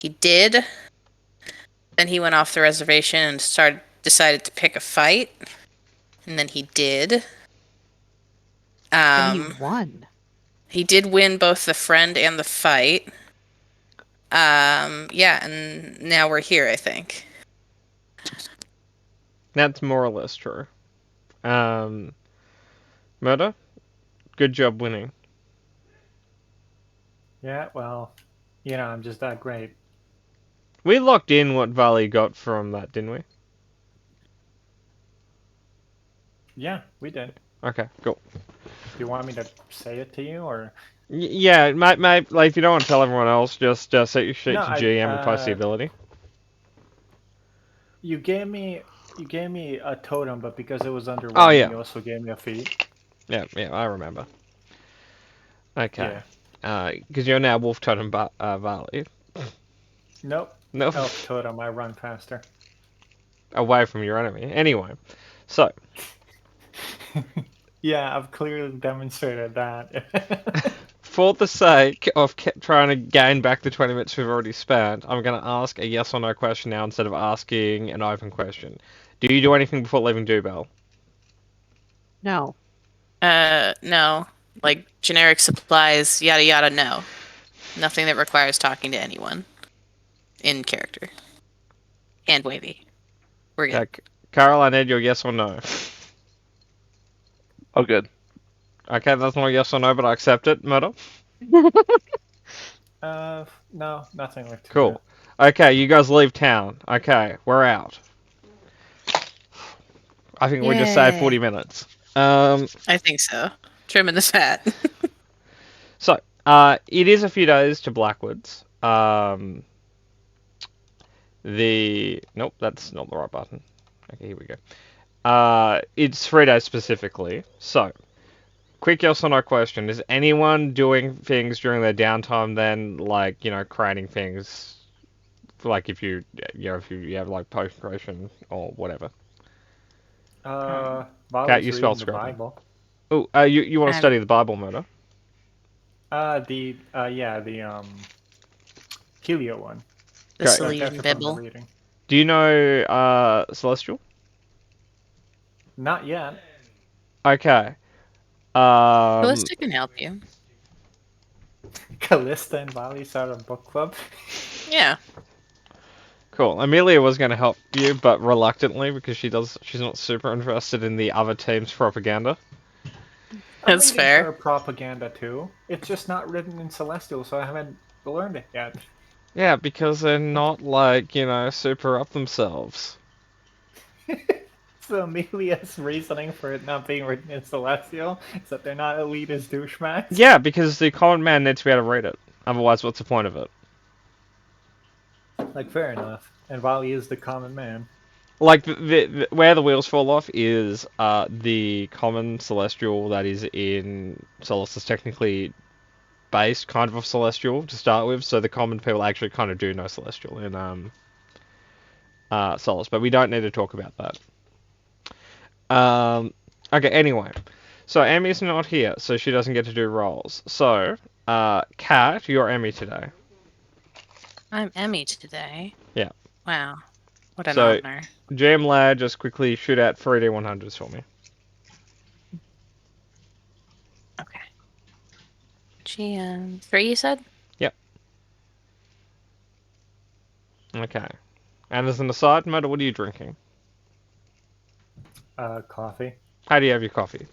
He did. Then he went off the reservation and decided to pick a fight. And then he did. And he won. He did win both the friend and the fight. Yeah, and now we're here, I think. That's more or less true. Murder, good job winning. Yeah, well, I'm just that great. We locked in what Vali got from that, didn't we? Yeah, we did. Okay, cool. Do you want me to say it to you, or? Yeah, mate, like, if you don't want to tell everyone else, just set your sheet No, to GM and post the ability. you gave me a totem, but because it was under Oh, one, yeah. you also gave me a feat. Yeah, I remember. Okay. Yeah. Because you're now Wolf Totem Vali. Nope. Nope. Elf totem, I run faster. Away from your enemy. Anyway, so. Yeah, I've clearly demonstrated that. For the sake of trying to gain back the 20 minutes we've already spent, I'm going to ask a yes or no question now instead of asking an open question. Do you do anything before leaving Dubel? No. No. Like, generic supplies, yada yada, no. Nothing that requires talking to anyone. In character. And wavy. We're good. Carol, I need your yes or no. Oh, good. Okay, that's not a yes or no, but I accept it. Murder? No, nothing like that. Cool. Okay, you guys leave town. Okay, we're out. I think we just saved 40 minutes. I think so. Trimming the fat. So, it is a few days to Blackwoods. Nope, that's not the right button. Okay, here we go. It's 3 days specifically. So, quick yes or no question. Is anyone doing things during their downtime then, like, creating things, like if you have, like, potion creation or whatever? Cat, you spell the scribing. Bible. Oh, you want to study the Bible, Murder? The Helio one. The Selenium Bible. Do you know Celestial? Not yet. Okay. Callista can help you. Callista and Vali start a book club. Yeah. Cool. Amelia was going to help you, but reluctantly because she's not super interested in the other team's propaganda. That's fair. For propaganda too. It's just not written in Celestial, so I haven't learned it yet. Yeah, because they're not, like, super up themselves. So Amelia's reasoning for it not being written in Celestial is that they're not elitist douchebags? Yeah, because the common man needs to be able to read it. Otherwise, what's the point of it? Like, fair enough. And Vali is the common man. Like, where the wheels fall off is the common Celestial that is in Solus is technically based kind of off Celestial to start with, so the common people actually kind of do know Celestial in Solus, but we don't need to talk about that. Okay, anyway. So Emmy's not here, so she doesn't get to do rolls. So, Kat, you're Emmy today. I'm Emmy today. Yeah. Wow. What an honor. GM Lad, just quickly shoot out 3D100s for me. Okay. GM 3, you said? Yep. Okay. And as an aside, Murder, what are you drinking? Coffee. How do you have your coffee?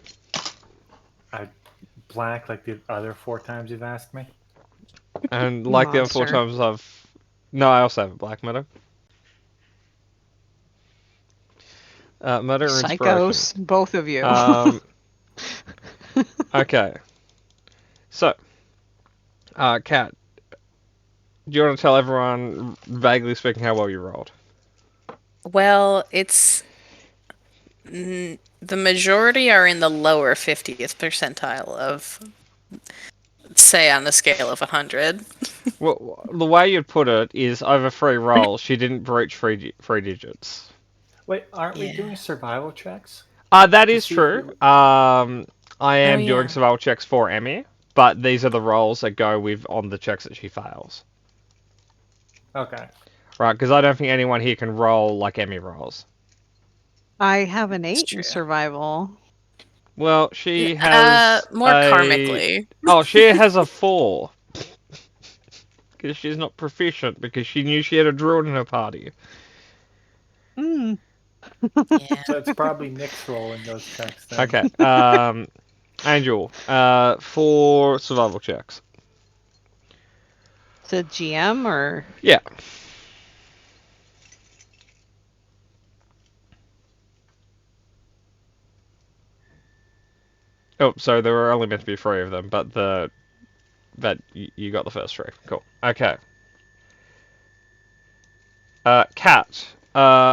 Black, like the other 4 times you've asked me. And like the other 4 times No, I also have a black Murder. Murder or Psychos, both of you. Okay. So, Kat, do you want to tell everyone, vaguely speaking, how well you rolled? Well, it's... the majority are in the lower 50th percentile of, say, on the scale of 100. Well, the way you'd put it is, over 3 rolls, she didn't breach three digits. Wait, aren't we doing survival checks? That is true. I am doing survival checks for Emmy, but these are the rolls that go with on the checks that she fails. Okay. Right, because I don't think anyone here can roll like Emmy rolls. I have an It's 8 in true. survival. Well, she has more karmically. Oh, she has a 4. Because she's not proficient, because she knew she had a druid in her party. Hmm. Yeah. So it's probably Nick's role in those checks then. Okay, Angel, 4 survival checks. To GM or Yeah. Oh, so there were only meant to be 3 of them, but you got the first 3. Cool. Okay. Cat,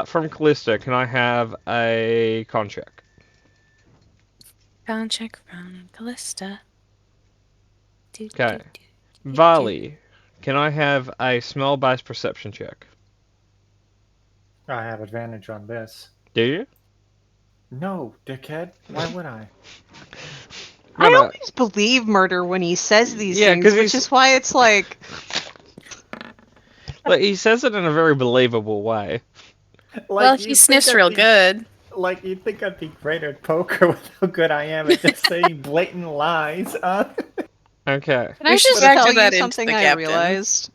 from Callista, can I have a con check? Con check from Callista. Okay. Vali, can I have a smell-based perception check? I have advantage on this. Do you? No, dickhead. Why would I? I No. always believe Murder when he says these Yeah, things, 'cause which he's- is why it's like, Like, he says it in a very believable way. Well, Like, he you'd sniffs think I'd real be- good. Like, you'd think I'd be great at poker with how good I am at just saying blatant lies. Okay. can I We should just factor tell that you into something the I captain. realized?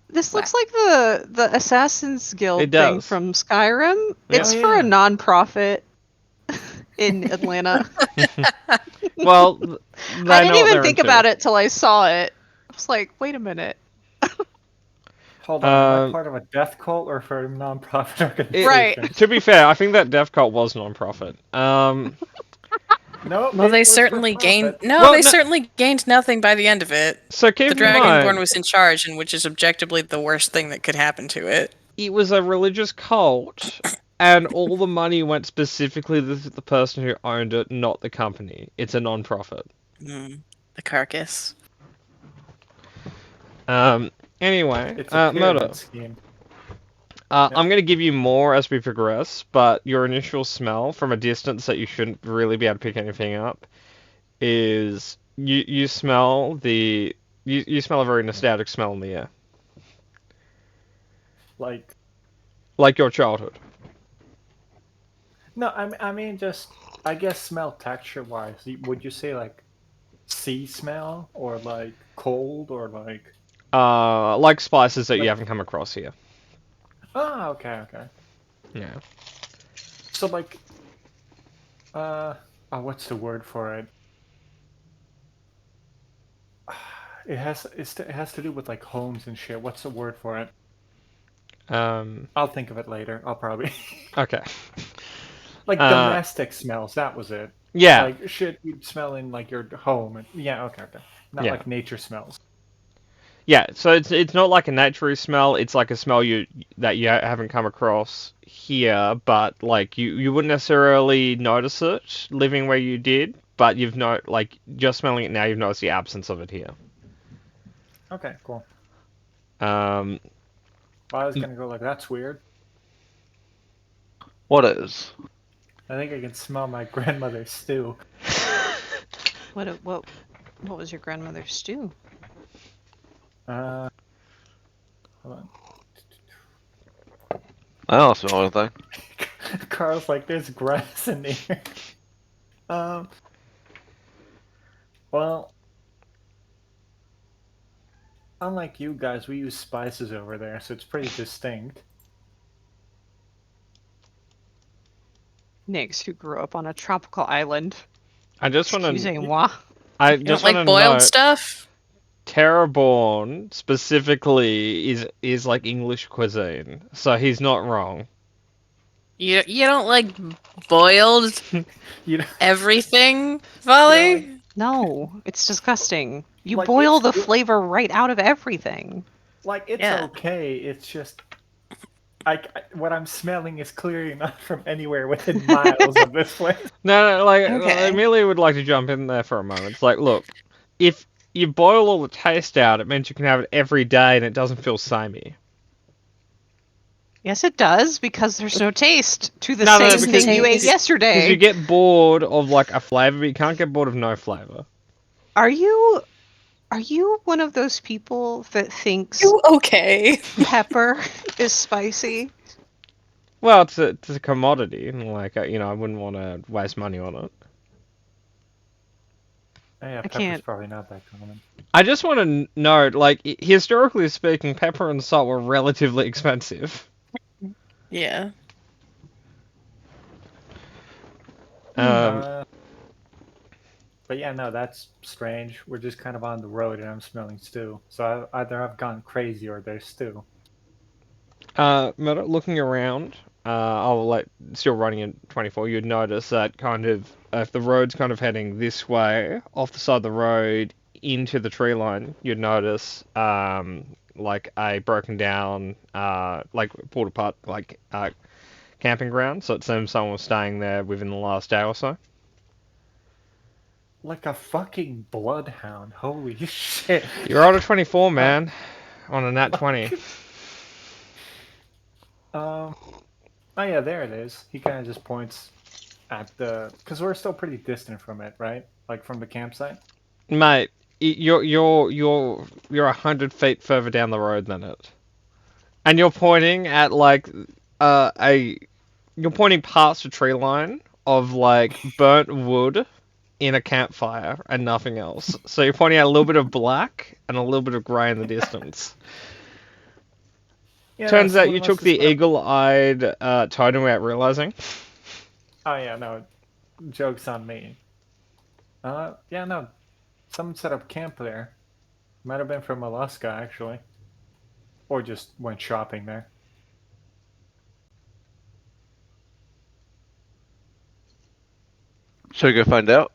This What? looks like the Assassin's Guild It thing does. from Skyrim. Yeah. It's Oh, for yeah. a non-profit in Atlanta. Well, I didn't even think about it till I saw it. I was like, wait a minute. Hold on, am I Um, part of a death cult or for a non-profit organization? Right. To be fair, I think that Death Cult was non-profit. No, Well, it they was for certainly gained. profit. No, Well, they no- certainly gained nothing by the end of it. So keep The in Dragonborn mind, was in charge, and which is objectively the worst thing that could happen to it. it was a religious cult, and all the money went specifically to the person who owned it, not the company. It's a non-profit. The carcass. Anyway, It's a pyramid Murder. scheme. I'm going to give you more as we progress, but your initial smell from a distance that you shouldn't really be able to pick anything up is you smell you smell a very nostalgic smell in the air, Like, like your childhood. no, I mean, just, I guess smell texture-wise. Would you say, like, sea smell? Or, like, cold? Or, like... Like spices that you Like- haven't come across here. Ah, okay. Yeah. So, like, what's the word for it? It has to do with, like, homes and shit. What's the word for it? I'll think of it later. I'll probably... Okay. Like, domestic smells, that was it. Yeah. Like, shit you'd smell in, like, your home. Yeah, okay. Not Yeah. like nature smells. Yeah, so it's not like a naturey smell. It's like a smell that you haven't come across here, but like you wouldn't necessarily notice it living where you did, but like just smelling it now, you've noticed the absence of it here. Okay, cool. Um, Well, I was gonna go like, that's weird. What is? I think I can smell my grandmother's stew. What was your grandmother's stew? Hold on. I don't smell anything. Carl's like, there's grass in here. Well, unlike you guys, we use spices over there, so it's pretty distinct. Nix, who grew up on a tropical island. I just want to. Excusez-moi. I You don't just like want to boiled note, stuff? Terraborn specifically is like English cuisine, so he's not wrong. You don't like boiled You know, everything, Volley? No, it's disgusting. You Like, boil the it's- flavor right out of everything. like it's Yeah. okay. It's just, what I'm smelling is clearly not from anywhere within miles of this place. No, like Okay. Amelia would like to jump in there for a moment. It's like, look, if you boil all the taste out, it means you can have it every day and it doesn't feel samey. Yes, it does, because there's no taste to the No, no, same because thing you ate you- yesterday. Because you get bored of like a flavor, but you can't get bored of no flavor. Are you Are you one of those people that thinks You okay? pepper is spicy? Well, it's a commodity, and like I wouldn't want to waste money on it. Oh, yeah, I pepper's can't. probably not that common. I just want to note, like historically speaking, pepper and salt were relatively expensive. Yeah. Um, But yeah, no, that's strange. We're just kind of on the road and I'm smelling stew. So either I've gone crazy or there's stew. Looking around, I'll like still running in 24. You'd notice that kind of if the road's kind of heading this way, off the side of the road into the tree line, you'd notice like a broken down, like pulled apart, like camping ground. So it seems someone was staying there within the last day or so. Like a fucking bloodhound. Holy shit. You're on a 24, man, on a nat 20. Oh yeah, there it is. He kind of just points at the, because we're still pretty distant from it, right? Like from the campsite. Mate, you're 100 feet further down the road than it, and you're pointing at like a you're pointing past a tree line of like burnt wood in a campfire and nothing else. So you're pointing at a little bit of black and a little bit of grey in the distance. Yeah, Turns out someone you must took have the slept. eagle-eyed totem without realizing. Oh yeah, no, joke's on me. Yeah, no, someone set up camp there. Might have been from Alaska actually, or just went shopping there. Should we go find out?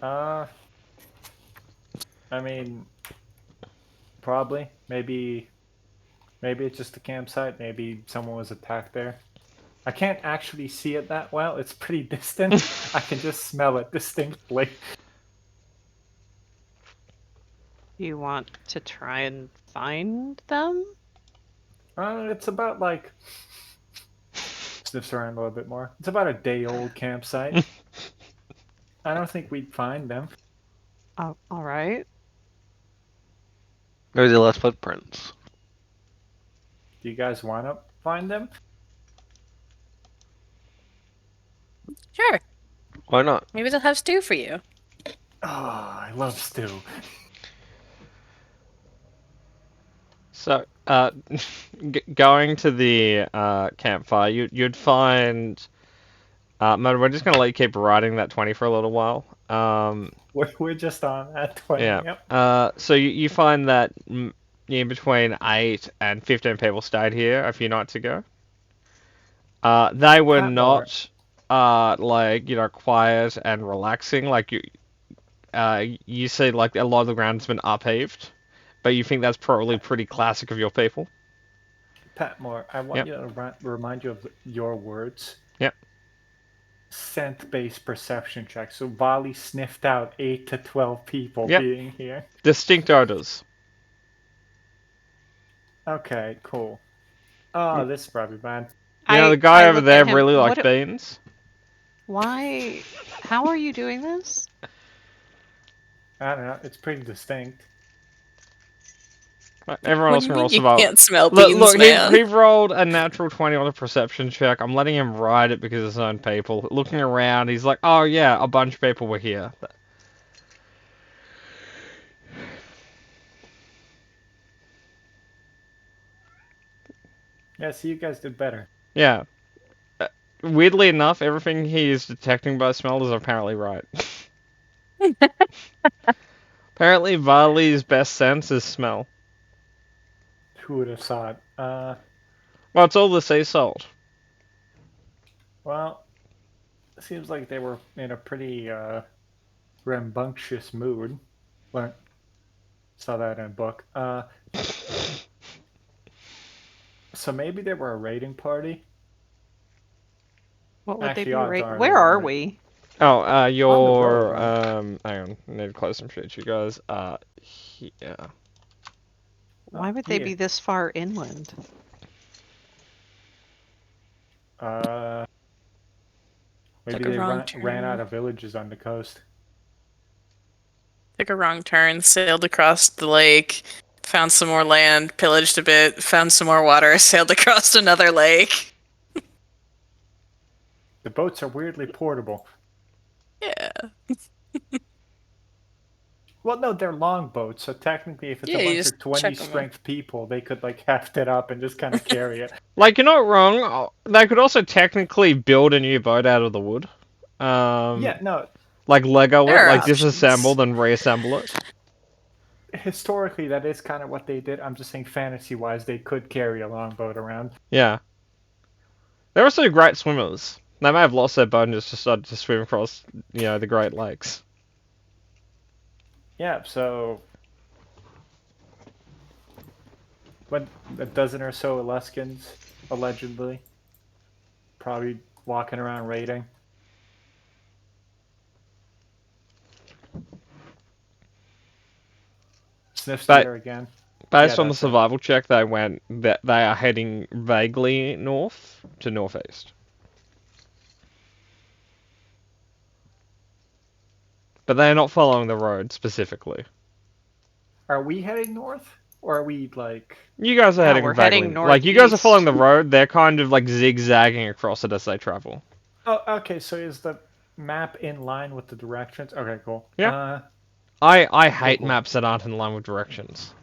Uh, I mean, probably. Maybe it's just a campsite. Maybe someone was attacked there. I can't actually see it that well. It's pretty distant. I can just smell it distinctly. Do you want to try and find them? It's about like sniffs around a little bit more. It's about a day old campsite. I don't think we'd find them. Oh, all right. Maybe they left footprints. Do you guys want to find them? Sure. Why not? Maybe they'll have stew for you. Oh, I love stew. So, going to the campfire, you'd find. Murder, we're just gonna let you keep riding that 20 for a little while. We're just on at 20. Yeah. Yep. So you find that in between 8 and 15 people stayed here a few nights ago. They were Patmore. not like quiet and relaxing. Like you see like a lot of the ground has been upheaved, but you think that's probably pretty classic of your people. Patmore, I want Yep. you to remind you of your words. Yep. Scent-based perception check. So Vali sniffed out 8 to 12 people Yep. being here. Distinct odors. Okay, cool. Oh, this is probably bad. The guy I over look there at him. really likes beans. Why? How are you doing this? I don't know. It's pretty distinct. Everyone What else do you can mean roll you survival. can't smell beans, Look, man? he rolled a natural 20 on a perception check. I'm letting him ride it because of his own people. Looking around, he's like, oh yeah, a bunch of people were here. Yeah, so you guys did better. Yeah. Weirdly enough, everything he is detecting by smell is apparently right. Apparently, Vali's best sense is smell. Who would have thought? Well, it's all the sea salt. Well, it seems like they were in a pretty rambunctious mood. Saw that in a book. So maybe they were a raiding party. What would Actually, they be? odds are Where they are were. we? Oh, you're road, hang on, I need to close some shit, you guys. Here. Why would they be here. this far inland? Maybe Took a they wrong ran turn. out of villages on the coast. Took a wrong turn, sailed across the lake, found some more land, pillaged a bit, found some more water, sailed across another lake. The boats are weirdly portable. Yeah. Well, no, they're long boats, so technically, if it's Yeah, a you bunch just of 20 chuck 'em in. strength people, they could like heft it up and just kind of carry it. Like, you're not wrong. They could also technically build a new boat out of the wood. Yeah, no. Like Lego There it, are like options. disassemble then reassemble it. Historically, that is kind of what they did. I'm just saying, fantasy-wise, they could carry a long boat around. Yeah. They're also great swimmers. They may have lost their boat and just decided to swim across, the Great Lakes. Yeah, so what, a dozen or so Aluskins, allegedly, probably walking around raiding. Sniff's But- there again. Based Yeah, on the that's it. survival check, they went that they are heading vaguely north to northeast. But they are not following the road specifically. Are we heading north, or are we like? You guys are No, heading we're vaguely. heading Like you guys are northeast. following the road. They're kind of like zigzagging across it as they travel. Oh, okay. So is the map in line with the directions? Okay, cool. Yeah. I hate Cool. maps that aren't in line with directions.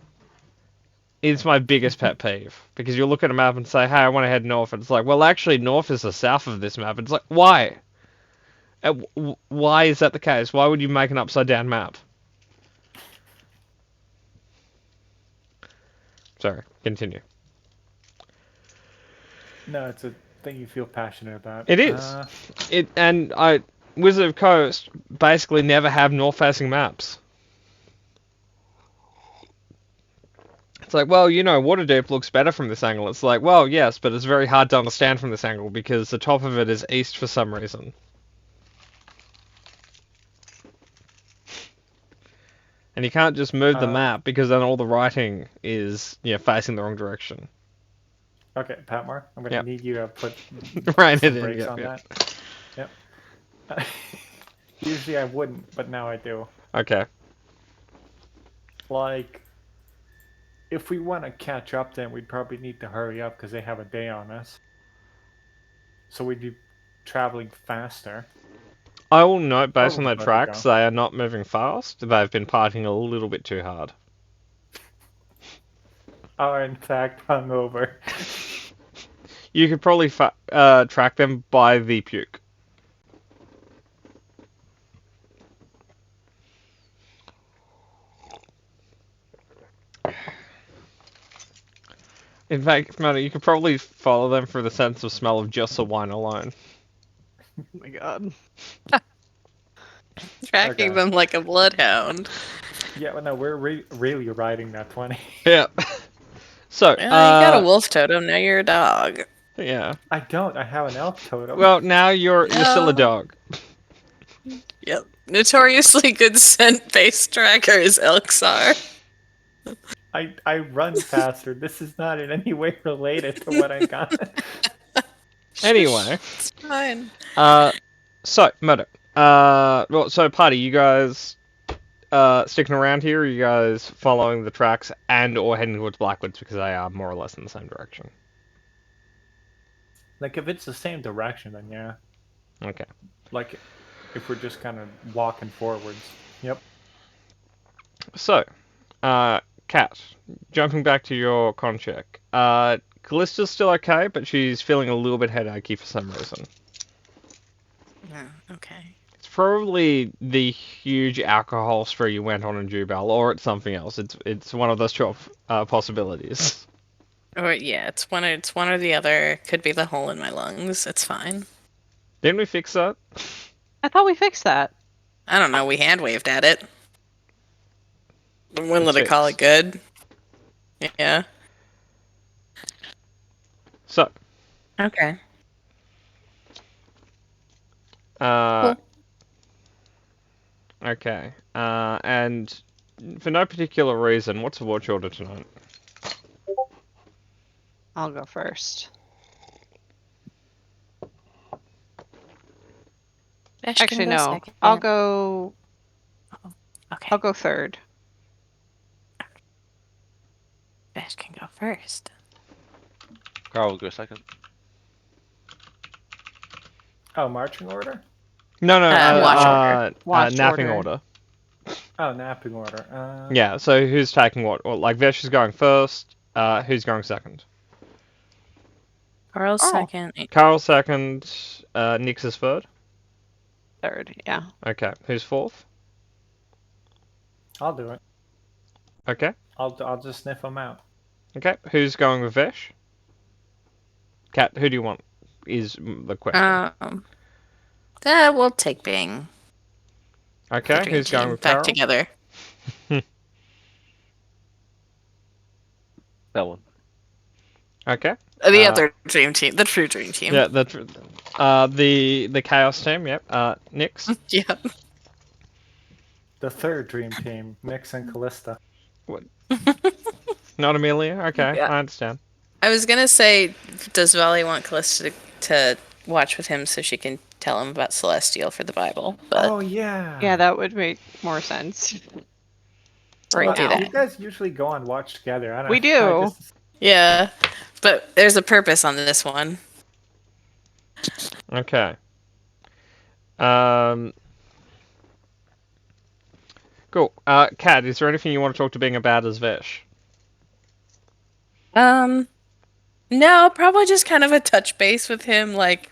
It's my biggest pet peeve because you look at a map and say, "Hey, I want to head north," and it's like, "Well, actually, north is the south of this map." It's like, why? Why is that the case? Why would you make an upside down map? Sorry, continue. No, it's a thing you feel passionate about. It is. Wizard of Coast basically never have north-facing maps. It's like, well, Waterdeep looks better from this angle. It's like, well, yes, but it's very hard to understand from this angle because the top of it is east for some reason. And you can't just move the map because then all the writing is, facing the wrong direction. Okay, Patmar, I'm gonna Yep. need you to put Right, some it is, brakes yep, on yep. that. Yep. Usually I wouldn't, but now I do. Okay. Like, if we want to catch up, then we'd probably need to hurry up because they have a day on us. So we'd be traveling faster. I will note, based on Oh, their there we tracks, go. they are not moving fast. They've been partying a little bit too hard. Are in fact hungover. You could probably track them by the puke. In fact, Matt, you could probably follow them through the sense of smell of just the wine alone. Oh my god. Tracking Okay. them like a bloodhound. Yeah, well, no, we're really riding that 20. Yeah. So, Well, you got a wolf totem, now you're a dog. yeah. I don't. I have an elk totem. Well, now you're still a No. dog. Yep. Notoriously good scent-based trackers, elks are. I run faster. This is not in any way related to what I got. Anyway, It's fine. so Murder. So party, you guys sticking around here? Or are you guys following the tracks and or heading towards Blackwoods because they are more or less in the same direction? Like, if it's the same direction, then yeah. Okay. Like, if we're just kind of walking forwards. Yep. So, Kat, jumping back to your con check. Callista's still okay, but she's feeling a little bit headachy for some reason. Oh, okay. It's probably the huge alcohol spree you went on in Jubal, or it's something else. It's one of those two possibilities. Or yeah, it's one or the other. Could be the hole in my lungs. It's fine. Didn't we fix that? I thought we fixed that. I don't know. We hand waved at it. I'm willing It's to call it fixed. good. Yeah. So, Okay. Okay. And for no particular reason, what's the watch order tonight? I'll go first. Actually, no. I'll go. Okay. I'll go third. Vesh can go first. Carl will go second. Oh, marching order? No, Watch order. Watch napping order. order. Oh, napping order. Yeah, so who's taking what? Or, like, Vesh is going first, who's going second? Carl's Oh. second. Carl second, Nyx is third. Third, yeah. Okay, who's fourth? I'll do it. Okay, I'll just sniff them out. okay, who's going with Vesh? Kat, who do you want? Is the question. We'll take Bing. Okay, The dream who's going team with back Carol? together. That one. Okay. The other dream team, the true dream team. Yeah, the Chaos team. Yep. Nyx. Yeah. The third dream team, Nyx and Callista. Not Amelia. Okay, Yeah. I understand. I was gonna say, does Vali want Callista to watch with him so she can tell him about Celestial for the Bible? But Oh yeah. Yeah, that would make more sense. Right We'll do now. that. You guys usually go on watch together. I don't. We do. yeah, but there's a purpose on this one. Okay. Cool. Kat, is there anything you want to talk to Bing about as Vesh? No, probably just kind of a touch base with him, like,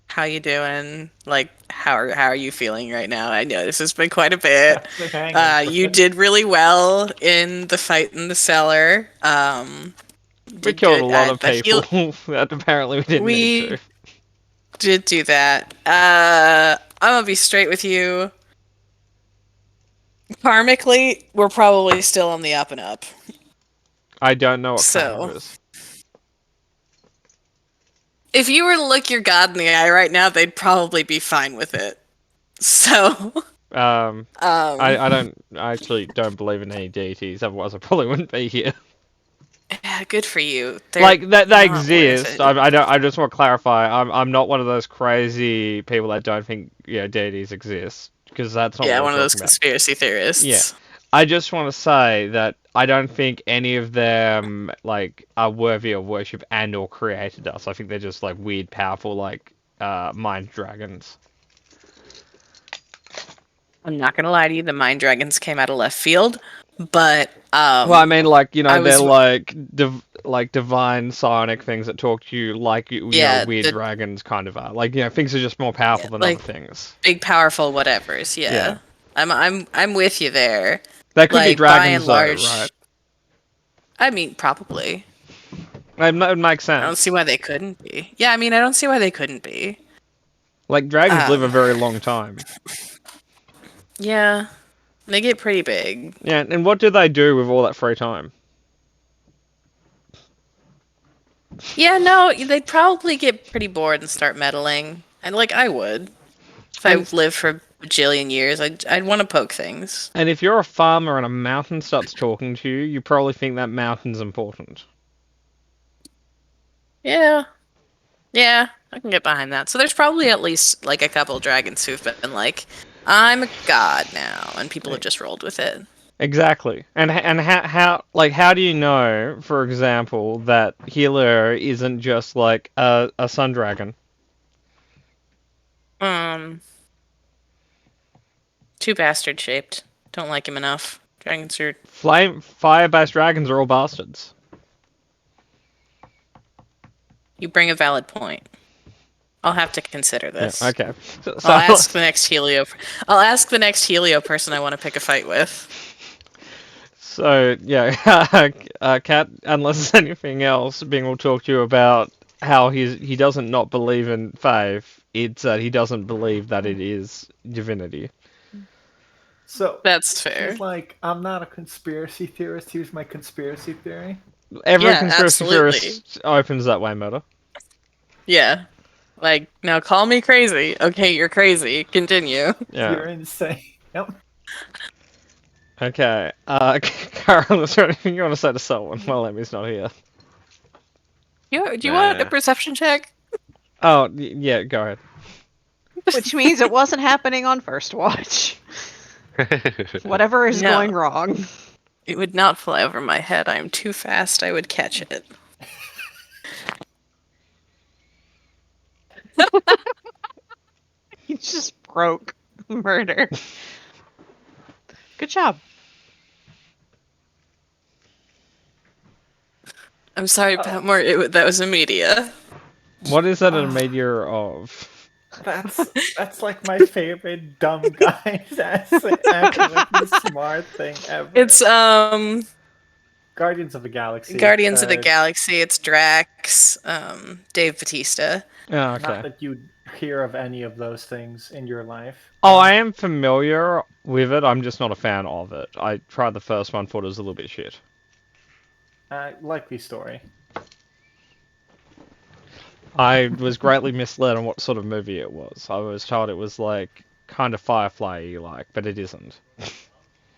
how you doing? Like, how are you feeling right now? I know this has been quite a bit. You did really well in the fight in the cellar. We Did killed a good lot at of the people that apparently we didn't need to. Did do that. I'm gonna be straight with you. Karmically, we're probably still on the up and up. I don't know what So- karma is. If you were to look your god in the eye right now, they'd probably be fine with it. So, I actually don't believe in any deities, otherwise I probably wouldn't be here. yeah, good for you. They're Like they not worth exist. it. I just want to clarify. I'm not one of those crazy people that don't think deities exist, because that's not Yeah, what one we're of those talking about. conspiracy theorists. Yeah. I just want to say that I don't think any of them like are worthy of worship and or created us. I think they're just like weird, powerful, like mind dragons. I'm not gonna lie to you, the mind dragons came out of left field, but Well, I mean, like I they're was- like divine psionic things that talk to you like Yeah, weird the- dragons kind of are. Like things are just more powerful than like- other things. big, powerful, whatevers. Yeah. Yeah. I'm with you there. They could be Like, by dragons, and large, though, right? I mean, probably. It makes I don't sense. see why they couldn't be. Yeah, I mean, I don't see why they couldn't be. Like dragons live a very long time. Yeah, they get pretty big. Yeah, and what do they do with all that free time? Yeah, no, they'd probably get pretty bored and start meddling. And like I would, if I lived for a bajillion years, I'd want to poke things. And if you're a farmer and a mountain starts talking to you, you probably think that mountain's important. Yeah, I can get behind that. So there's probably at least like a couple dragons who've been like, I'm a god now, and people have just rolled with it. Exactly. And how do you know, for example, that Healer isn't just like a sun dragon? Too bastard shaped. Don't like him enough. Dragons are. Fire-based dragons are all bastards. You bring a valid point. I'll have to consider this. Yeah, okay. So, I'll ask the next Helio. I'll ask the next Helio person I want to pick a fight with. So yeah, Kat, unless there's anything else, Bing will talk to you about how he doesn't not believe in faith. It's that he doesn't believe that it is divinity. So That's fair. he's like, I'm not a conspiracy theorist. Here's my conspiracy theory. Every Yeah, conspiracy absolutely. theorist opens that way, Murder. Yeah. Like, now call me crazy. Okay, you're crazy. Continue. Yeah. You're insane. Yep. Okay. Carol, is there anything you want to say to someone while Emmy's not here? Do you want a Nah. perception check? Oh, yeah, go ahead. Which means it wasn't happening on first watch. Whatever is No. going wrong. It would not fly over my head. I'm too fast. I would catch it. He just broke murder. Good job. I'm sorry, Patmore. That was a media. What is that a meteor of? That's like my favorite dumb guy's absolutely smart thing ever. It's Guardians of the Galaxy. Guardians of the Galaxy. It's Drax, Dave Bautista. Oh, Not okay. that you hear of any of those things in your life. Oh, I am familiar with it. I'm just not a fan of it. I tried the first one, thought it was a little bit shit. Likely story. I was greatly misled on what sort of movie it was. I was told it was like kind of Firefly-y like, but it isn't.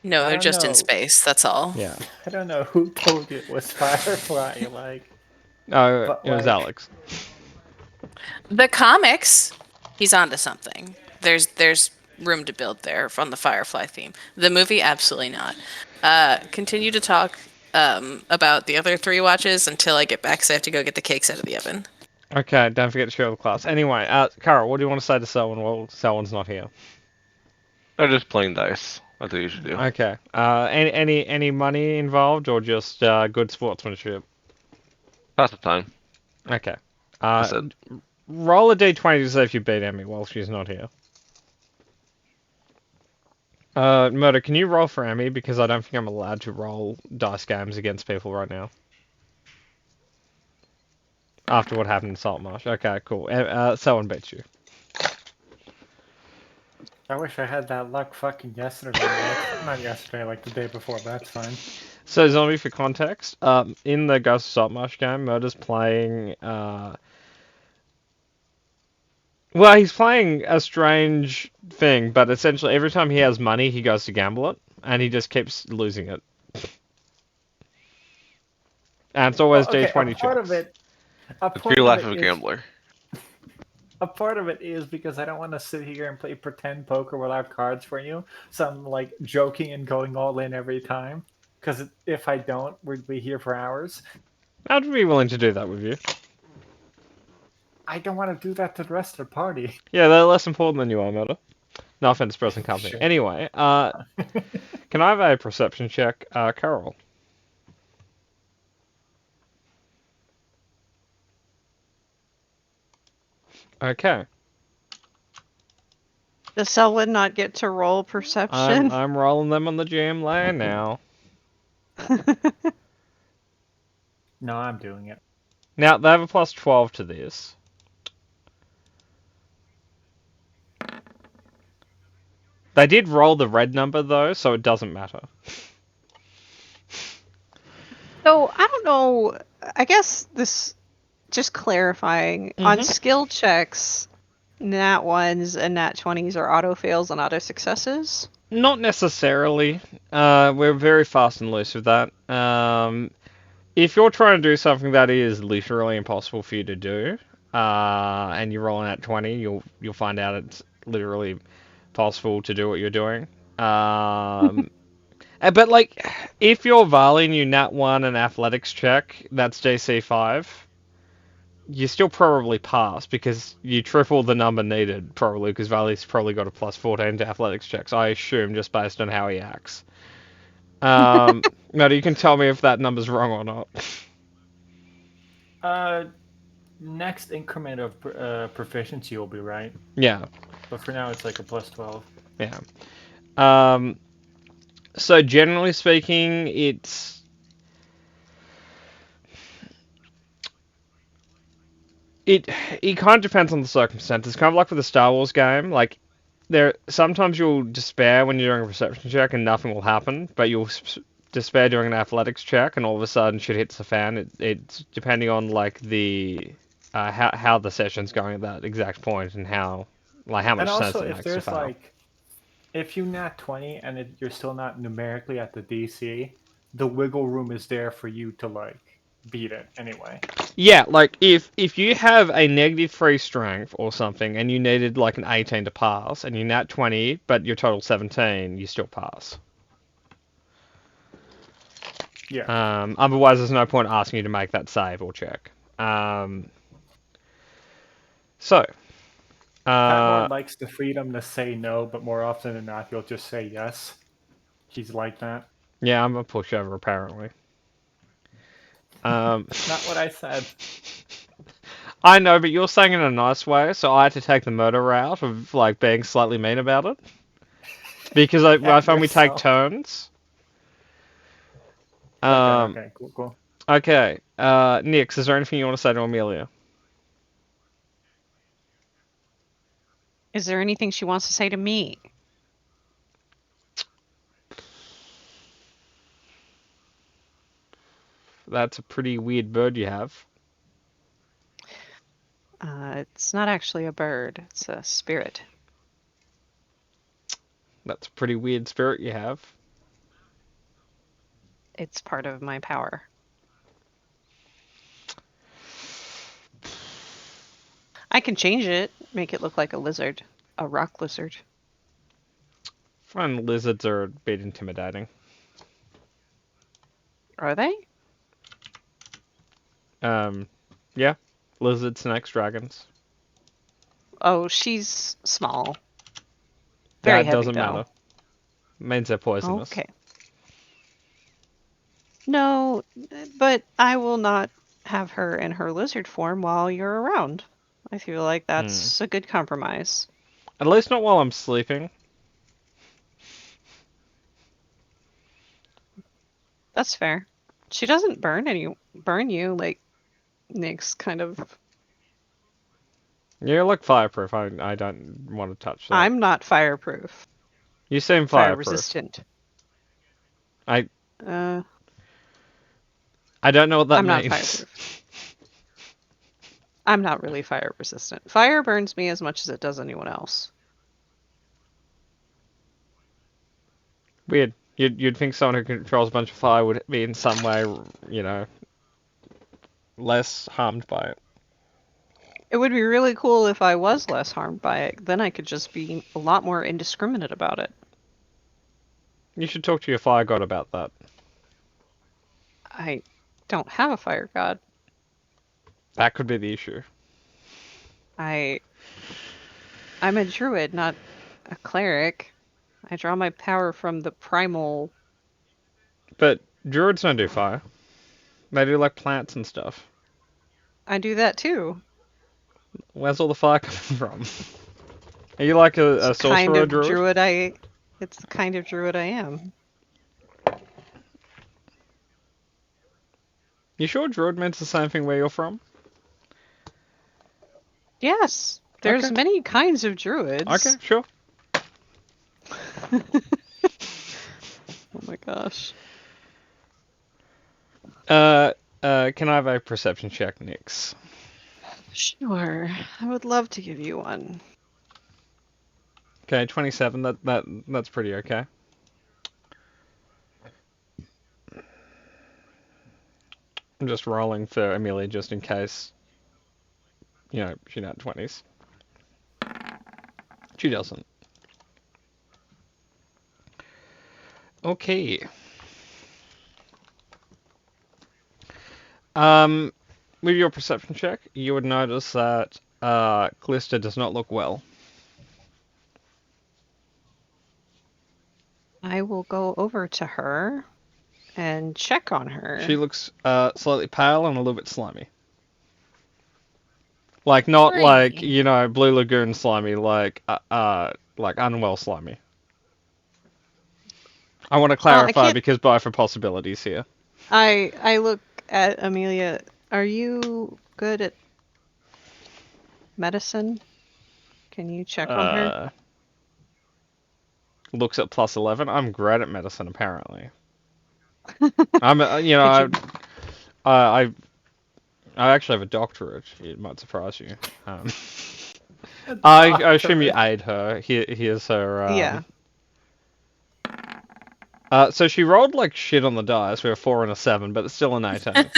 No, I they're don't just know. in space. That's all. Yeah. I don't know who told you it was Firefly. Like, Oh, But, it was like- Alex. The comics, he's onto something. There's room to build there on the Firefly theme. The movie, absolutely not. Continue to talk about the other 3 watches until I get back, so I have to go get the cakes out of the oven. Okay, don't forget to share the class. Anyway, Carol, what do you want to say to Selwyn while Selwyn's not here? I'm just playing dice. What I usually do. Okay. Any money involved or just good sportsmanship? Pass the time. Okay. That's it. Roll a d20 to see if you beat Emmy while she's not here. Murder, can you roll for Emmy? Because I don't think I'm allowed to roll dice games against people right now. After what happened in Saltmarsh. Okay, cool. Selwyn beats you. I wish I had that luck fucking yesterday. Not yesterday, like the day before, but that's fine. So, Zombie, for context, in the Ghost of Saltmarsh game, Murder's playing... Well, he's playing a strange thing, but essentially every time he has money, he goes to gamble it, and he just keeps losing it. And it's always Well, okay, D20 a part checks. of it. The true life of a gambler. A part of it is because I don't want to sit here and play pretend poker without cards for you. So I'm like joking and going all in every time. Because if I don't, we'd be here for hours. I'd be willing to do that with you. I don't want to do that to the rest of the party. Yeah, they're less important than you are, Murder. No offense, present company. Sure. Anyway, can I have a perception check, Carol? Okay. Does Selwyn not get to roll perception? I'm rolling them on the GM land now. No, I'm doing it. Now, they have a plus 12 to this. They did roll the red number, though, so it doesn't matter. So, I don't know. I guess this, just clarifying, on skill checks, nat 1s and nat 20s are auto fails and auto successes? Not necessarily. We're very fast and loose with that. If you're trying to do something that is literally impossible for you to do, and you're rolling at 20, you'll find out it's literally possible to do what you're doing. But like, if you're Vali and you nat 1 an athletics check, that's DC 5, you still probably pass because you triple the number needed, probably, because Vali's probably got a plus 14 to athletics checks, I assume, just based on how he acts. No, you can tell me if that number's wrong or not. Next increment of proficiency will be right. Yeah. But for now, it's like a plus 12. Yeah. So generally speaking, it kind of depends on the circumstances. Kind of like with the Star Wars game, like sometimes you'll despair when you're doing a perception check and nothing will happen, but you'll despair doing an athletics check and all of a sudden shit hits the fan. It's depending on like the how the session's going at that exact point and how much And sense also, it if makes to there's fail. like, if you nat 20 and you're still not numerically at the DC, the wiggle room is there for you to like beat it anyway. Yeah, like if you have a -3 strength or something, and you needed like an 18 to pass, and you're nat 20, but your total 17, you still pass. Yeah. Otherwise, there's no point asking you to make that save or check. So, Patmore likes the freedom to say no, but more often than not, he'll just say yes. He's like that. yeah, I'm a pushover apparently. That's not what I said. I know, but you're saying it in a nice way, so I had to take the murder route of like being slightly mean about it. Because I find we take yourself. turns. Okay, cool. Okay. Nix, is there anything you want to say to Amelia? Is there anything she wants to say to me? That's a pretty weird bird you have. It's not actually a bird. It's a spirit. That's a pretty weird spirit you have. It's part of my power. I can change it, make it look like a lizard, a rock lizard. Find lizards are a bit intimidating. Are they? Yeah. Lizards, snakes, dragons. Oh, she's small. Very That heavy, doesn't though. matter. Means they're poisonous. Okay. No, but I will not have her in her lizard form while you're around. I feel like that's a good compromise. At least not while I'm sleeping. That's fair. She doesn't burn you like Nick's kind of. You're like fireproof. I don't want to touch that. I'm not fireproof. You seem Fire fireproof. resistant. I Uh, don't know what that I'm not means. fireproof. I'm not really fire resistant. Fire burns me as much as it does anyone else. Weird. You'd think someone who controls a bunch of fire would be in some way, you know, less harmed by it. It would be really cool if I was less harmed by it. Then I could just be a lot more indiscriminate about it. You should talk to your fire god about that. I don't have a fire god. That could be the issue. I'm a druid, not a cleric. I draw my power from the primal. But druids don't do fire. They do like plants and stuff. I do that too. Where's all the fire coming from? Are you like a It's the kind sorcerer of druid? It's the kind of druid I am. You sure druid means the same thing where you're from? Yes, there's Okay. many kinds of druids. Okay, sure. Oh my gosh. Can I have a perception check, Nix? Sure. I would love to give you one. Okay, 27. That's pretty okay. I'm just rolling for Amelia just in case. You know, she not 20s. She doesn't. Okay. With your perception check, you would notice that Callista does not look well. I will go over to her and check on her. She looks slightly pale and a little bit slimy. Like not Slimy. like, you know, Blue Lagoon slimy, like unwell slimy. I want to clarify can't- because both are possibilities here. I look at Amelia. Are you good at medicine? Can you check on her? Looks at +11. I'm great at medicine, apparently. I'm, I actually have a doctorate. It might surprise you. I assume you aid her. Here's her. Yeah. So she rolled like shit on the dice with a 4 and a 7, but it's still an 18.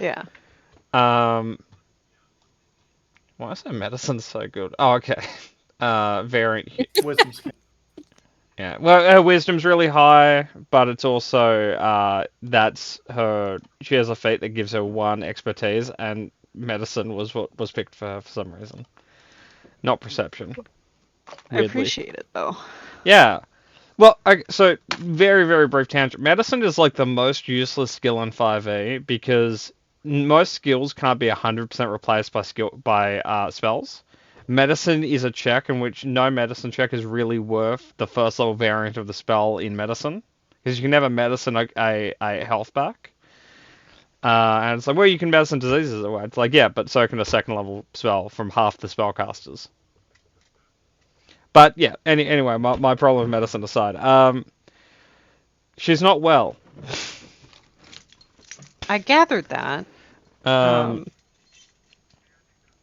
Yeah. Why is that medicine so good? Oh, okay. Variant. Wisdom skin. Yeah. Well, her wisdom's really high, but it's also that's her. She has a feat that gives her 1 expertise, and medicine was what was picked for her for some reason, not perception. I Weirdly. appreciate it though. Yeah. Well, so very, very brief tangent. Medicine is like the most useless skill in 5e because most skills can't be 100% replaced by spells. Medicine is a check in which no medicine check is really worth the first level variant of the spell in medicine because you can never medicine a health back. And it's like, well, you can medicine diseases away. It's like, yeah, but so can a second level spell from half the spellcasters. But yeah, anyway, my problem with medicine aside, she's not well. I gathered that.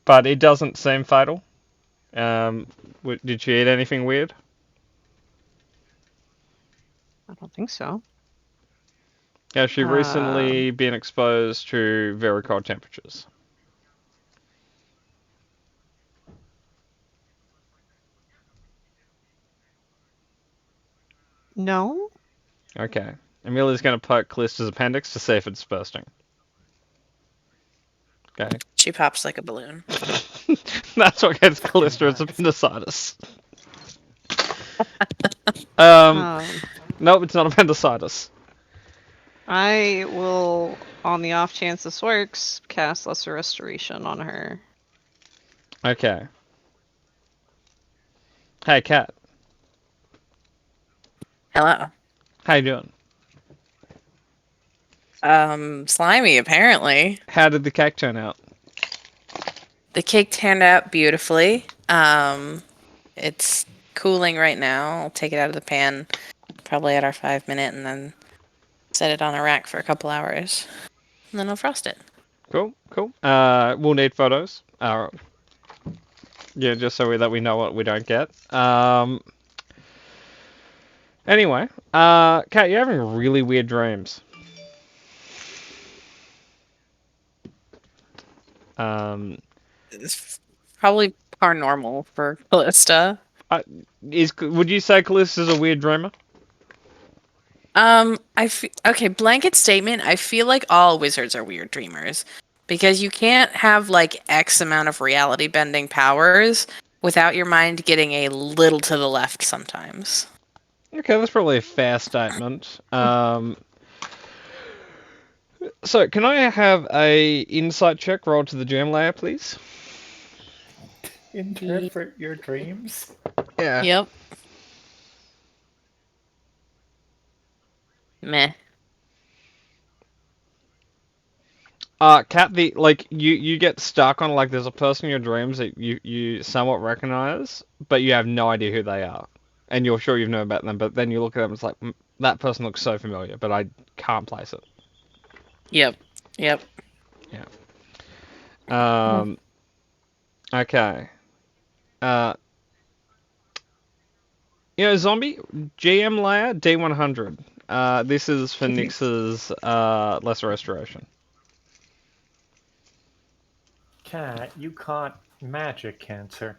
But it doesn't seem fatal. Did she eat anything weird? I don't think so. Has she recently been exposed to very cold temperatures? No. Okay. Amelia's going to poke Callista's appendix to see if it's bursting. Okay. She pops like a balloon. That's what gets Callista its appendicitis. Nope, it's not appendicitis. I will, on the off chance this works, cast Lesser Restoration on her. Okay. Hey, Kat. Hello. How you doing? Slimy, apparently. How did the cake turn out? The cake turned out beautifully. It's cooling right now. I'll take it out of the pan, probably at our 5-minute, and then set it on a rack for a couple hours. And then I'll frost it. Cool. We'll need photos. Yeah, just so that we know what we don't get. Anyway, Kat, you're having really weird dreams. It's probably paranormal for Callista. Would you say Callista's a weird dreamer? Okay, blanket statement. I feel like all wizards are weird dreamers because you can't have like X amount of reality bending powers without your mind getting a little to the left sometimes. Okay, that's probably a fair statement. So, can I have a insight check rolled to the gem layer, please? Interpret your dreams. Yeah. Yep. Meh. Kat, you get stuck on like there's a person in your dreams that you somewhat recognize, but you have no idea who they are, and you're sure you've known about them, but then you look at them, it's like that person looks so familiar, but I can't place it. Yep. Yeah. Okay. Zombie GM layer D100. This is for Nyx's Lesser Restoration. Cat, you can't magic cancer.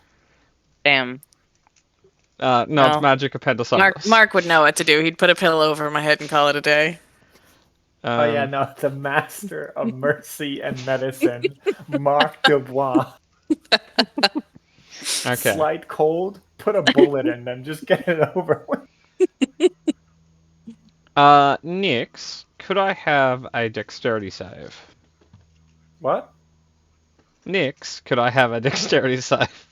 Damn. No, it's magic appendicitis. Mark would know what to do. He'd put a pillow over my head and call it a day. Oh yeah, no, the master of mercy and medicine, Mark Dubois. Okay. Slight cold, put a bullet in them, just get it over with. Nyx, could I have a dexterity save? What? Nyx, could I have a dexterity save?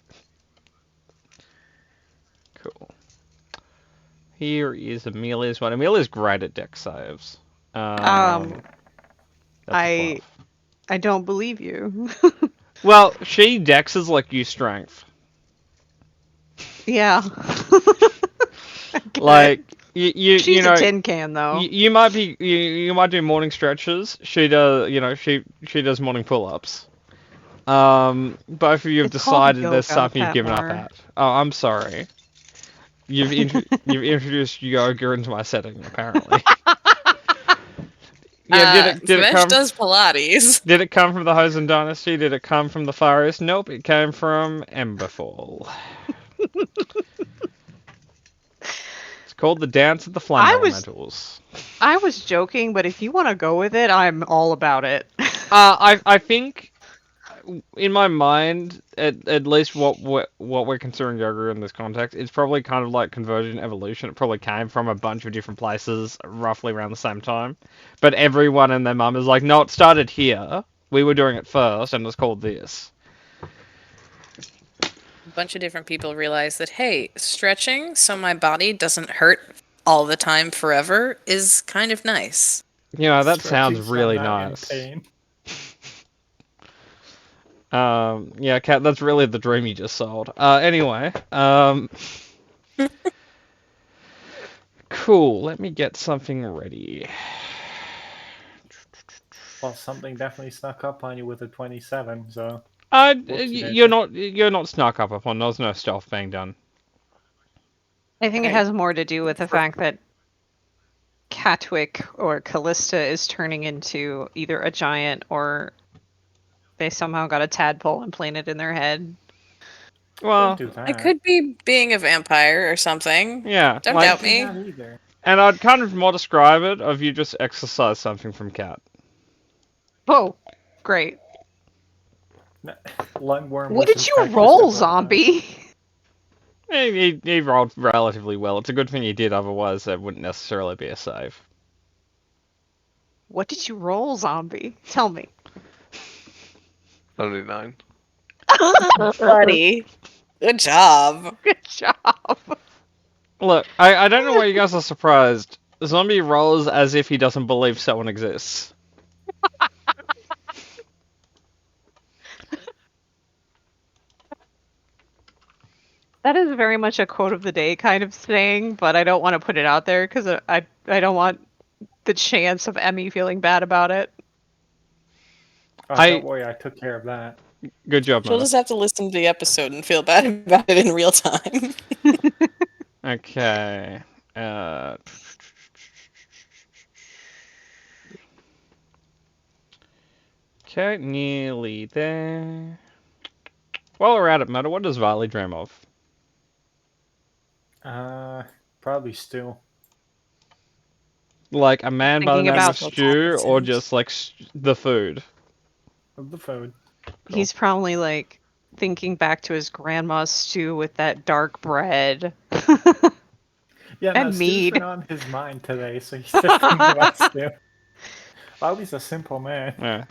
Cool. Here is Amelia's one. Amelia's great at dex saves. That's a 12. I don't believe you. Well, she dexes like you strength. Yeah. Like you She's know, a tin can though. you might be you might do morning stretches. She does, she does morning pull-ups. Both of you have It's called decided yoga, there's something you've given up Patmore. at. Oh, I'm sorry. You've introduced yoga into my setting apparently. Yeah, did it Smash come? does Pilates. Did it come from the Hosen Dynasty? Did it come from the Far East? Nope, it came from Emberfall. It's called the Dance of the Flame Elementals. I was joking, but if you want to go with it, I'm all about it. I think, in my mind, at least what we're considering yoga in this context, it's probably kind of like convergent evolution. It probably came from a bunch of different places roughly around the same time. But everyone and their mum is like, no, it started here. We were doing it first, and it's called this. A bunch of different people realize that, hey, stretching so my body doesn't hurt all the time forever is kind of nice. You know, that Stretching sounds so really I'm not in nice. pain. Yeah, Kat, that's really the dream you just sold. Anyway, cool. Let me get something ready. Well, something definitely snuck up on you with a 27, so... You're not snuck up upon. There's no stealth being done. I think it Okay. has more to do with the fact that Catwick or Callista is turning into either a giant or they somehow got a tadpole implanted in their head. Well, Don't do that. I could be being a vampire or something. yeah. Don't like- doubt Do me. that either. And I'd kind of more describe it of you just exercise something from Cat. Oh, great. Lungworm What was did you infectious roll, several zombie? He rolled relatively well. It's a good thing he did, otherwise it wouldn't necessarily be a save. What did you roll, zombie? Tell me. 79. Buddy. Good job. Good job. Look, I don't know why you guys are surprised. Zombie rolls as if he doesn't believe someone exists. That is very much a quote of the day kind of thing, but I don't want to put it out there because I don't want the chance of Emmy feeling bad about it. Oh, I- don't worry, I took care of that. Good job, She'll Mona. just have to listen to the episode and feel bad about it in real time. Okay. Okay, nearly there. While we're at it, Mona, what does Varley dream of? Probably still. Like a man by the Thinking name of about- Stew, or just like the food? Of the food. He's probably like thinking back to his grandma's stew with that dark bread. Yeah, And no, Stu's mead. been on his mind today, so he's just thinking about Stu. Oh, he's a simple man. Yeah.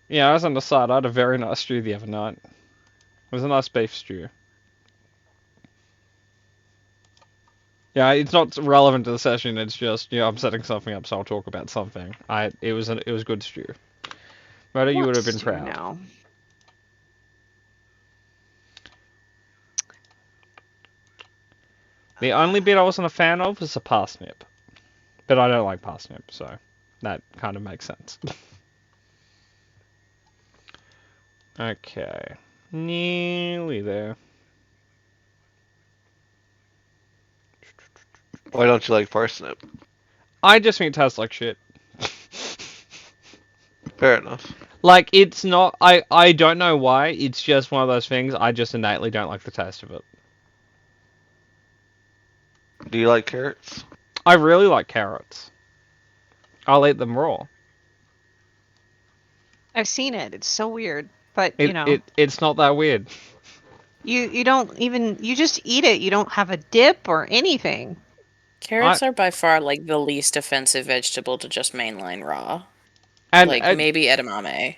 Yeah, I was on the side. I had a very nice stew the other night. It was a nice beef stew. Yeah, it's not relevant to the session. It's just, you know, I'm setting something up, so I'll talk about something. It was good stew. Moto, you would have been What's proud. stew now? The only bit I wasn't a fan of was the parsnip, but I don't like parsnip, so that kind of makes sense. Okay, nearly there. Why don't you like parsnip? I just think it tastes like shit. Fair enough. Like, it's not. I don't know why. It's just one of those things. I just innately don't like the taste of it. Do you like carrots? I really like carrots. I'll eat them raw. I've seen it. It's so weird, but you know, It's not that weird. you don't even you just eat it. You don't have a dip or anything. Carrots are by far like the least offensive vegetable to just mainline raw. And Like maybe edamame.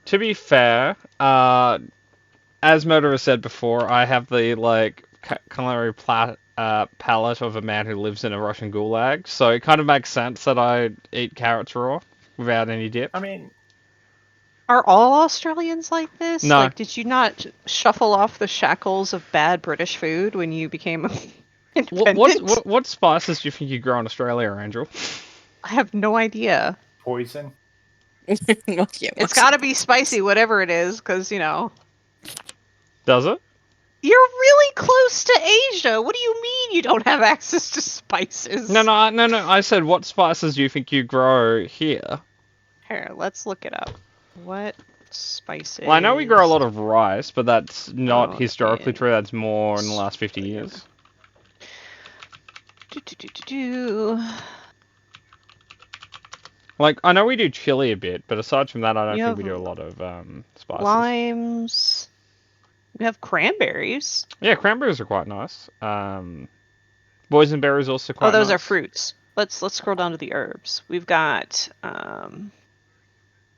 to be fair, as Motor has said before, I have the like culinary palate of a man who lives in a Russian gulag, so it kind of makes sense that I eat carrots raw without any dip. I mean, Are all Australians like this? No. Like, did you not shuffle off the shackles of bad British food when you became independent? What spices do you think you grow in Australia, Angel? I have no idea. poison. Well, yeah, It's got to be spicy, whatever it is, because you know. Does it? You're really close to Asia. What do you mean you don't have access to spices? No. I said, what spices do you think you grow here? Here, let's look it up. What spices? Well, I know we grow a lot of rice, but that's not Oh, historically yeah. true. That's more in the last 50 years. Do. Like, I know we do chili a bit, but aside from that, I don't You think we have do a lot of spices. Limes. We have cranberries. Yeah, cranberries are quite nice. Boysenberries also quite Oh, those are nice. fruits. Let's scroll down to the herbs. We've got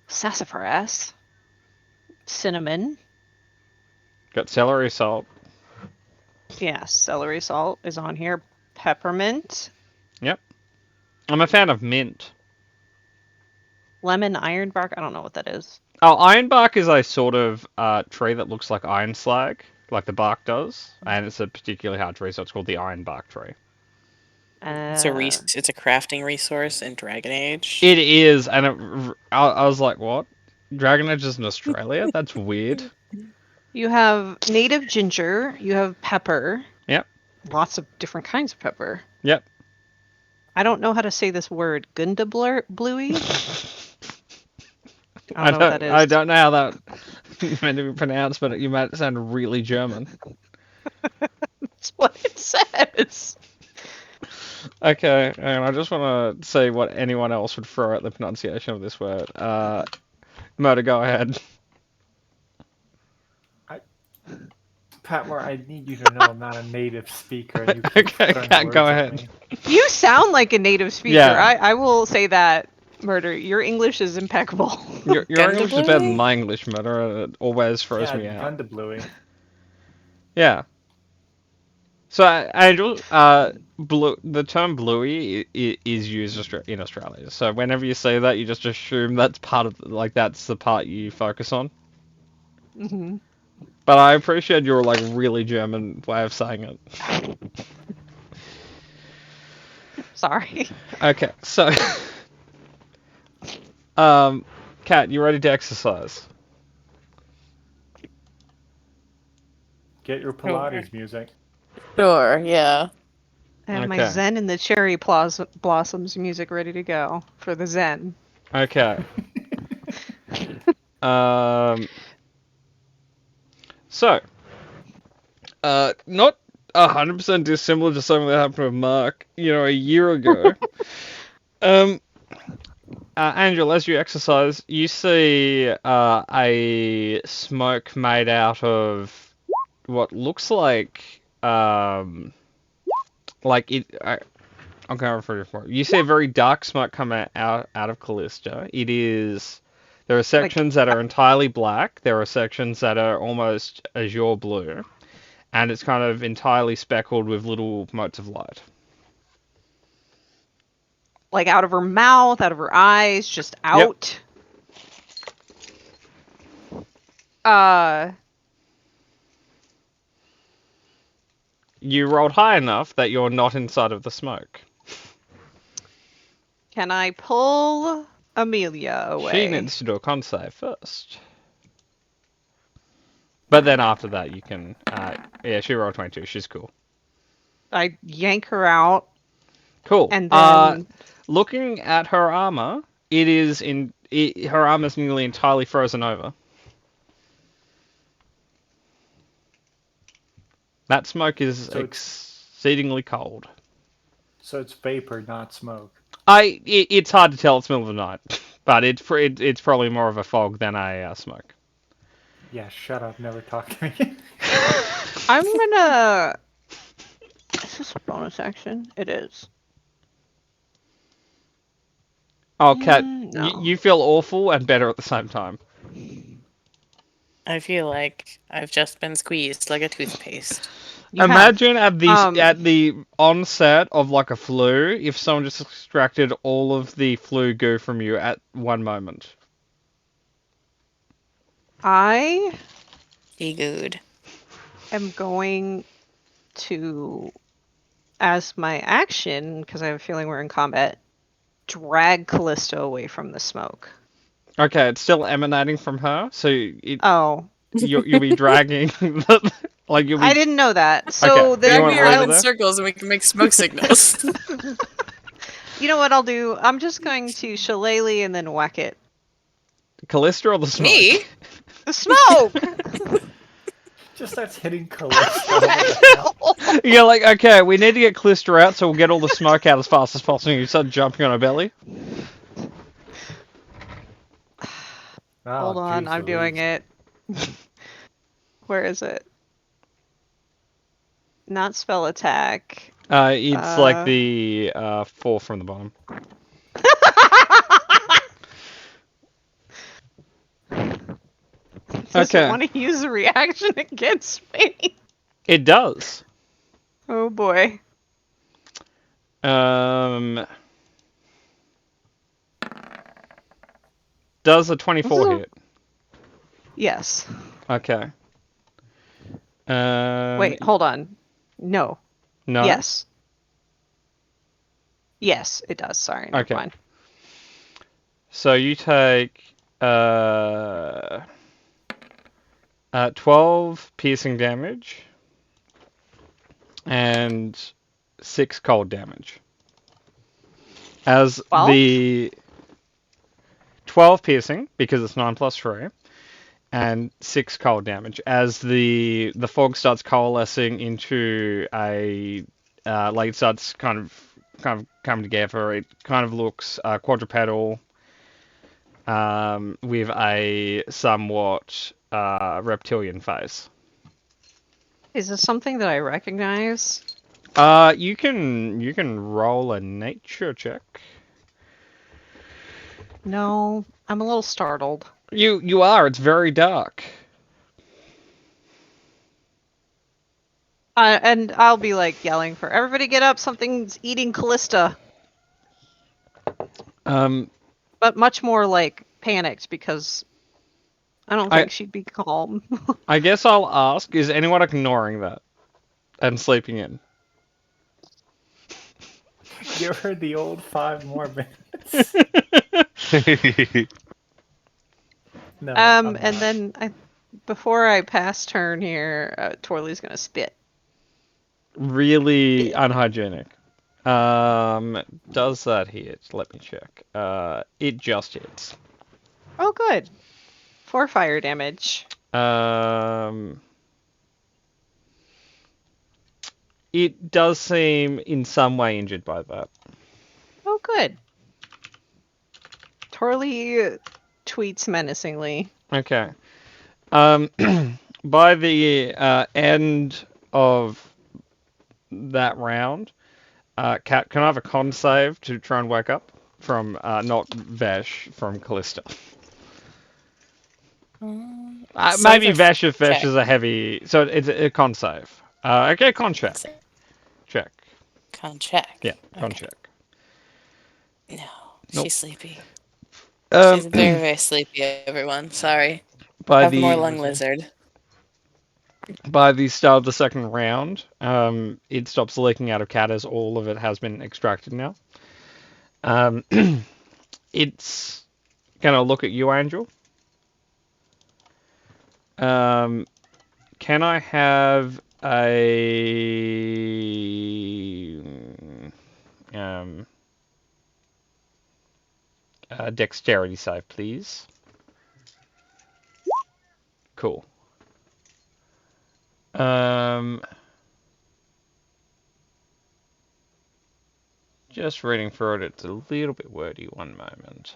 sassafras, cinnamon. Got celery salt. Yeah, celery salt is on here. Peppermint, I'm a fan of mint. lemon ironbark. I don't know what that is. Oh, ironbark is a sort of tree that looks like iron slag, like the bark does, and it's a particularly hard tree, so it's called the ironbark tree. It's a crafting resource in Dragon Age. It is, and I was like, what? Dragon Age is in Australia? That's weird. You have native ginger. You have pepper. Yep. Lots of different kinds of pepper. Yep. I don't know how to say this word. Gundabluey? I don't know what that is. I don't know how that meant to be pronounced, but you made it sound really German. That's what it says. Okay, and I just want to see what anyone else would throw at the pronunciation of this word. Murder, go ahead. Patmore, I need you to know I'm not a native speaker. You keep Okay, throwing Kat, go words at ahead. me. You sound like a native speaker. Yeah. I will say that, Murder. Your English is impeccable. Your English is better than Gundabluey? my English, Murder, and it always throws me out. Gunda Bluey. Yeah. So, Angel, the term bluey is used in Australia. So whenever you say that, you just assume that's part of, like, that's the part you focus on. hmm But I appreciate your, like, really German way of saying it. Sorry. Okay, so, Kat, you ready to exercise? Get your Pilates music. Sure, yeah. I have my Okay. Zen and the Cherry Blossoms music ready to go for the Zen. Okay. So, not 100% dissimilar to something that happened with Mark, a year ago. Angel, as you exercise, you see a smoke made out of what looks like it. I'm going to refer to it. You see a very dark smoke come out of Callista. It is. There are sections that are entirely black. There are sections that are almost azure blue, and it's kind of entirely speckled with little motes of light. Like out of her mouth, out of her eyes, just out. You rolled high enough that you're not inside of the smoke. Can I pull Amelia away? She needs to do a con save first. But then after that, you can. She rolled 22. She's cool. I yank her out, Cool. and then Looking at her armor, her armor's nearly entirely frozen over. That smoke is So exceedingly cold. So it's vapor, not smoke. It's hard to tell. It's middle of the night, but it's probably more of a fog than a smoke. Yeah, shut up. Never talk to me. I'm gonna. Is this a bonus action? It is. Oh, Kat, No. you feel awful and better at the same time. I feel like I've just been squeezed like a toothpaste. You have- Imagine at the onset of like a flu, if someone just extracted all of the flu goo from you at one moment. I Be good. am going to, as my action, because I have a feeling we're in combat, drag Callisto away from the smoke. Okay, it's still emanating from her, so Oh, you'll be dragging Like you'll be. I didn't know that. So Okay, you Drag want me to around leave it in there? circles and we can make smoke signals. you know what I'll do? I'm just going to shillelagh and then whack it. Callista or the smoke? Me? The smoke. Just starts hitting Callisto. What the hell? You're like, okay, we need to get Callista out, so we'll get all the smoke out as fast as possible. And you start jumping on her belly. Oh, Hold on, geez I'm doing Louise. it. Where is it? Not spell attack. It's like Uh. the 4 from the bottom. Does Okay. it want to use a reaction against me? It does. Oh boy. Does a 24 Ooh. hit? Yes. Okay. Wait, hold on. No. No. Yes. Yes, it does. Sorry, never Okay. mind. So you take 12 piercing damage and 6 cold damage. As 12? the 12 piercing, because it's 9 plus 3, and 6 cold damage. As the fog starts coalescing into a like it starts kind of coming together. It kind of looks quadrupedal, with a somewhat reptilian face. Is this something that I recognize? You can roll a nature check. No, I'm a little startled. You are. It's very dark. And I'll be like yelling for everybody get up, something's eating Callista. But much more like panicked because I don't think she'd be calm. I guess I'll ask: is anyone ignoring that and sleeping in? Give her the old 5 more minutes. No. I'm and not. then before I pass turn here, Torley's gonna spit. Really unhygienic. Does that hit? Let me check. It just hits. Oh, good. 4 fire damage. It does seem in some way injured by that. Oh, good. Torley tweets menacingly. Okay. By the end of that round, Cat, can I have a con save to try and wake up from not Vesh, from Callista? Maybe Vesh if Vesh is a heavy, so it's a con save. Okay, con check. Check. Con check. Yeah, con Okay. check. No, Nope. she's sleepy. She's Um, very, very sleepy, everyone. Sorry. by Have more the lung lizard. by the start of the second round, it stops leaking out of Cat as all of it has been extracted now. It's gonna look at you, Angel. Can I have a dexterity save, please? Cool. Just reading through it, it's a little bit wordy. One moment.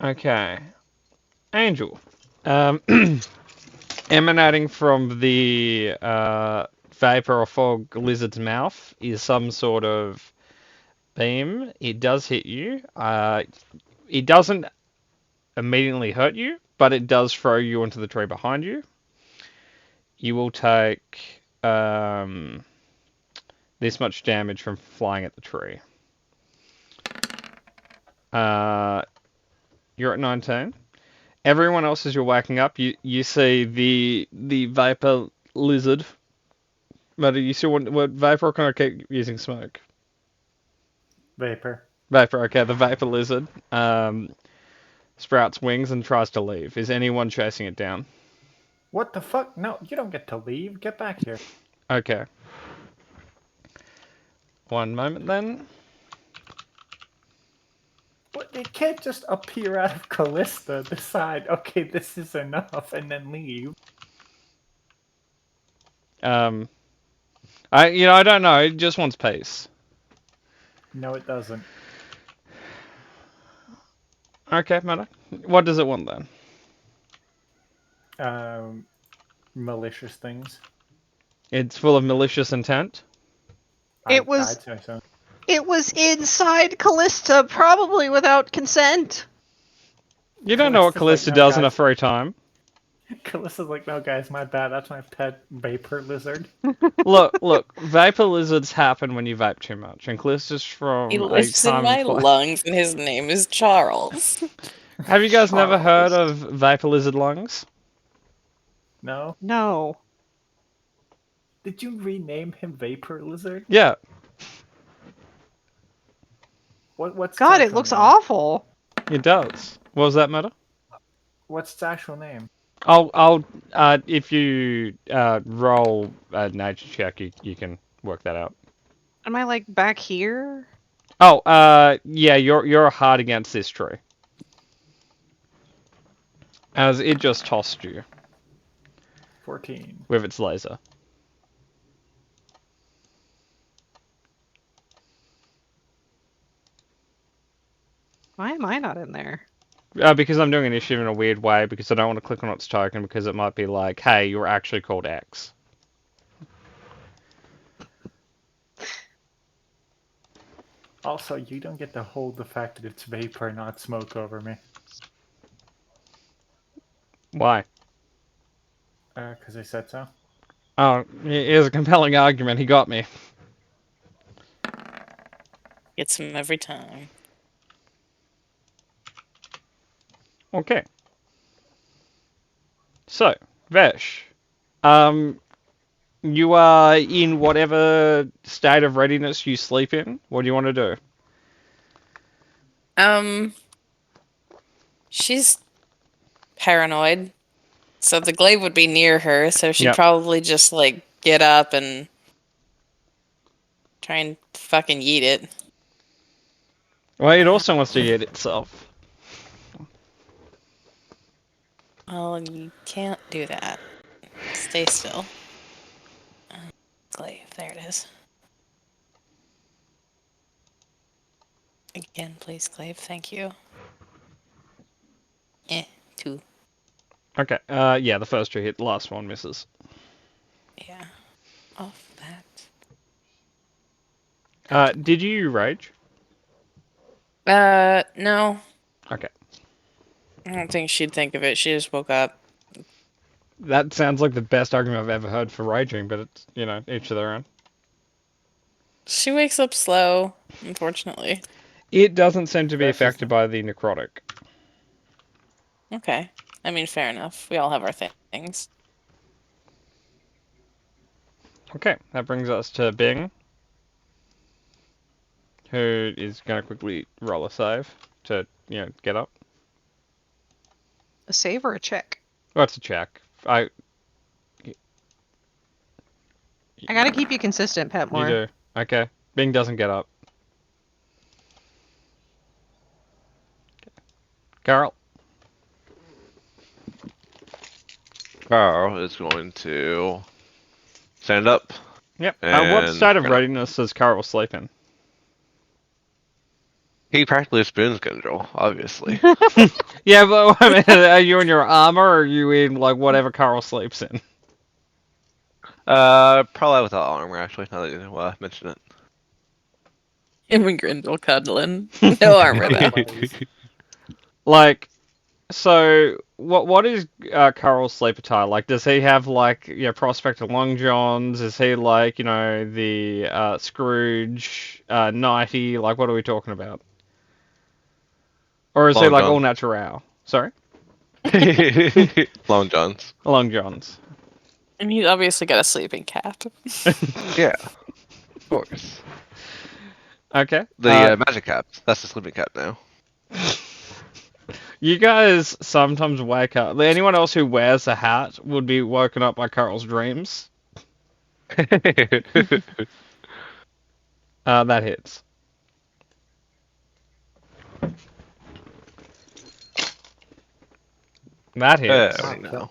Okay. Angel. Emanating from the vapor or fog lizard's mouth is some sort of beam. It does hit you. It doesn't immediately hurt you, but it does throw you into the tree behind you. You will take this much damage from flying at the tree. You're at 19. Everyone else, as you're waking up, you see the vapor lizard. But you still want what vapor, or can I keep using smoke? Vapor. Vapor, okay, the vapor lizard. sprouts wings and tries to leave. Is anyone chasing it down? What the fuck? No, you don't get to leave. Get back here. Okay. One moment then. What? It can't just appear out of Callista, decide, okay, this is enough, and then leave. I don't know. It just wants peace. No, it doesn't. Okay, matter. What does it want then? Malicious things. It's full of malicious intent. It was- I'd say so. It was inside Callista, probably without consent. You don't know what Callista's Callista like, no, does in her guys. free time. Callista's like, no, guys, my bad. That's my pet vapor lizard. Look. Vapor lizards happen when you vape too much, and Callista's from He a lives in time my and place. lungs, and his name is Charles. Have you guys never heard Charles. of vapor lizard lungs? No? No. Did you rename him Vapor Lizard? Yeah. What's God, its it actual looks name? awful. It does. What does that matter? What's its actual name? I'll if you roll a nature check, you can work that out. Am I like back here? Oh, yeah, you're hard against this tree. As it just tossed you 14. with its laser. Why am I not in there? Because I'm doing initiative in a weird way, because I don't want to click on its token, because it might be like, hey, you're actually called X. Also, you don't get to hold the fact that it's vapor, not smoke over me. Why? Because I said so. Oh, here's a compelling argument. He got me. Gets him every time. Okay. So, Vesh, you are in whatever state of readiness you sleep in. What do you want to do? She's paranoid, so the glaive would be near her, so she'd Yep. probably just like get up and try and fucking yeet it. Well, it also wants to eat itself. Well, you can't do that. Stay still. Glaive, there it is. Again, please, glaive, thank you. 2. Okay, yeah, the first two hit, the last one misses. Yeah. Off that. Did you rage? No. Okay. I don't think she'd think of it. She just woke up. That sounds like the best argument I've ever heard for raging, but it's, each of their own. She wakes up slow, unfortunately. It doesn't seem to be That's just- affected by the necrotic. Okay. I mean, fair enough. We all have our things. Okay, that brings us to Bing, who is going to quickly roll a save to, get up. A save or a check? Well, it's a check. I gotta keep you consistent, You Petmore. do. Okay. Bing doesn't get up. Carl. Carl is going to stand up. Yep. What And state of get up. readiness does Carl sleep in? He practically spoon schedule, obviously. Yeah, but I mean, are you in your armor or are you in like whatever Carl sleeps in? Probably without armor, actually, now that you mention it. Him and Grindel cuddling. No armor, though. Like, so what is Carl's sleep attire? Like, does he have like Prospector Long Johns? Is he like the Scrooge nighty? Like, what are we talking about? Or is he Long like John. all natural? Sorry, Long Johns. Long Johns. And he's obviously got a sleeping cap. Yeah, of course. Okay. The magic cap. That's the sleeping cap now. You guys sometimes wake up. Anyone else who wears a hat would be woken up by Carl's dreams. That hits. That hits. There we go.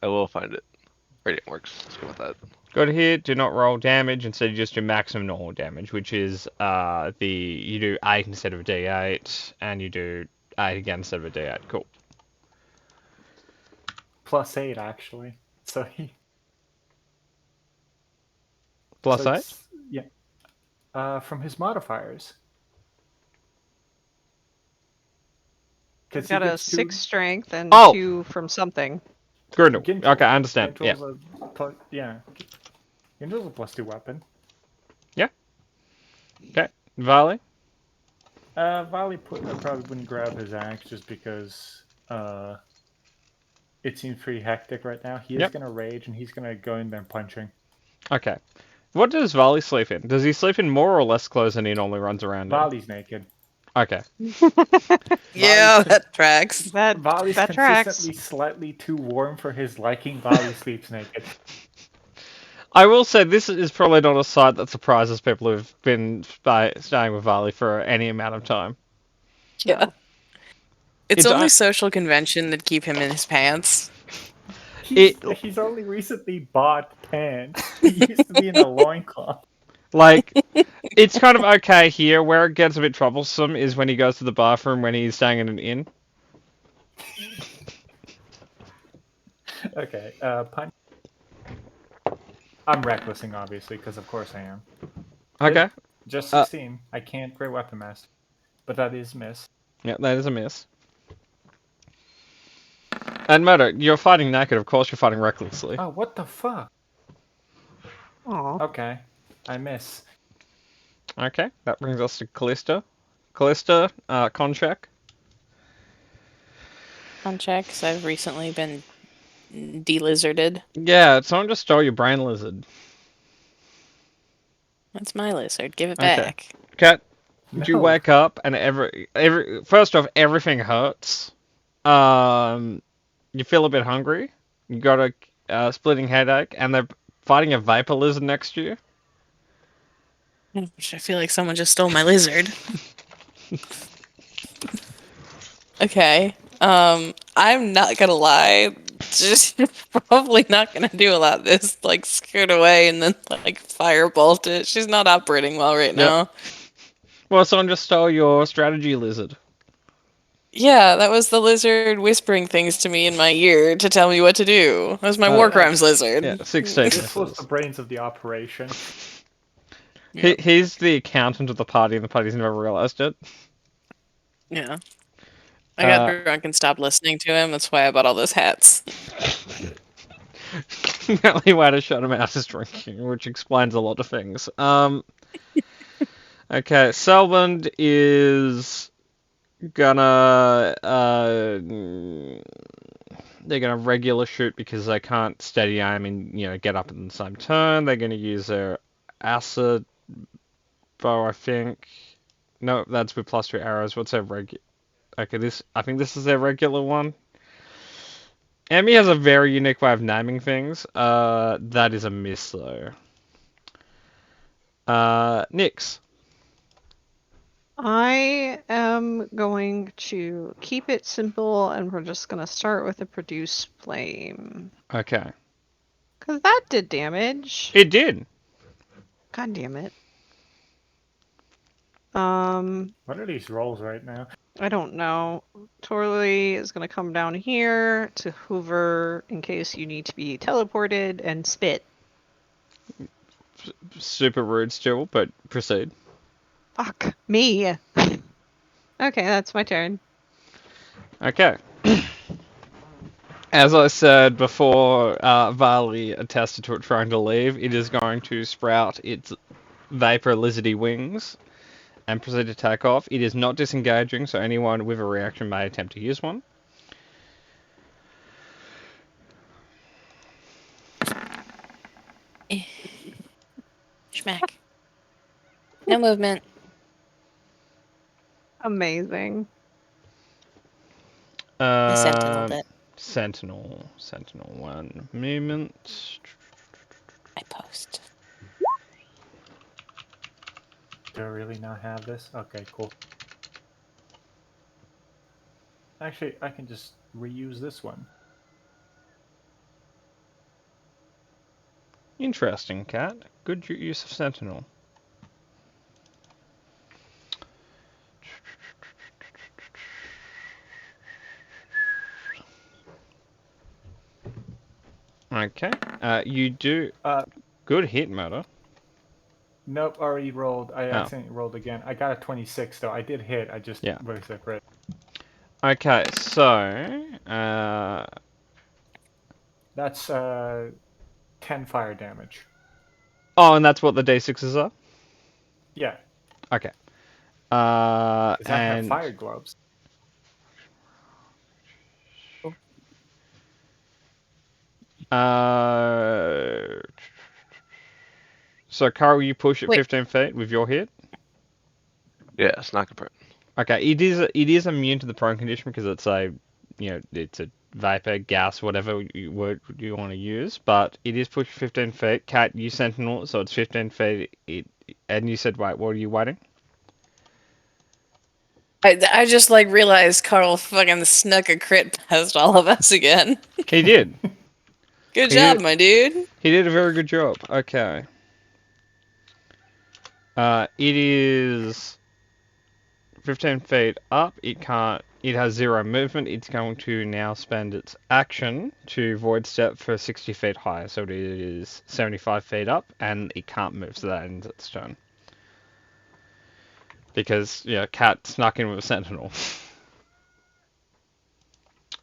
I will find it. Radiant works. Let's go with that. Go to hit, do not roll damage, instead you just do maximum normal damage, which is you do 8 instead of a d8, and you do 8 again instead of a d8. Cool. +8 actually. So he. Plus so 8? it's- Yeah. From his modifiers. Because Got a 6 strength and Oh! 2 from something. Grindel. Okay, I understand. Yeah. Yeah. Gindle's a +2 weapon. Okay. Vali? Valley probably wouldn't grab his axe just because it seems pretty hectic right now. He is Yep. gonna rage and he's gonna go in there punching. Okay. What does Vali sleep in? Does he sleep in more or less clothes than he normally runs around in? Valley's naked. Okay. Yeah, that tracks. That Valley's that tracks. consistently slightly too warm for his liking. Valley sleeps naked. I will say this is probably not a sight that surprises people who've been staying with Vali for any amount of time. Yeah. It's It's only social convention that keep him in his pants. He's only recently bought pants. He used to be in a loincloth. Like, it's kind of okay here. Where it gets a bit troublesome is when he goes to the bathroom when he's staying in an inn. Okay, punch. I'm recklessing, obviously, because of course I am. Okay. Just 16. I can't Great Weapon Master. But that is miss. Yeah, that is a miss. And Murder, you're fighting naked. Of course, you're fighting recklessly. Oh, what the fuck? Aw. Okay, I miss. Okay, that brings us to Callista. Callista, con check. On checks, I've recently been delizarded. Yeah, someone just stole your brain lizard. That's my lizard. Give it Okay. back. Cat, you No. wake up and every first off, everything hurts. You feel a bit hungry. You got a splitting headache, and they're fighting a vapor lizard next to you. Which I feel like someone just stole my lizard. Okay. I'm not gonna lie. Just probably not gonna do a lot of this. Like scared away and then like firebolt it. She's not operating well right now. Well, someone just stole your strategy lizard. Yeah, that was the lizard whispering things to me in my ear to tell me what to do. That was my war crimes lizard. Yeah, 16 This was misses. the brains of the operation. He's the accountant of the party, and the party's never realized it. Yeah. I got drunk and stopped listening to him. That's why I bought all those hats. The only way to shut him out is drinking, which explains a lot of things. Okay, Selbund is gonna they're gonna regular shoot because they can't steady aim and get up in the same turn. They're gonna use their acid bow, I think. No, that's with +2 arrows. What's their regular? Okay, I think this is their regular one. Emmy has a very unique way of naming things. That is a miss though. Nyx. I am going to keep it simple, and we're just going to start with a produce flame. Okay. Because that did damage. It did. God damn it. What are these rolls right now? I don't know. Torley is going to come down here to Hoover in case you need to be teleported and spit. Super rude still, but proceed. Fuck me. Okay, that's my turn. Okay. As I said before, Vali attested to it trying to leave. It is going to sprout its vapor lizardy wings and proceed to take off. It is not disengaging, so anyone with a reaction may attempt to use one. Schmack. No movement. Amazing. I sentineled it. Sentinel 1 movement. I post. Do I really not have this? Okay, cool. Actually, I can just reuse this one. Interesting, Cat. Good use of Sentinel. Okay. You do. Good hit, Murder. Nope, already rolled. I Oh. accidentally rolled again. I got a 26 though. I did hit. I just Yeah. was a crit. Okay, so. That's 10 fire damage. Oh, and that's what the D6s are? Yeah, Okay. because I have And. fire gloves. So, Carl, you push it Wait. 15 feet with your hit? Yeah, it's not good. Okay, it is immune to the prone condition because it's it's a vapor, gas, whatever word you want to use, but it is pushed 15 feet. Cat, you sentinel, so it's 15 feet. And you said, wait, what are you waiting? I just like realized Carl fucking snuck a crit past all of us again. He did. Good He job, did. my dude. He did a very good job. Okay. It is 15 feet up. It can't. It has 0 movement. It's going to now spend its action to void step for 60 feet higher. So it is 75 feet up, and it can't move. So that ends its turn. Because Cat snuck in with a sentinel.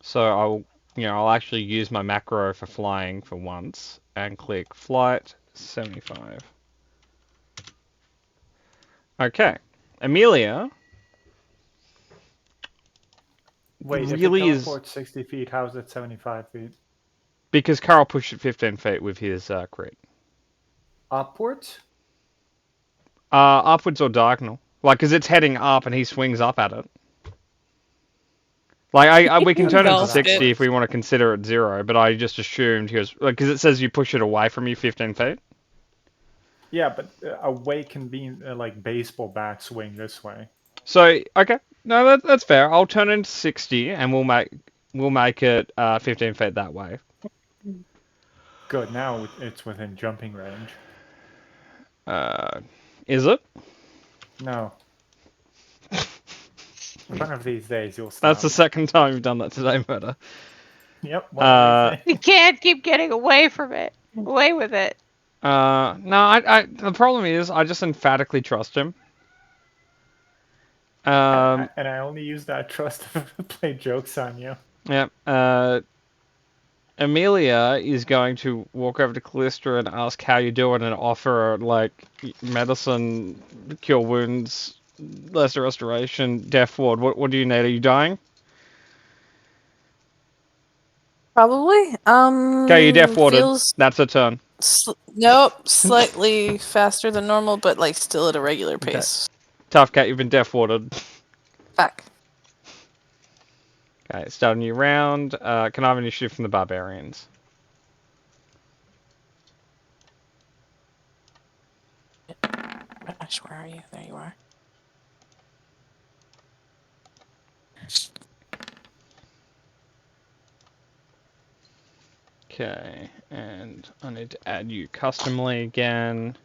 So I'll actually use my macro for flying for once and click flight 75. Okay, Amelia. Wait, really if it is- teleports 60 feet, how is it 75 feet? Because Carl pushed it 15 feet with his crit. Upwards? Upwards or diagonal. Like, because it's heading up and he swings up at it. Like, we can turn it to Golf 60 it. if we want to consider it 0, but I just assumed he was... Because it says you push it away from you 15 feet. Yeah, but away can be like baseball bat swing this way. So, okay. No, that's fair. I'll turn it to 60 and we'll make it 15 feet that way. Good, now it's within jumping range. Is it? No. One of these days you'll stop. That's the second time you've done that today, Murder. Yep. One of these You days. can't keep getting away from it. Away with it. No, the problem is I just emphatically trust him. And I only use that trust to play jokes on you. Yeah. Amelia is going to walk over to Callista and ask how you're doing and offer her, like, medicine, cure wounds, lesser restoration, death ward. What do you need? Are you dying? Probably. Okay, you're death warded. Feels That's a turn. nope, slightly faster than normal, but like still at a regular Okay. pace. Tough cat, you've been death warded. Fuck. Okay, start a new round. Can I have initiative from the barbarians? Gosh, where are you? There you are. Okay, and I need to add you customly again.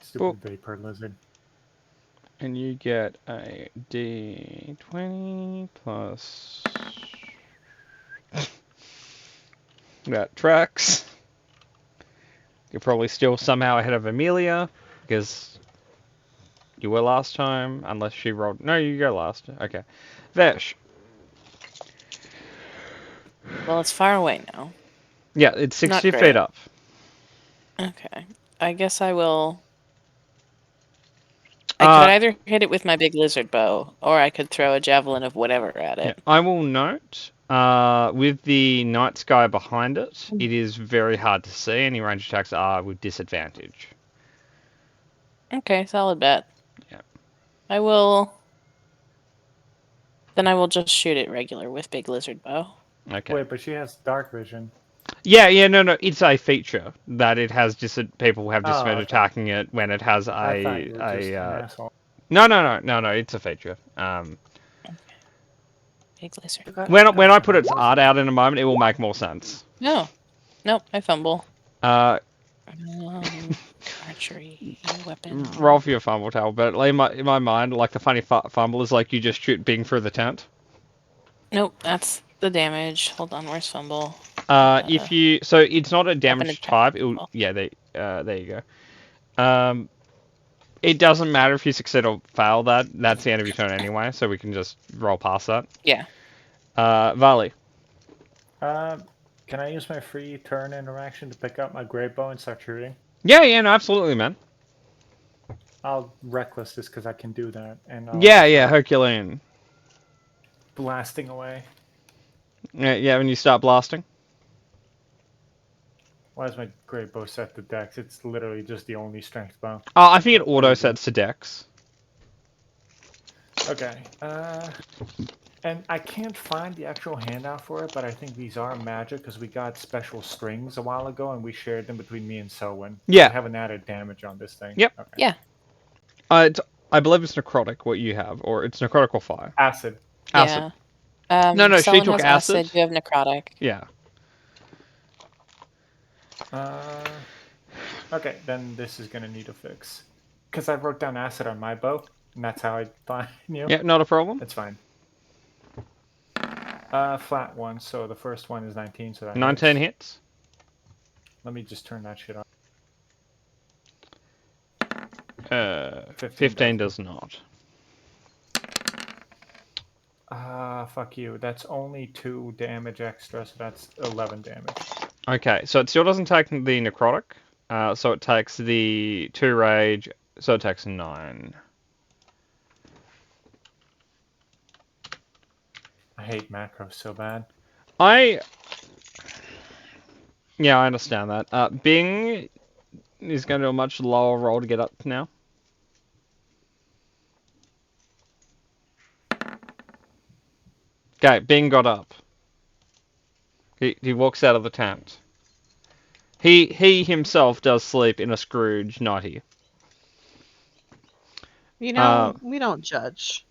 Stupid vapor lizard. And you get a D20 plus... that tracks. You're probably still somehow ahead of Amelia, because you were last time, unless she rolled... No, you go last. Okay. Vesh. Well, it's far away now. Yeah, it's Not 60 great. feet up. Okay. I guess I will. I could either hit it with my big lizard bow, or I could throw a javelin of whatever at Yeah, it. I will note With the night sky behind it, it is very hard to see. Any range attacks are with disadvantage. Okay, solid bet. Yeah. I will. Then I will just shoot it regular with big lizard bow. Okay. Wait, but she has dark vision. Yeah, no, it's a feature that it has people will have Oh, disadvantage okay. attacking it when it has I thought you were just an asshole. No, it's a feature. Big lizard. When I put its art out in a moment, it will make more sense. No, nope. I fumble. Uh, Archery weapon. roll for your fumble table, but in my mind, like the funny fumble is like you just shoot Bing through the tent. Nope, that's the damage. Hold on, where's fumble? If you so it's not a damage attack type. fumble. There you go. It doesn't matter if you succeed or fail that. That's the end of your turn anyway, so we can just roll past that. Yeah. Vali. Can I use my free turn interaction to pick up my great bow and start shooting? Yeah, no, absolutely, man. I'll reckless this because I can do that, and I'll Yeah, start Herculean. blasting away. Yeah, when you start blasting. Why is my great bow set to dex? It's literally just the only strength bow. Oh, I think it auto sets to dex. Okay. And I can't find the actual handout for it, but I think these are magic because we got special strings a while ago and we shared them between me and Selwyn. Yeah. I haven't added damage on this thing. Yep. Okay. Yeah. I believe it's necrotic what you have, or it's necrotic or fire. Acid. Acid. Yeah. No, she Selwyn took has acid. You have necrotic. Yeah. Okay, then this is gonna need a fix. Because I wrote down acid on my bow, and that's how I find you. Yeah, not a problem. That's fine. Flat one, so the first one is 19, so that 19 hits. hits. Let me just turn that shit on. 15 does not. Fuck you. That's only 2 damage extra, so that's 11 damage. Okay, so it still doesn't take the necrotic. So it takes the 2 rage, so it takes 9. I hate macros so bad. Yeah, I understand that. Bing is going to do a much lower roll to get up now. Okay, Bing got up. He walks out of the tent. He himself does sleep in a Scrooge nightie. You know, we don't judge.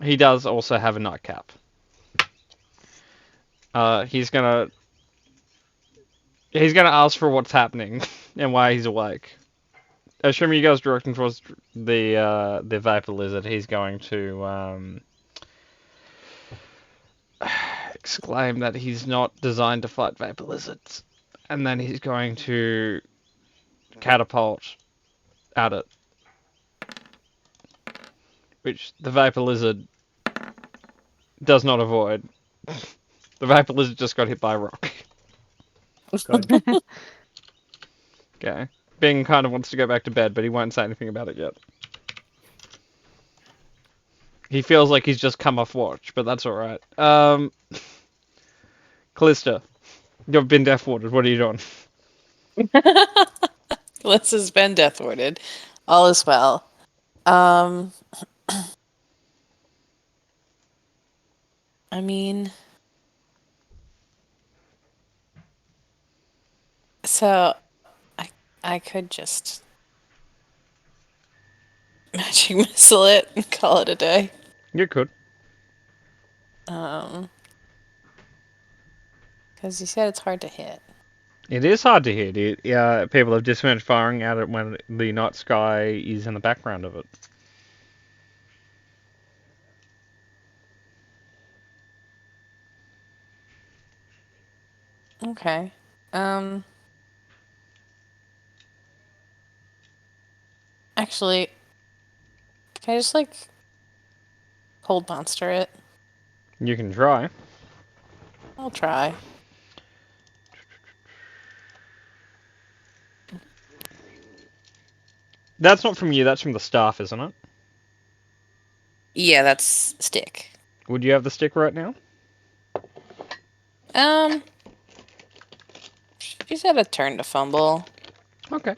He does also have a nightcap. He's gonna ask for what's happening and why he's awake. Assuming you guys are directing towards the vapor lizard, he's going to exclaim that he's not designed to fight vapor lizards, and then he's going to catapult at it, which the vapor lizard does not avoid. The vapor lizard just got hit by a rock. Good. Okay. Bing kind of wants to go back to bed, but he won't say anything about it yet. He feels like he's just come off watch, but that's alright. Callista, you've been death warded. What are you doing? Callista's been death warded. All is well. I mean, so I could just magic missile it and call it a day. You could. Because you said it's hard to hit. It is hard to hit. People have disadvantage firing at it when the night sky is in the background of it. Okay. Actually, can I just cold monster it? You can try. I'll try. That's not from you, that's from the staff, isn't it? Yeah, that's stick. Would you have the stick right now? She's had a turn to fumble. Okay.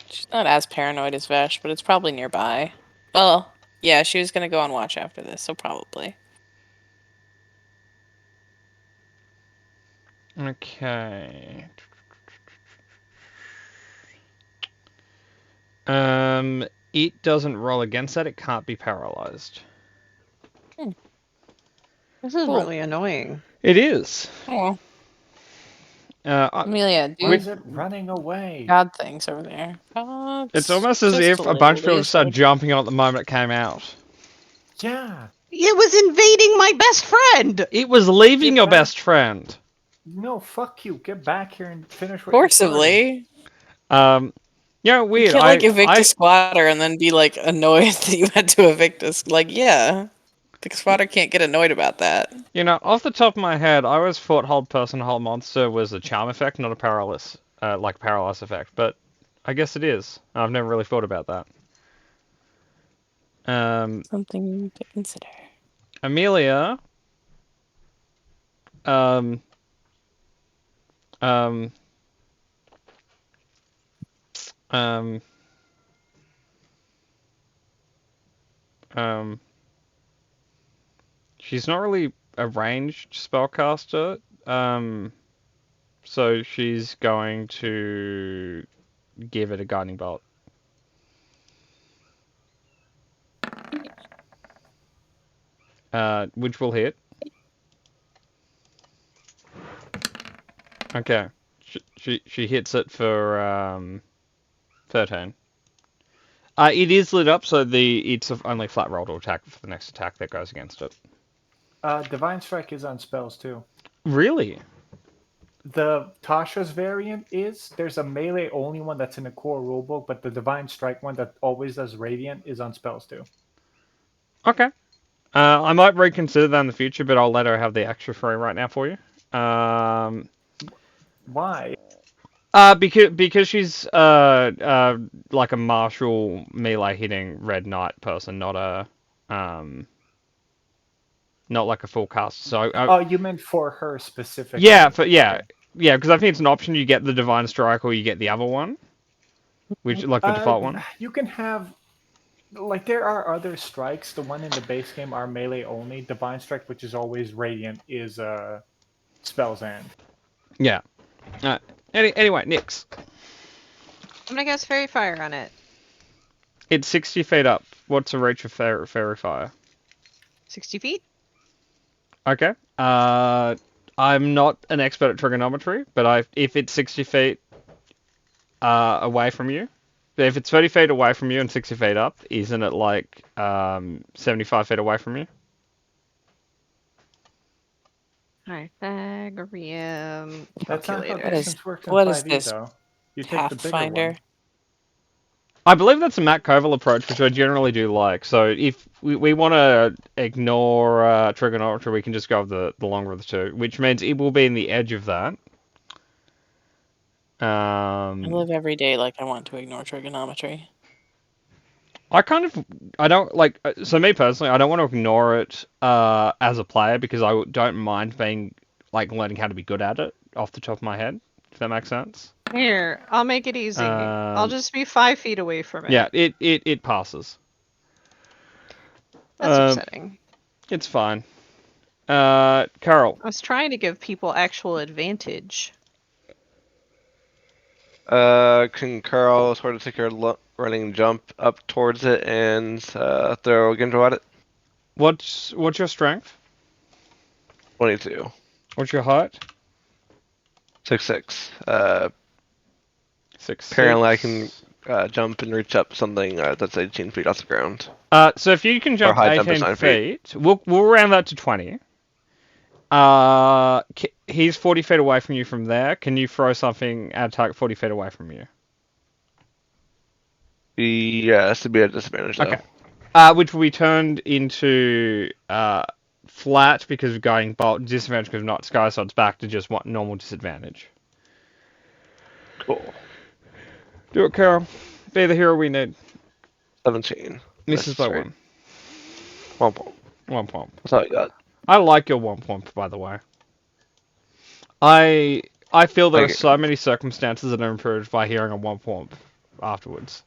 She's not as paranoid as Vesh, but it's probably nearby. Well, yeah, she was gonna go on watch after this, so probably. Okay. It doesn't roll against that. It can't be paralyzed. This is Cool. really annoying. It is. Oh, I- Amelia, do Why is it running away? God things over there. it's almost as if a bunch of people started jumping on it the moment it came out. Yeah. It was invading my best friend! It was leaving Get your back. best friend. No, fuck you. Get back here and finish what you're starting. Forcibly. Yeah, You weird. can't like evict a squatter and then be like annoyed that you had to evict us. Like, yeah, the squatter can't get annoyed about that. You know, off the top of my head, I always thought hold person, hold monster was a charm effect, not a paralysis, like paralysis effect. But I guess it is. I've never really thought about that. Something to consider. Amelia. She's not really a ranged spellcaster. So she's going to give it a guiding bolt. Which will hit. Okay. She hits it for 13. It is lit up, so it's only flat roll to attack for the next attack that goes against it. Divine Strike is on spells too. Really? The Tasha's variant is there's a melee only one that's in the core rulebook, but the Divine Strike one that always does Radiant is on spells too. Okay. I might reconsider that in the future, but I'll let her have the extra free right now for you. Why? Because she's like a martial melee hitting red knight person, not like a full cast. So Oh, you meant for her specifically. yeah, because I think it's an option. You get the Divine Strike or you get the other one, which like the default one. You can have like there are other strikes. The one in the base game are melee only. Divine Strike, which is always Radiant, is spells and. Yeah. Anyway, Nyx. I'm gonna guess Fairy Fire on it. It's 60 feet up. What's the reach of Fairy Fire? 60 feet? Okay. I'm not an expert at trigonometry, but if it's 60 feet away from you, if it's 30 feet away from you and 60 feet up, isn't it like 75 feet away from you? Pythagorean That's not how calculator. distance works in what is 5e, this, though. You take the bigger Pathfinder. one. I believe that's a Matt Koval approach, which I generally do like. So if we want to ignore trigonometry, we can just go with the longer of the two, which means it will be in the edge of that. I live every day like I want to ignore trigonometry. I don't like, so me personally, I don't want to ignore it as a player because I don't mind being, like, learning how to be good at it off the top of my head, if that makes sense. Here, I'll make it easy. I'll just be 5 feet away from it. Yeah, it passes. That's upsetting. It's fine. Carol. I was trying to give people actual advantage. Can Carl sort of take her running jump up towards it and throw a Gendro at it? What's your strength? 22. What's your height? 6'6". 6'6". Apparently I can jump and reach up something that's 18 feet off the ground. So if you can jump high jump is 18 9 feet, we'll round that to 20. He's 40 feet away from you from there. Can you throw something at a target 40 feet away from you? Yes, it'd be a disadvantage though. Okay. Which will be turned into flat because of guiding bolt, disadvantage because of not sky, so it's back to just one normal disadvantage. Cool. Do it, Carol. Be the hero we need. 17. Misses by one. Womp womp. Womp womp. That's all I got. I like your womp womp, by the way. I feel there are Like- so many circumstances that are improved by hearing a womp womp afterwards.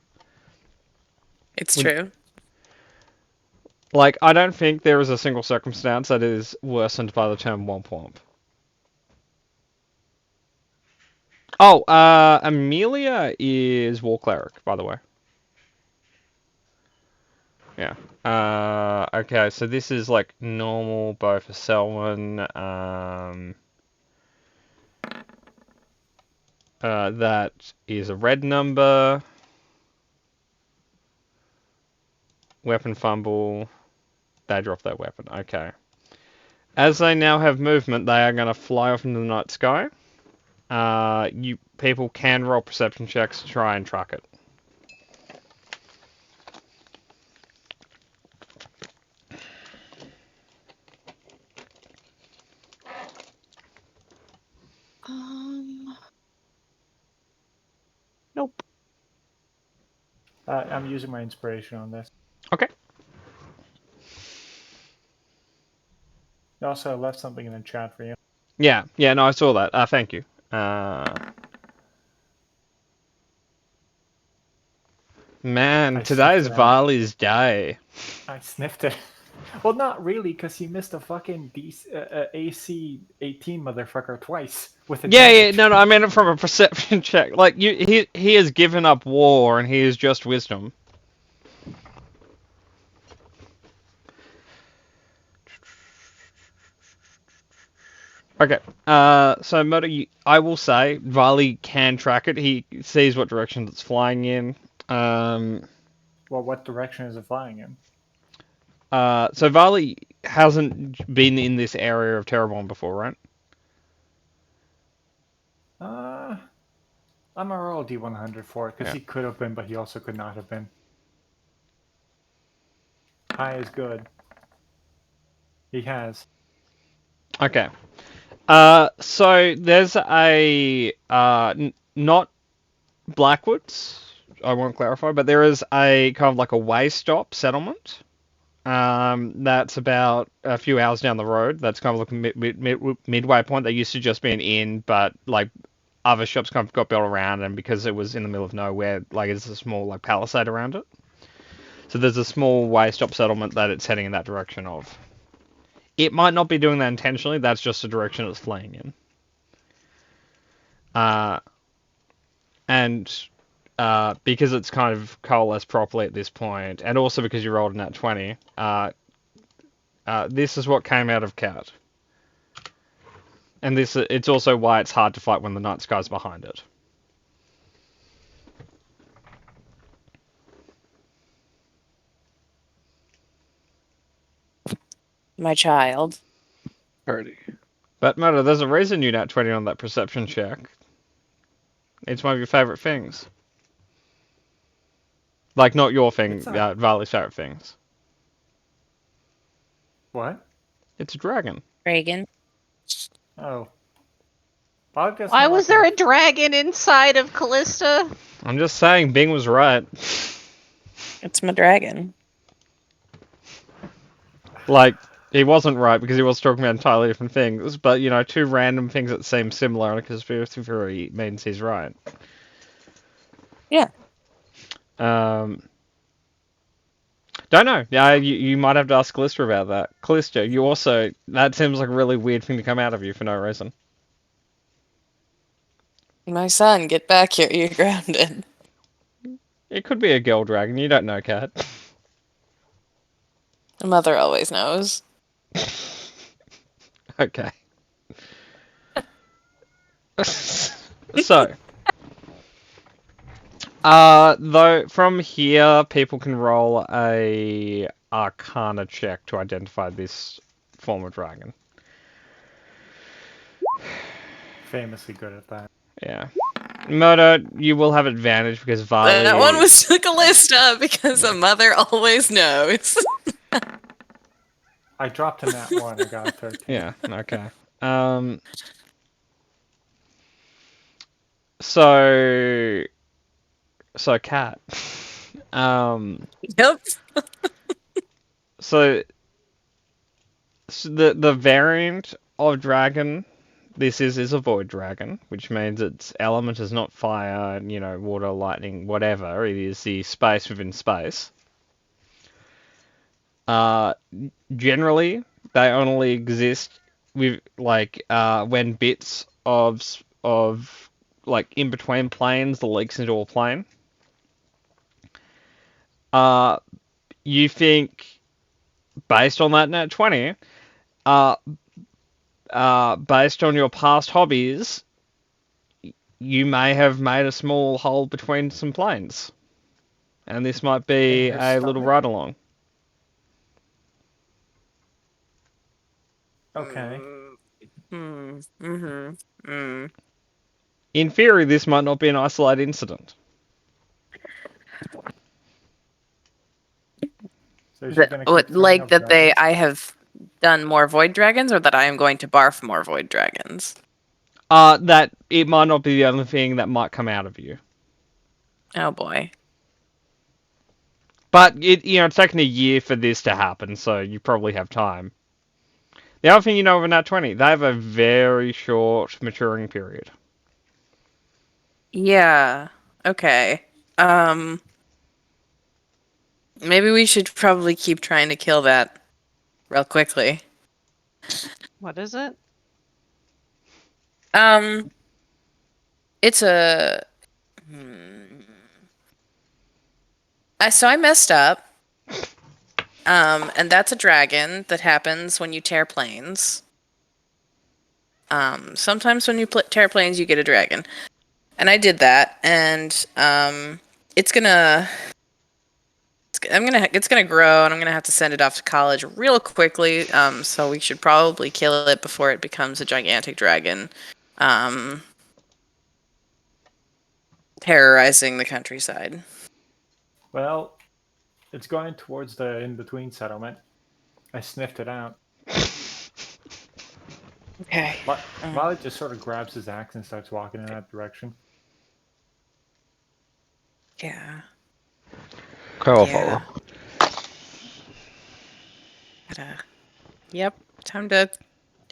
It's Would- true. Like, I don't think there is a single circumstance that is worsened by the term womp womp. Oh, Amelia is War Cleric, by the way. Yeah. Okay, so this is like normal bow for Selwyn. That is a red number. Weapon fumble. They drop their weapon. Okay. As they now have movement, they are going to fly off into the night sky. You people can roll perception checks to try and track it. Nope. I'm using my inspiration on this. Okay. Also, I left something in the chat for you. Yeah, no, I saw that. Thank you. Man, I today is sniffed it out. Varley's day. I sniffed it. Well, not really, because he missed a fucking AC 18 motherfucker twice with a Yeah, no, I meant it from a perception check. Like, he has given up war and he is just wisdom. Okay, so Moto, I will say, Varley can track it. He sees what direction it's flying in. Well, what direction is it flying in? So Varley hasn't been in this area of Terrebonne before, right? I'm a roll D100 for it, because Yeah. he could have been, but he also could not have been. High is good. He has. Okay. So there's a not Blackwoods. I won't clarify, but there is a kind of like a way stop settlement. That's about a few hours down the road. That's kind of like a midway point. They used to just be an inn, but like other shops kind of got built around, and because it was in the middle of nowhere, like it's a small like palisade around it. So there's a small way stop settlement that it's heading in that direction of. It might not be doing that intentionally. That's just the direction it's flying in. And because it's kind of coalesced properly at this point, and also because you rolled a nat 20, this is what came out of Cat. And it's also why it's hard to fight when the night sky's behind it. My child. Party. But Moto, there's a reason you nat 20 on that perception check. It's one of your favourite things. Like, not your thing, It's not. Varley's favourite things. What? It's a dragon. Reagan. Oh. Well, I guess Why I'm was not there gonna- a dragon inside of Callista? I'm just saying, Bing was right. It's my dragon. Like, he wasn't right because he was talking about entirely different things, but, you know, two random things that seem similar in a conspiracy theory means he's right. Yeah. Don't know. Yeah, you might have to ask Callista about that. Callista, you also... That seems like a really weird thing to come out of you for no reason. My son, get back here. You're grounded. It could be a girl dragon. You don't know, Cat. The mother always knows. Okay. So... though, from here, people can roll a Arcana check to identify this form of dragon. Famously good at that. Yeah. Murder, you will have advantage because Varley... That one was to Callista because a mother always knows. I dropped in that one. I got a 13. Yeah, okay. So, Cat. Yep. So the variant of dragon this is a void dragon, which means its element is not fire, water, lightning, whatever. It is the space within space. Generally, they only exist with when bits of like in between planes leaks into a plane. You think based on that nat 20, based on your past hobbies, you may have made a small hole between some planes, and this might be In her a little stomach? ride along. Okay. In theory, this might not be an isolated incident. So she's gonna keep What, thinking like of that dragons? I have done more void dragons, or that I am going to barf more void dragons? That it might not be the only thing that might come out of you. Oh boy. But it's taken a year for this to happen, so you probably have time. The other thing of a nat 20, they have a very short maturing period. Yeah. Okay. Maybe we should probably keep trying to kill that real quickly. What is it? It's a. So I messed up. And that's a dragon that happens when you tear planes. Sometimes when you tear planes, you get a dragon. And I did that, and it's gonna grow, and I'm gonna have to send it off to college real quickly. So we should probably kill it before it becomes a gigantic dragon, terrorizing the countryside. Well, it's going towards the in-between settlement. I sniffed it out. Okay. Violet just sort of grabs his axe and starts walking in that direction. Yeah. Carl will Yeah. follow. Yep. Time to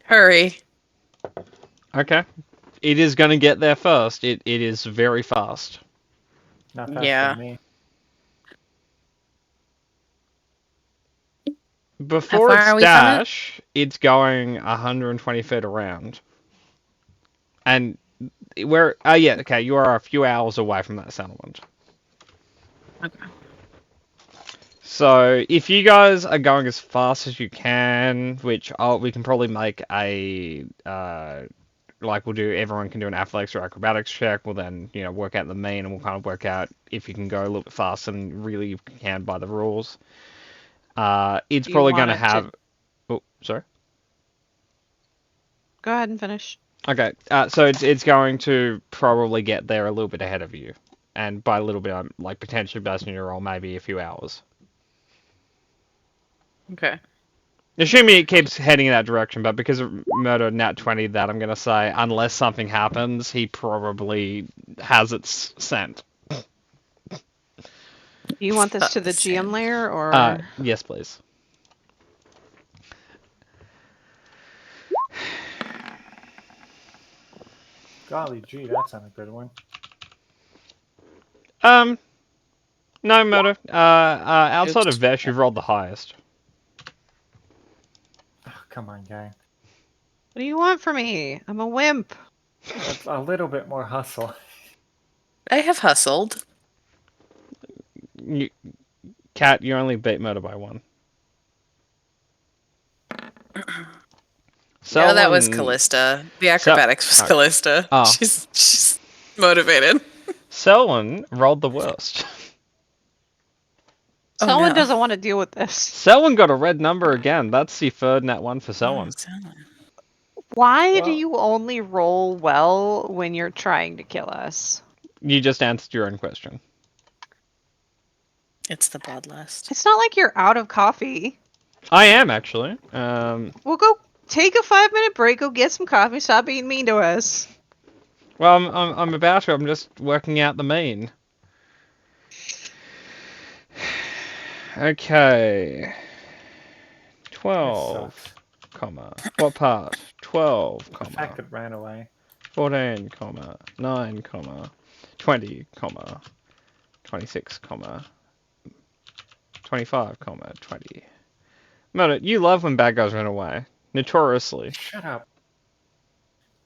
hurry. Okay. It is going to get there first. It is very fast. Not fast Yeah. for me. Before far its are we from it? dash, it's going 120 feet around. And you are a few hours away from that settlement. Okay. So if you guys are going as fast as you can, which we can probably make a everyone can do an athletics or acrobatics check. We'll then work out the mean, and we'll kind of work out if you can go a little bit faster than really you can by the rules. It's Do you probably going want to it to- have. Oh, sorry. Go ahead and finish. Okay, so it's going to probably get there a little bit ahead of you, and by a little bit, I'm potentially based on your roll, maybe a few hours. Okay. Assuming it keeps heading in that direction, but because of murder nat 20, that I'm gonna say, unless something happens, he probably has its scent. Do you want this to the GM layer or? Yes, please. Golly gee, that's not a good one. No murder. Outside of Vesh, you've rolled the highest. Oh, come on, gang. What do you want from me? I'm a wimp. That's a little bit more hustle. I have hustled. Cat, you only beat murder by 1. No, that was Callista. The acrobatics was Callista. Oh. She's motivated. Selwyn rolled the worst. Oh, Someone no. doesn't want to deal with this. Selwyn got a red number again. That's the third nat 1 for Selwyn. Why do Well- you only roll well when you're trying to kill us? You just answered your own question. It's the bloodlust. It's not like you're out of coffee. I am actually. We'll go take a 5-minute break, go get some coffee, stop being mean to us. Well, I'm about to. I'm just working out the mean. Okay. 12, sucks. comma. What part? 12, The fact it ran away. 14, 9, 20, 26, 25, 20. Murder, you love when bad guys run away. Notoriously. Shut up.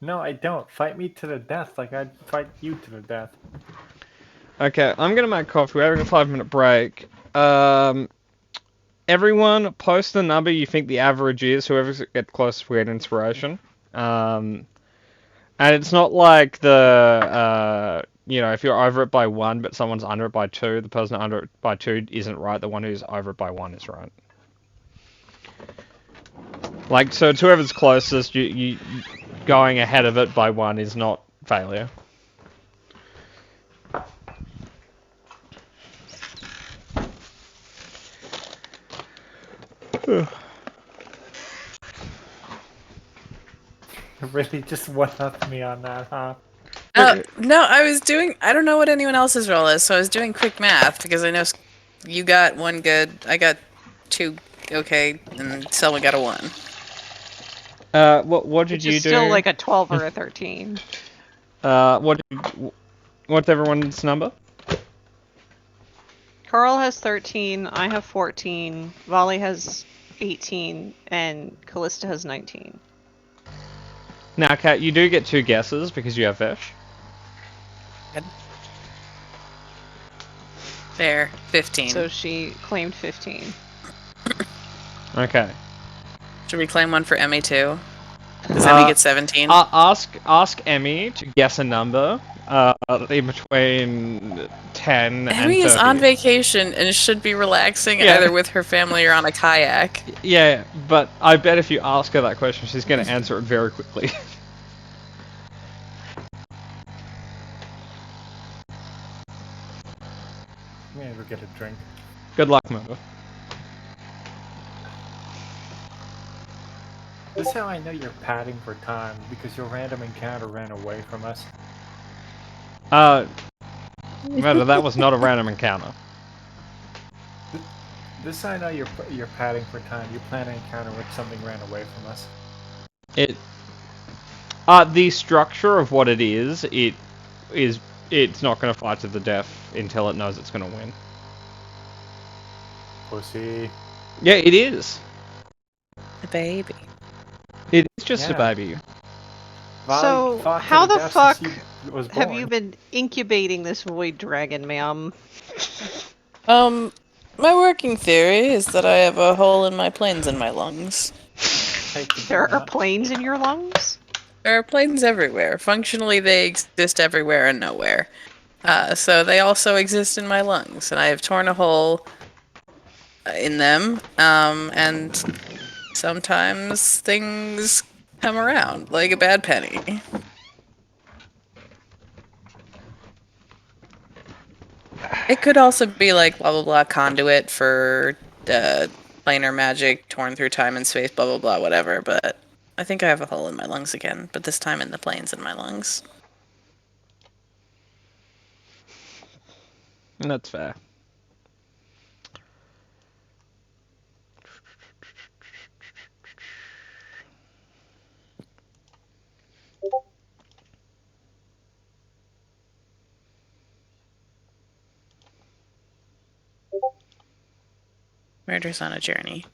No, I don't. Fight me to the death like I'd fight you to the death. Okay, I'm gonna make coffee. We're having a 5-minute break. Everyone, post the number you think the average is. Whoever gets closest will get inspiration. And it's not like if you're over it by 1, but someone's under it by 2, the person under it by 2 isn't right. The one who's over it by 1 is right. Like, so it's whoever's closest. You going ahead of it by 1 is not failure. Really just one-upped me on that, huh? No, I don't know what anyone else's role is, so I was doing quick math because I know you got 1 good, I got 2 okay, and someone got a 1. What did Which you is do? still like a 12 or a 13. What's everyone's number? Carl has 13, I have 14, Volley has 18, and Callista has 19. Now, Kat, you do get 2 guesses because you have fish. There, 15. So she claimed 15. Okay. Should we claim one for Emmy too? Does Emmy get 17? Ask Emmy to guess a number in between 10 and 30. Emmy is on vacation and should be relaxing either with her family or on a kayak. Yeah, but I bet if you ask her that question, she's going to answer it very quickly. I'm gonna go get a drink. Good luck, Murder. This is how I know you're padding for time, because your random encounter ran away from us. Murder, that was not a random encounter. This is how I know you're padding for time. You plan an encounter which something ran away from us. The structure of what it is, it's not going to fight to the death until it knows it's going to win. Pussy. Yeah, it is. A baby. It is just a Yeah. baby. So, Fought to how the death fuck since he was have born. you been incubating this void dragon, ma'am? My working theory is that I have a hole in my planes in my lungs. Take the There are donut. planes in your lungs? There are planes everywhere. Functionally, they exist everywhere and nowhere. So they also exist in my lungs, and I have torn a hole in them, and sometimes things come around, like a bad penny. It could also be like blah blah blah conduit for planar magic torn through time and space, blah blah blah, whatever, but I think I have a hole in my lungs again, but this time in the planes in my lungs. That's fair. Murder's on a journey.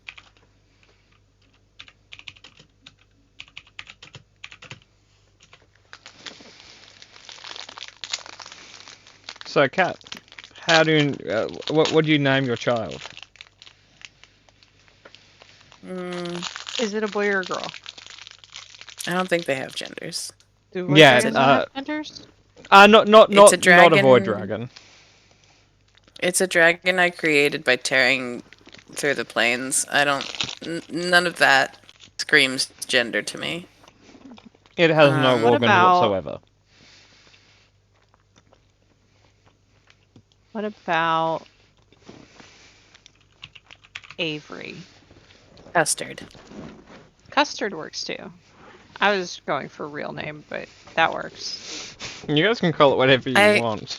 So, Kat, how do you, what do you name your child? Is it a boy or a girl? I don't think they have genders. Do void Yeah, dragons not have genders? Not It's a not a dragon. void dragon. It's a dragon I created by tearing through the planes. I don't... none of that screams gender to me. It has no What organs about- whatsoever. What about Avery? Custard. Custard works too. I was going for a real name, but that works. You guys can call it whatever you want.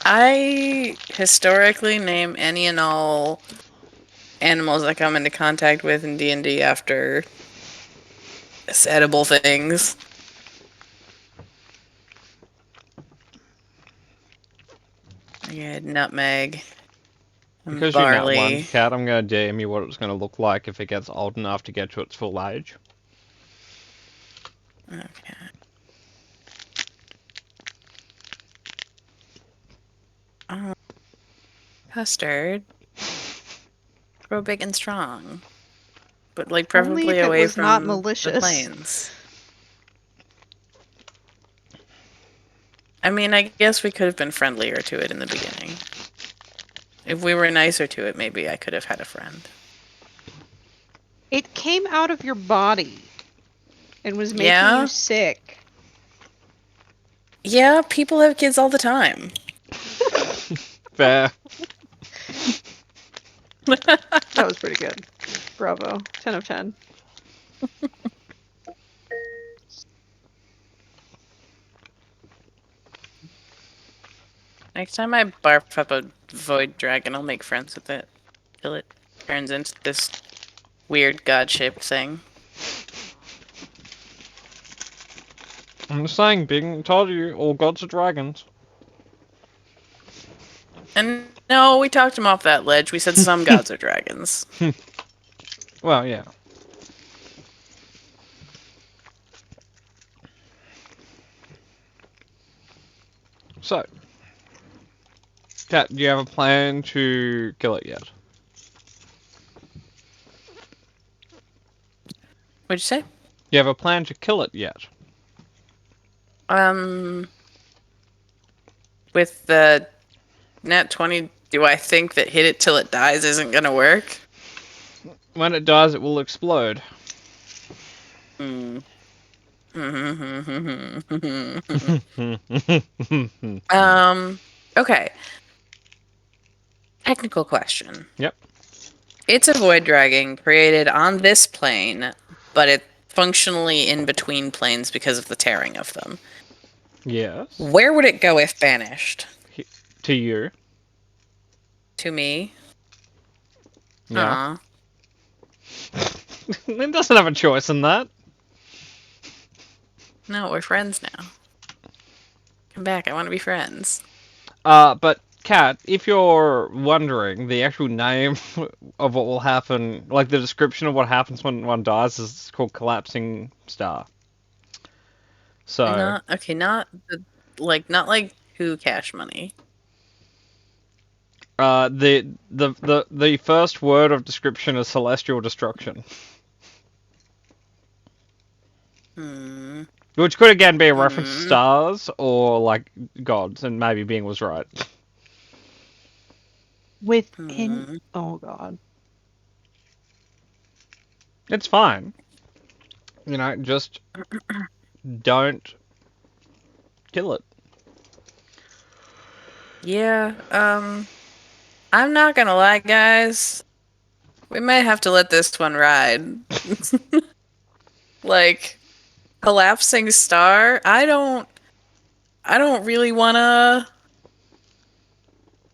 I historically name any and all animals I come into contact with in D&D after edible things. I had nutmeg. And Because you're not one, barley. Cat, I'm going to DM you what it's going to look like if it gets old enough to get to its full age. Okay. Custard. Grow big and strong. But, like, Only preferably if it away was not from the malicious. plains. I mean, I guess we could have been friendlier to it in the beginning. If we were nicer to it, maybe I could have had a friend. It came out of your body and was making Yeah? you sick. Yeah, people have kids all the time. Fair. That was pretty good. Bravo. 10 of 10. Next time I barf up a void dragon, I'll make friends with it. Till it turns into this weird god-shaped thing. I'm just saying, Bing told you, all gods are dragons. And no, we talked him off that ledge. We said some gods are dragons. Well, yeah. So, Cat, do you have a plan to kill it yet? What'd you say? Do you have a plan to kill it yet? With the nat 20, do I think that hit it till it dies isn't gonna work? When it dies, it will explode. Hmm. Okay. Technical question. Yep. It's a void dragon created on this plane, but it's functionally in between planes because of the tearing of them. Yes. Where would it go if banished? To you. To me? Yeah. Aw. It doesn't have a choice in that. No, we're friends now. Come back, I want to be friends. But Kat, if you're wondering, the actual name of what will happen, like the description of what happens when one dies, is called collapsing star. So Not not like who Cash Money. the first word of description is celestial destruction, which could again be a reference to stars or like gods, and maybe Bing was right. Within. Oh, God. It's fine. You know, just don't kill it. Yeah, I'm not gonna lie, guys. We might have to let this one ride. Like, collapsing star, I don't really wanna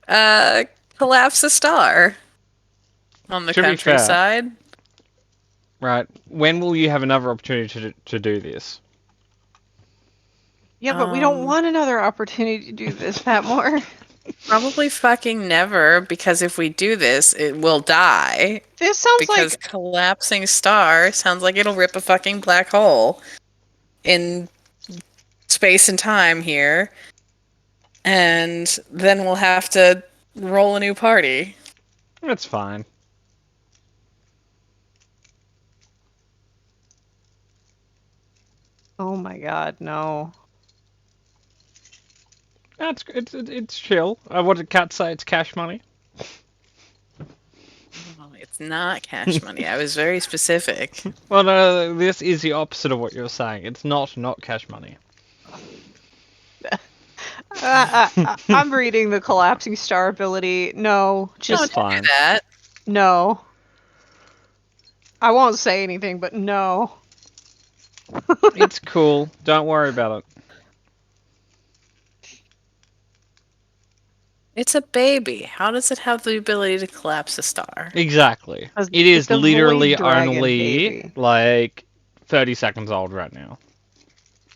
collapse a star on the To be fair, countryside. right? When will you have another opportunity to do this? Yeah, but we don't want another opportunity to do this, Patmore. Probably fucking never, because if we do this, it will die. This sounds Because like collapsing star sounds like it'll rip a fucking black hole in space and time here. And then we'll have to roll a new party. It's fine. Oh my God, no. It's chill. What did Kat say? It's cash money. Oh, it's not cash money. I was very specific. Well, no, this is the opposite of what you're saying. It's not cash money. I'm reading the collapsing star ability. No, just Don't fine. do that. no. I won't say anything, but no. It's cool. Don't worry about it. It's a baby. How does it have the ability to collapse a star? Exactly. 'Cause It is it's a void literally dragon only baby. like 30 seconds old right now.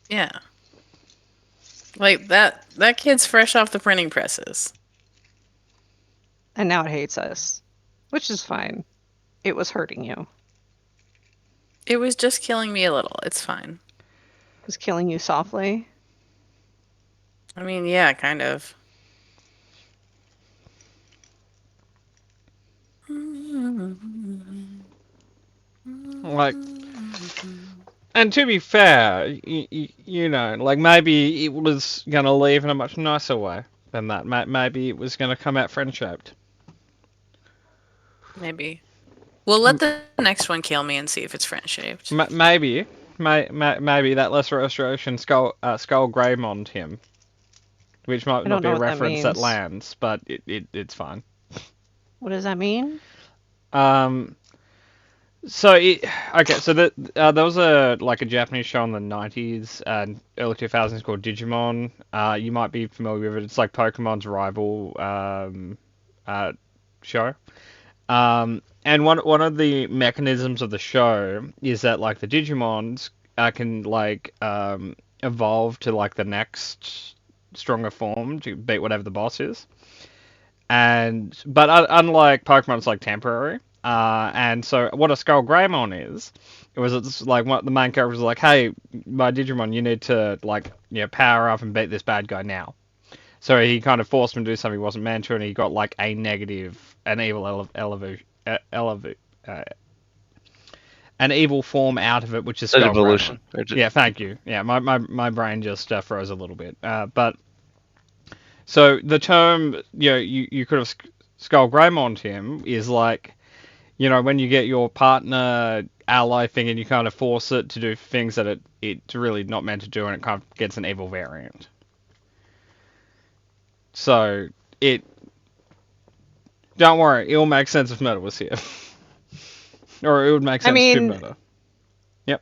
Yeah. Like that kid's fresh off the printing presses. And now it hates us, which is fine. It was hurting you. It was just killing me a little. It's fine. It was killing you softly. I mean, yeah, kind of. Like, and to be fair, you know, like maybe it was gonna leave in a much nicer way than that. Maybe it was gonna come out friend-shaped. Maybe. We'll let the next one kill me and see if it's friend-shaped. Maybe that lesser restoration skull Greymond him, which might I not don't be know a what that reference that means. lands, but it's fine. What does that mean? So there was a Japanese show in the 90s and early 2000s called Digimon. You might be familiar with it. It's like Pokemon's rival show. And one of the mechanisms of the show is that like the Digimons can evolve to like the next stronger form to beat whatever the boss is. But unlike Pokemon, it's like temporary. And so what a Skull Greymon is, it's like the main character was like, hey, my Digimon, you need to power up and beat this bad guy now. So he kind of forced him to do something he wasn't meant to, and he got like an evil an evil form out of it, which is Skull Evolution. Greymon. Yeah, thank you. Yeah, my brain just froze a little bit. But so the term, you could have Skull Greymon him is like, when you get your partner ally thing and you kind of force it to do things that it's really not meant to do, and it kind of gets an evil variant. So don't worry, it will make sense if Murder was here. Or it would make sense to Murder. Yep.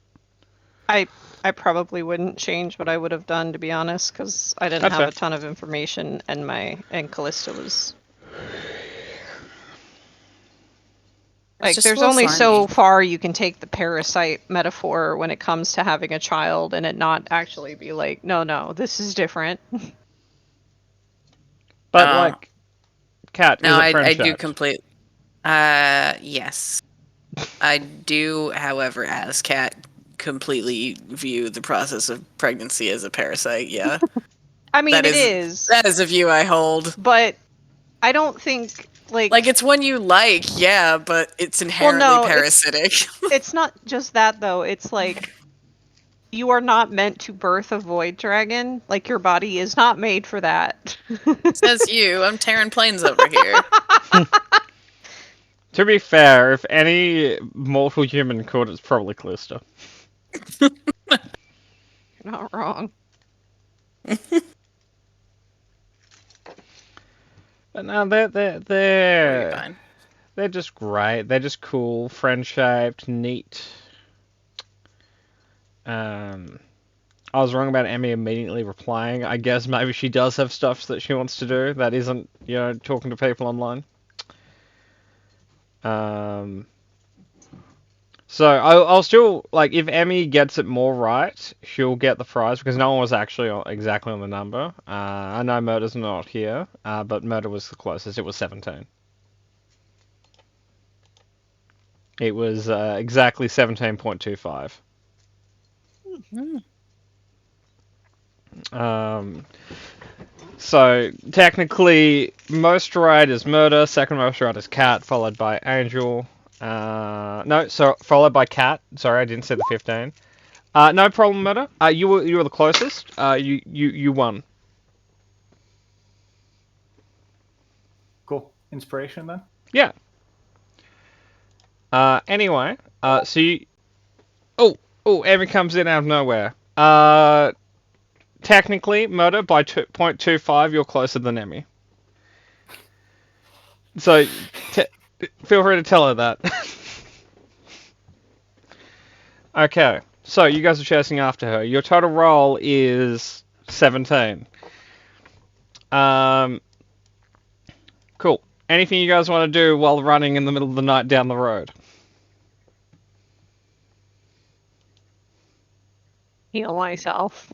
I probably wouldn't change what I would have done, to be honest, because I didn't have a ton of information, and Callista was like, there's only so far you can take the parasite metaphor when it comes to having a child, and it not actually be like, no, this is different. But Cat, no, is it I do complete. Yes, I do. However, as Cat, completely view the process of pregnancy as a parasite. Yeah. I mean, it is. That is a view I hold. But I don't think like it's one you like, yeah, but it's inherently parasitic. It's not just that though. It's like you are not meant to birth a void dragon. Like, your body is not made for that. Says you. I'm tearing planes over here. To be fair, if any mortal human could, it's probably Callista. You're not wrong. But no, they're just great. They're just cool, friend-shaped, neat. I was wrong about Emmy immediately replying. I guess maybe she does have stuff that she wants to do that isn't, talking to people online. So I'll still, if Emmy gets it more right, she'll get the prize, because no one was actually exactly on the number. I know Murder's not here, but Murder was the closest. It was 17. It was exactly 17.25. So technically, most right is Murder, second most right is Cat, followed by Angel. Followed by Cat. Sorry, I didn't say the 15. No problem, Murder. You were the closest. You won. Cool. Inspiration then? Yeah. Anyway, so you... Oh, Emmy comes in out of nowhere. Technically, Murder, by 0.25, you're closer than Emmy. So, feel free to tell her that. Okay, so you guys are chasing after her. Your total roll is 17. Cool. Anything you guys want to do while running in the middle of the night down the road? heal myself.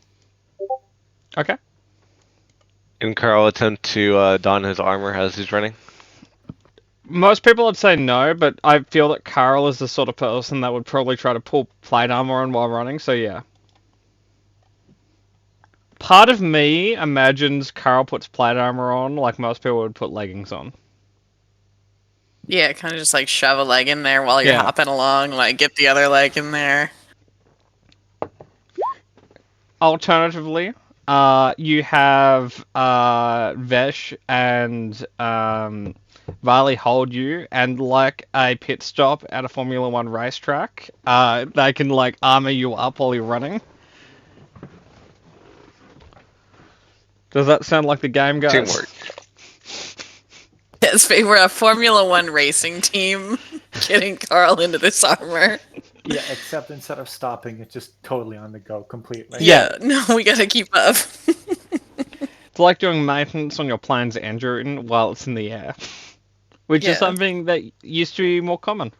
Okay. Can Carl attempt to don his armor as he's running? Most people would say no, but I feel that Carl is the sort of person that would probably try to pull plate armor on while running, so yeah. Part of me imagines Carl puts plate armor on like most people would put leggings on. Yeah, kind of just like shove a leg in there while you're Yeah. hopping along, like get the other leg in there. Alternatively, you have Vesh and Varley hold you, and like a pit stop at a Formula One racetrack, they can like armor you up while you're running. Does that sound like the game, guys? Teamwork. Yes, we're a Formula One racing team getting Carl into this armor. Yeah, except instead of stopping, it's just totally on the go completely. Yeah. No, we gotta keep up. It's like doing maintenance on your plane's engine while it's in the air, which Yeah. is something that used to be more common.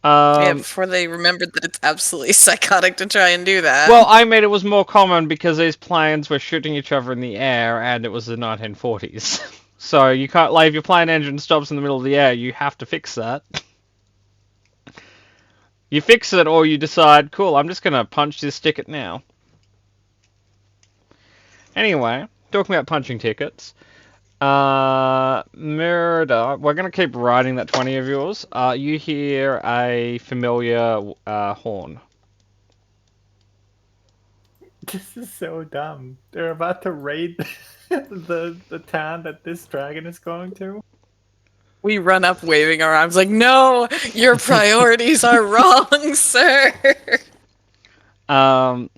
Yeah, before they remembered that it's absolutely psychotic to try and do that. Well, I mean, it was more common because these planes were shooting each other in the air, and it was the 1940s. So you can't, like, if your plane engine stops in the middle of the air, you have to fix that. You fix it, or you decide, cool, I'm just gonna punch this ticket now. Anyway, talking about punching tickets. Murder. We're gonna keep riding that 20 of yours. You hear a familiar horn. This is so dumb. They're about to raid the town that this dragon is going to. we run up waving our arms like, no, your priorities are wrong, sir. And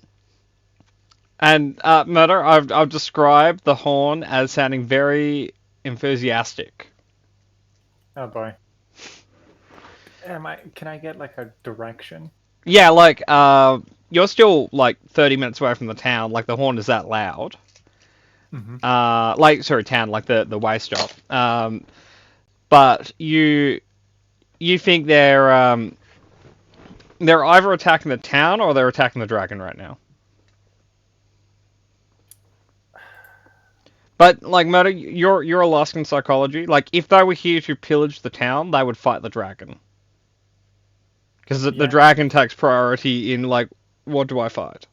Murder, I've described the horn as sounding very enthusiastic. Oh boy. Can I get like a direction? Yeah, like you're still like 30 minutes away from the town. Like the horn is that loud. Mm-hmm. Sorry, town, like the way stop. But you think they're either attacking the town or they're attacking the dragon right now. But like Murder, you're a lost in psychology. Like if they were here to pillage the town, they would fight the dragon. Because the Yeah. dragon takes priority in like, what do I fight?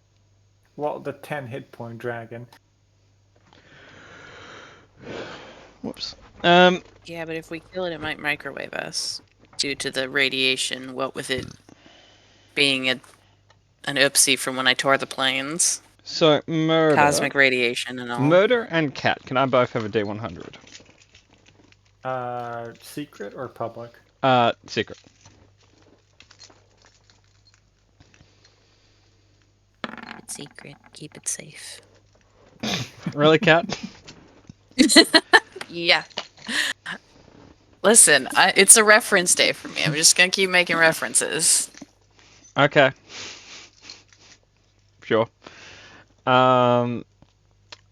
Well, the 10 hit point dragon. Whoops. Yeah, but if we kill it, it might microwave us due to the radiation. What with it being an oopsie from when I tore the planes. So Murder. Cosmic radiation and all. Murder and Cat, can I both have a D100? Secret or public? Secret. Secret. Keep it safe. Really, Cat? Yeah. Listen, it's a reference day for me. I'm just gonna keep making references. Okay. Sure.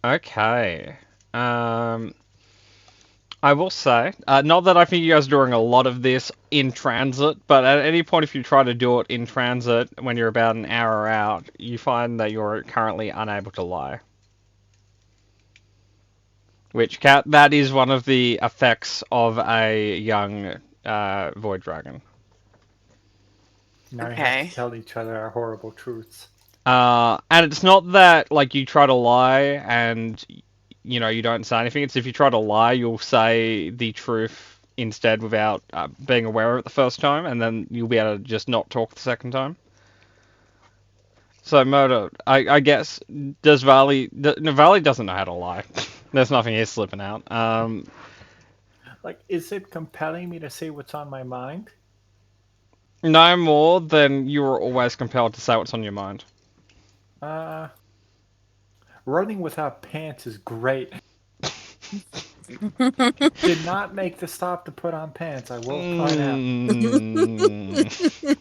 Okay. I will say, not that I think you guys are doing a lot of this in transit, but at any point if you try to do it in transit when you're about an hour out, you find that you're currently unable to lie. Which, Cat, that is one of the effects of a young void dragon. Now we have Okay. to tell each other our horrible truths. And it's not that, like, you try to lie and, you know, you don't say anything. It's if you try to lie, you'll say the truth instead without being aware of it the first time, and then you'll be able to just not talk the second time. So, Murder, I guess, does Varley... No, Varley doesn't know how to lie. There's nothing here slipping out. Like, is it compelling me to say what's on my mind? No more than you were always compelled to say what's on your mind. Running without pants is great. Did not make the stop to put on pants, I will point out. Mm.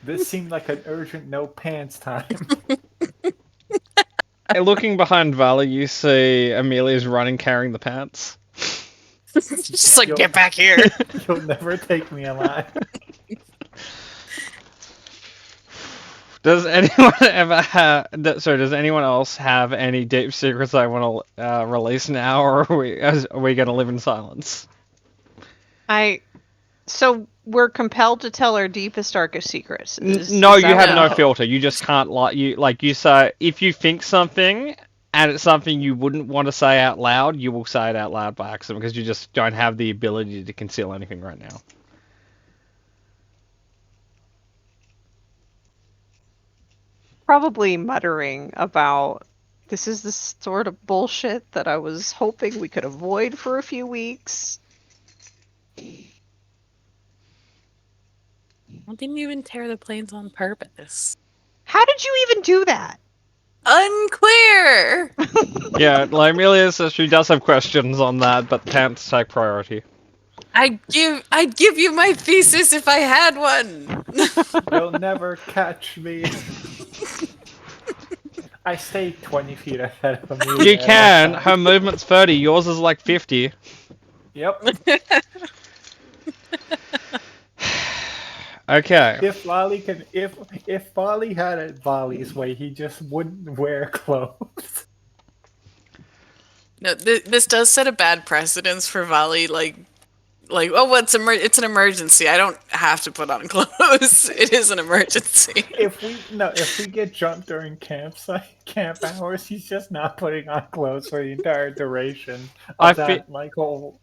This seemed like an urgent no pants time. Looking behind Varley, you see Amelia's running carrying the pants. Just like, Yo. get back here. You'll never take me alive. Does anyone ever have? Sorry, does anyone else have any deep secrets they want to release now, or are we going to live in silence? So we're compelled to tell our deepest, darkest secrets. No, Is you that have what- no filter. You just can't you say if you think something and it's something you wouldn't want to say out loud, you will say it out loud by accident because you just don't have the ability to conceal anything right now. Probably muttering about this is the sort of bullshit that I was hoping we could avoid for a few weeks. I didn't even tear the planes on purpose. How did you even do that? Unclear. Yeah, like Amelia says she does have questions on that, but pants take priority. I'd give you my thesis if I had one. You'll never catch me. I stay 20 feet ahead of me. You can. Her movement's 30. Yours is like 50. Yep. Okay. If Volley had it Volley's way, he just wouldn't wear clothes. No, this does set a bad precedence for Volley. Like oh, it's an emergency. I don't have to put on clothes. It is an emergency. If we get drunk during camp hours, he's just not putting on clothes for the entire duration of that whole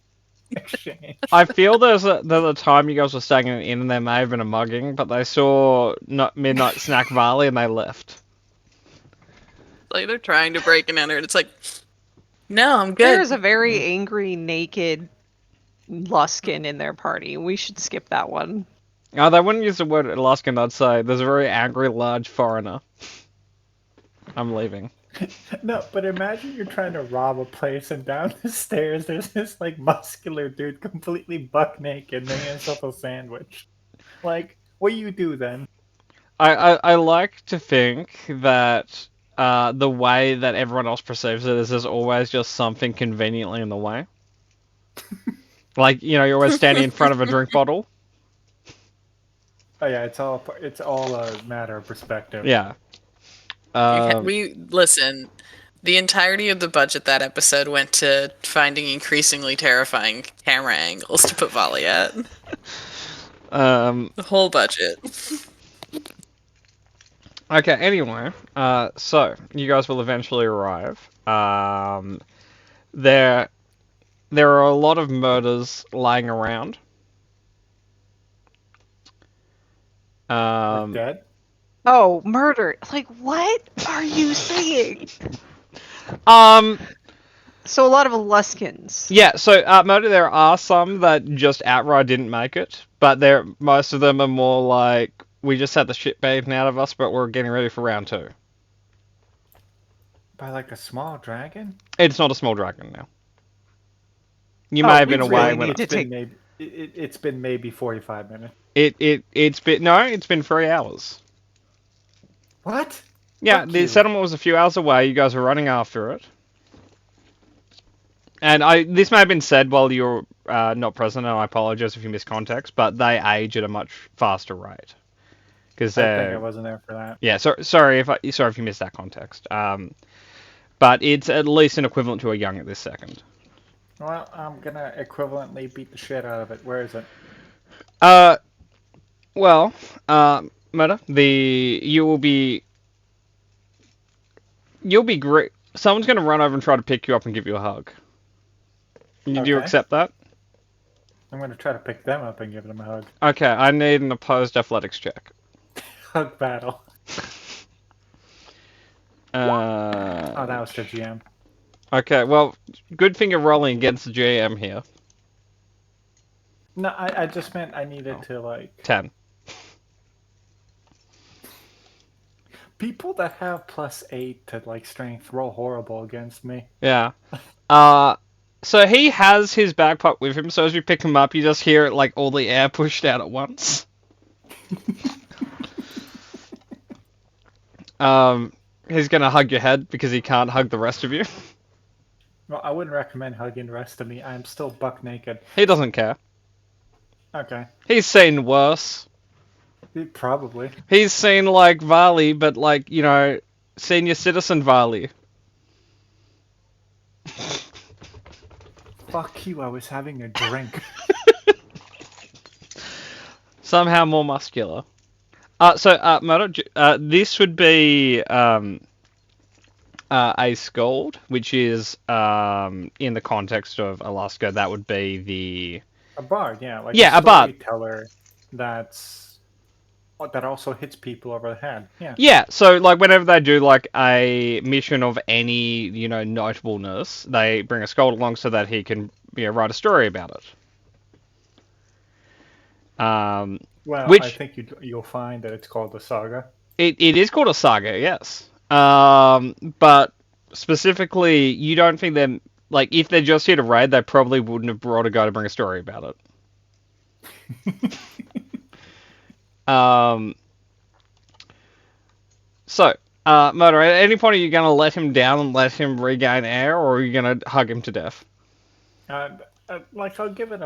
exchange. I feel there's a time you guys were staying in an inn and there may have been a mugging, but they saw Midnight Snack Varley and they left. Like they're trying to break and enter, and it's like, no, I'm good. There's a very angry, naked Luskin in their party. We should skip that one. Oh, they wouldn't use the word Alaskan, I'd say. There's a very angry, large foreigner. I'm leaving. No, but imagine you're trying to rob a place and down the stairs there's this like muscular dude completely buck naked making himself a sandwich. Like, what do you do then? I like to think that the way that everyone else perceives it is there's always just something conveniently in the way. Like, you know, you're always standing in front of a drink bottle. Oh yeah, it's all a matter of perspective. Yeah. We listen. The entirety of the budget that episode went to finding increasingly terrifying camera angles to put Volley at. The whole budget. Okay, anyway, so you guys will eventually arrive. There are a lot of murders lying around. Like dead? Oh, murder! Like, what are you saying? So a lot of Luskins. Yeah, so murder, there are some that just outright didn't make it, but most of them are more like, we just had the shit beaten out of us, but we're getting ready for round 2. By like a small dragon? It's not a small dragon now. You may have been away when it's been maybe 45 minutes. it's been 3 hours. What? Yeah, Fuck the you. settlement was a few hours away. You guys were running after it, and this may have been said while you were not present, and I apologize if you missed context, but they age at a much faster rate. Because I think I wasn't there for that. yeah, sorry if you missed that context. But it's at least an equivalent to a young at this second. Well, I'm gonna equivalently beat the shit out of it. Where is it? Murder, you'll be great. Someone's gonna run over and try to pick you up and give you a hug. Do you Okay. accept that? I'm gonna try to pick them up and give them a hug. Okay, I need an opposed athletics check. Hug battle. Oh, that was the GM. Okay, well, good thing you're rolling against the GM here. No, I just meant I needed to like 10. people that have +8 to like strength roll horrible against me. Yeah. So he has his bagpipe with him, so as you pick him up, you just hear like all the air pushed out at once. He's gonna hug your head because he can't hug the rest of you. Well, I wouldn't recommend hugging the rest of me. I'm still buck naked. He doesn't care. Okay. He's seen worse. Probably. He's seen like Varley, but like, you know, senior citizen Varley. Fuck you, I was having a drink. Somehow more muscular. Murdo, this would be a Skald, which is in the context of Alaska, that would be the A bard, yeah. Like Yeah, a a bard. storyteller that also hits people over the head. Yeah. Yeah, so like whenever they do like a mission of any, you know, notableness, they bring a Skald along so that he can, you know, write a story about it. Well, Which- I think you'll find that it's called the saga. It is called a saga, yes. But specifically, you don't think they're like if they're just here to raid, they probably wouldn't have brought a guy to bring a story about it. Murder, at any point are you going to let him down and let him regain air, or are you going to hug him to death? Like I'll give it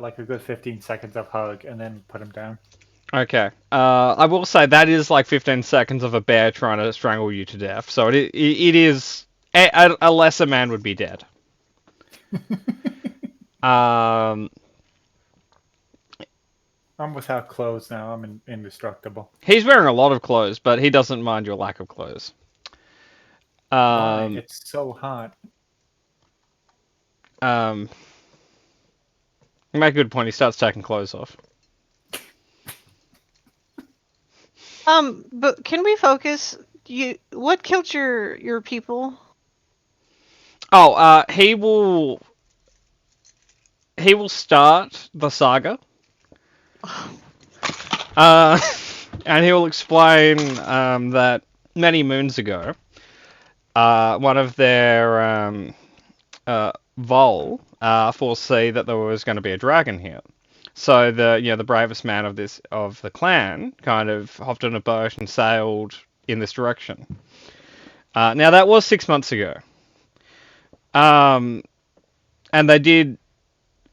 like a good 15 seconds of hug and then put him down. Okay. I will say that is like 15 seconds of a bear trying to strangle you to death, so it is... A lesser man would be dead. I'm without clothes now. I'm indestructible. He's wearing a lot of clothes, but he doesn't mind your lack of clothes. Why? It's so hot. You make a good point. He starts taking clothes off. But can we focus? What killed your people? Oh, he will start the saga. And he will explain that many moons ago, one of their Vol foresee that there was going to be a dragon here. So the bravest man of the clan kind of hopped on a boat and sailed in this direction. Now that was 6 months ago. And they did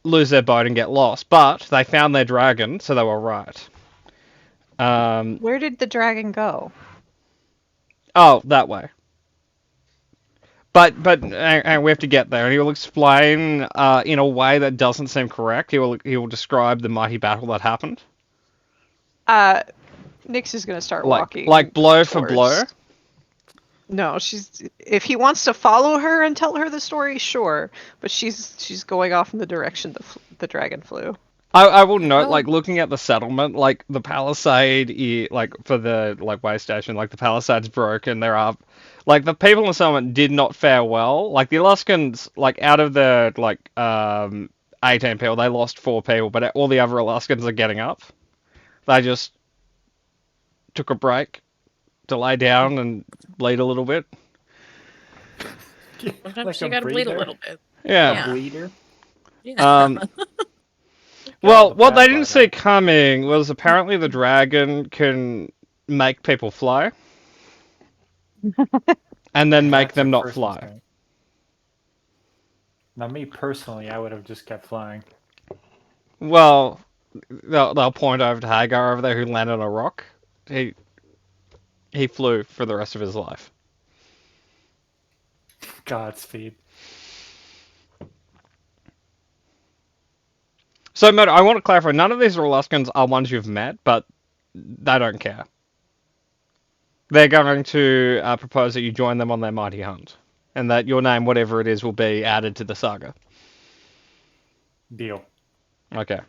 lose their boat and get lost, but they found their dragon, so they were right. Where did the dragon go? Oh, that way. But and we have to get there, and he will explain in a way that doesn't seem correct. He will describe the mighty battle that happened, Nyx is gonna start like walking. blow for blow. towards- No, if he wants to follow her and tell her the story, sure. But she's going off in the direction the dragon flew. I will note, Oh. like looking at the settlement, like the palisade, like for the way station, like the palisade's broken. There are, like the people in the settlement did not fare well. Like the Alaskans, like out of the 18 people, they lost 4 people, but all the other Alaskans are getting up. They just took a break to lay down and bleed a little bit. Sometimes Like you a gotta bleed a breather? little bit. Yeah. Yeah. Bleeder. Yeah. Well, the what they fat didn't part see out. coming was apparently the dragon can make people fly, and then make That's them your not first fly. mistake. Now, me personally, I would have just kept flying. Well, they'll point over to Hagar over there, who landed on a rock. He flew for the rest of his life. Godspeed. So, Murdo, I want to clarify, none of these Alaskans are ones you've met, but they don't care. They're going to propose that you join them on their mighty hunt, and that your name, whatever it is, will be added to the saga. Deal. Okay.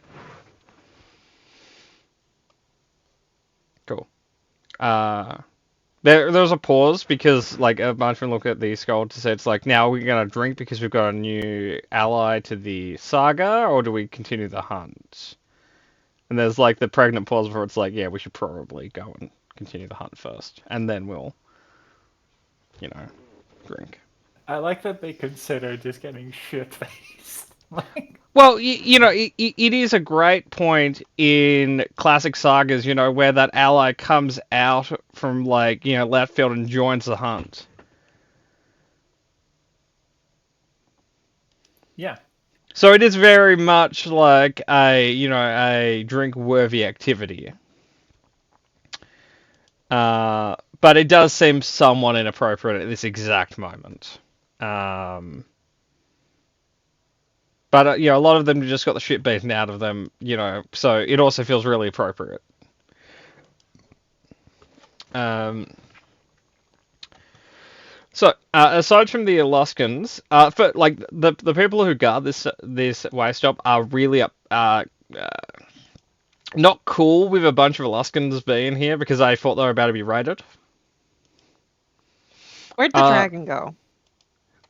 Cool. There was a pause because like a bunch of them look at the Skald to say it's like, now we're gonna drink because we've got a new ally to the saga, or do we continue the hunt? And there's like the pregnant pause where it's like, yeah, we should probably go and continue the hunt first, and then we'll, drink. I like that they consider just getting shit faced. Like, Well, it is a great point in classic sagas, where that ally comes out from, left field and joins the hunt. yeah. So it is very much like a drink-worthy activity. But it does seem somewhat inappropriate at this exact moment. But a lot of them just got the shit beaten out of them, so it also feels really appropriate. So, aside from the Alaskans, for like the people who guard this way stop are really not cool with a bunch of Alaskans being here because they thought they were about to be raided. Where'd the dragon go?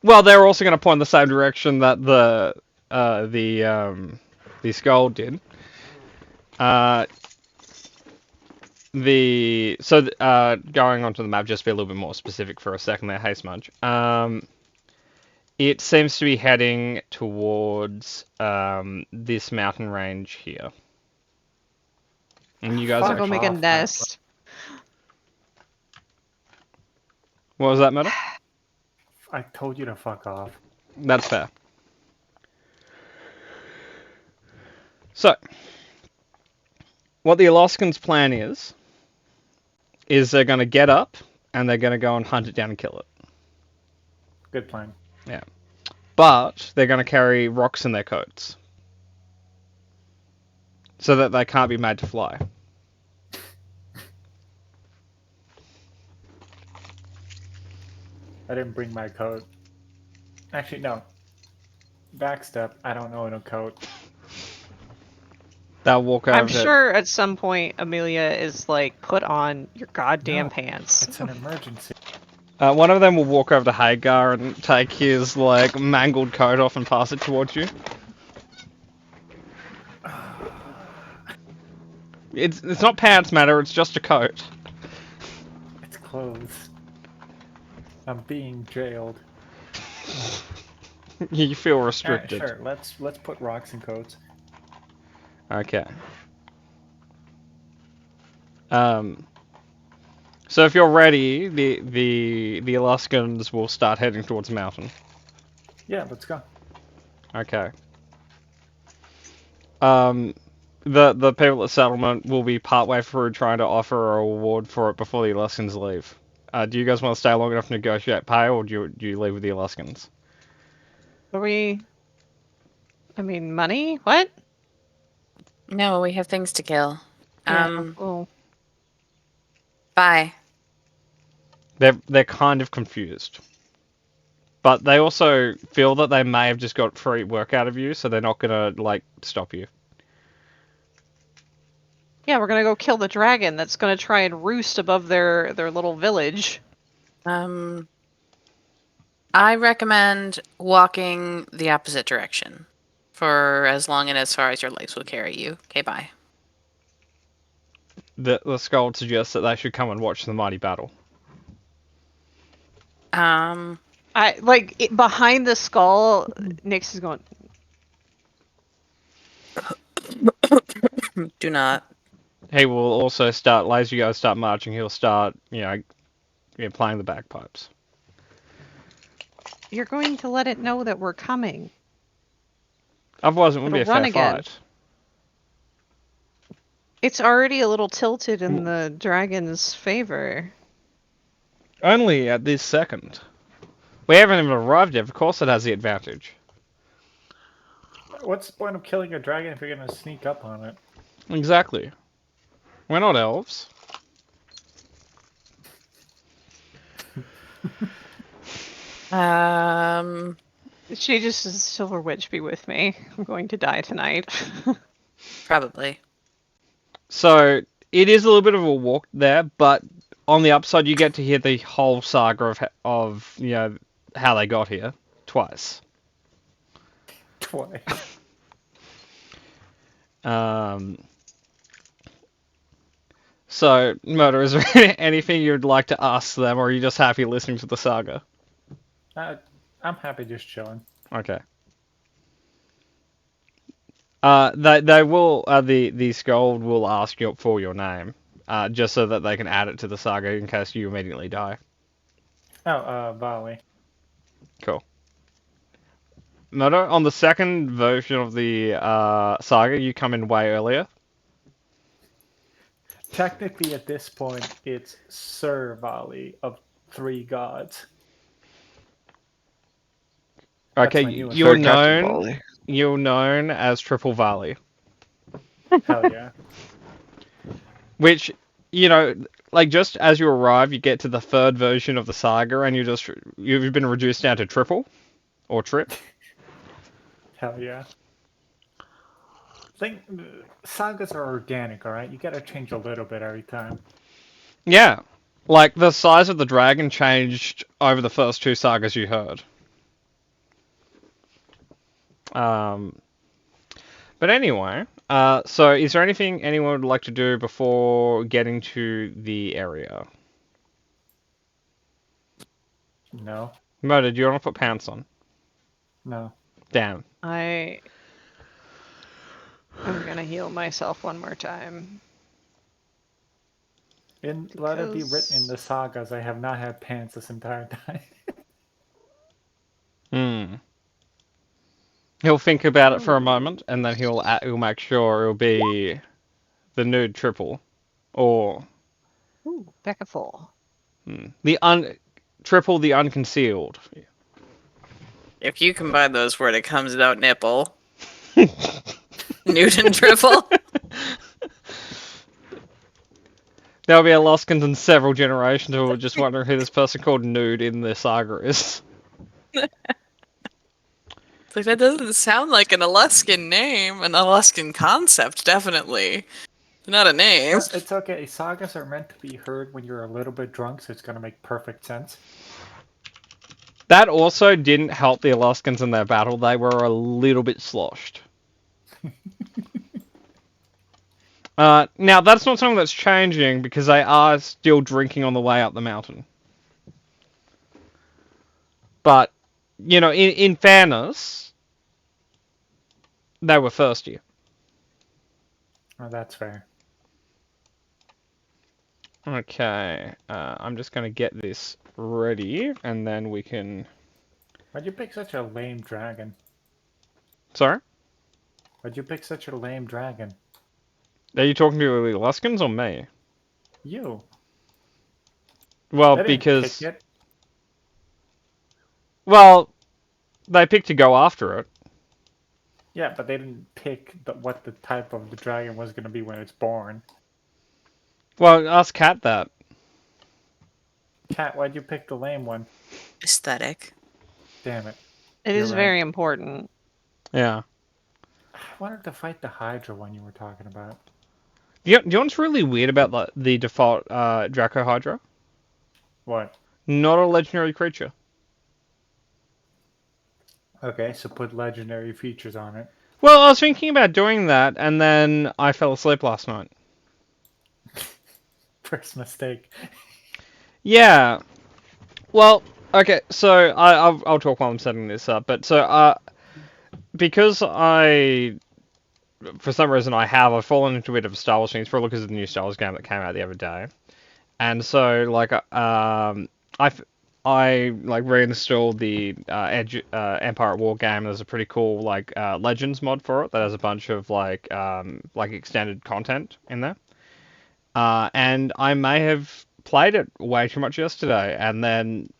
Well, they're also going to point in the same direction that the skull did. Going onto the map, just to be a little bit more specific for a second there, hey Smudge. It seems to be heading towards this mountain range here. And you guys I'll are... go make a nest. What was that, Meta? I told you to fuck off. That's fair. So, what the Alaskans' plan is they're going to get up and they're going to go and hunt it down and kill it. Good plan. Yeah. But they're going to carry rocks in their coats. So that they can't be made to fly. I didn't bring my coat. Actually, no. Backstep, I don't own a coat. They'll walk over I'm to... sure at some point Amelia is like, put on your goddamn No, pants. It's an emergency. One of them will walk over to Hagar and take his, like, mangled coat off and pass it towards you. It's not pants, Matter, it's just a coat. It's clothes. I'm being jailed. You feel Alright, restricted. sure, let's put rocks in coats. Okay. So if you're ready, the Alaskans will start heading towards the mountain. Yeah, let's go. Okay. The people at settlement will be partway through trying to offer a reward for it before the Alaskans leave. Do you guys want to stay long enough to negotiate pay, or do you leave with the Alaskans? I mean, money? What? No, we have things to kill. Well, Bye. They're kind of confused. But they also feel that they may have just got free work out of you, so they're not gonna, like, stop you. yeah, we're gonna go kill the dragon that's gonna try and roost above their little village. I recommend walking the opposite direction for as long and as far as your legs will carry you. Okay, bye. The skull suggests that they should come and watch the mighty battle. Behind the skull, Nyx is going, Do not. He will also start, as you guys start marching, he'll start, playing the bagpipes. you're going to let it know that we're coming. Otherwise, it wouldn't be a It'll run fair again. fight. It's already a little tilted in the dragon's favor. Only at this second. We haven't even arrived yet. Of course it has the advantage. What's the point of killing a dragon if you're gonna sneak up on it? Exactly. We're not elves. She just says, Silver Witch be with me. I'm going to die tonight. Probably. So, it is a little bit of a walk there, but on the upside, you get to hear the whole saga of how they got here twice. Twice. So, Murder, is there anything you'd like to ask them, or are you just happy listening to the saga? I'm happy just chilling. Okay. They will, the skull will ask you for your name, just so that they can add it to the saga in case you immediately die. Oh, Volley. Cool. Murder, on the second version of the saga, you come in way earlier. technically at this point, it's Sir Valley of Three Gods. That's Okay, my newest you're Sir Captain known. Volley. You're known as Triple Valley, Hell yeah. which, you know, like just as you arrive, you get to the third version of the saga, and you've been reduced down to triple or trip. Hell yeah. Think sagas are organic, all right. You gotta change a little bit every time. Yeah, like the size of the dragon changed over the first two sagas you heard. Um, but anyway, so is there anything anyone would like to do before getting to the area? No, Murder, do you want to put pants on? no. Damn. I'm gonna heal myself one more time. Let it be written in Because- the sagas. I have not had pants this entire time. Hmm. He'll think about it for a moment, and then he'll make sure it'll be the nude triple, or Ooh, Becca full. triple the unconcealed. If you combine those word, it comes out nipple. Newton triple. There'll be a Loskins in several generations who will just wonder who this person called Nude in the saga is. It's like, that doesn't sound like an Aluskan name, an Aluskan concept, definitely. Not a name. It's okay. Sagas are meant to be heard when you're a little bit drunk, so it's gonna make perfect sense. That also didn't help the Alaskans in their battle. They were a little bit sloshed. Now, that's not something that's changing because they are still drinking on the way up the mountain. But, you know, in fairness, they were thirsty. Oh, that's fair. Okay, I'm just going to get this ready, and then we can... Why'd you pick such a lame dragon? Sorry? Why'd you pick such a lame dragon? Are you talking to the Alaskans or me? You. Well, They didn't because... pick it. Well, they picked to go after it. Yeah, but they didn't pick what the type of the dragon was gonna be when it's born. Well, ask Cat that. Cat, why'd you pick the lame one? Aesthetic. Damn it. It You're is right. very important. Yeah. I wanted to fight the Hydra one you were talking about. Do you know what's really weird about the default Draco Hydra? What? Not a legendary creature. Okay, so put legendary features on it. Well, I was thinking about doing that, and then I fell asleep last night. First mistake. Yeah. Well, okay, so I'll talk while I'm setting this up. But so because for some reason I've fallen into a bit of a Star Wars thing. It's probably because of the new Star Wars game that came out the other day. And so like I like reinstalled the Empire at War game. There's a pretty cool like Legends mod for it that has a bunch of like extended content in there. And I may have played it way too much yesterday, and then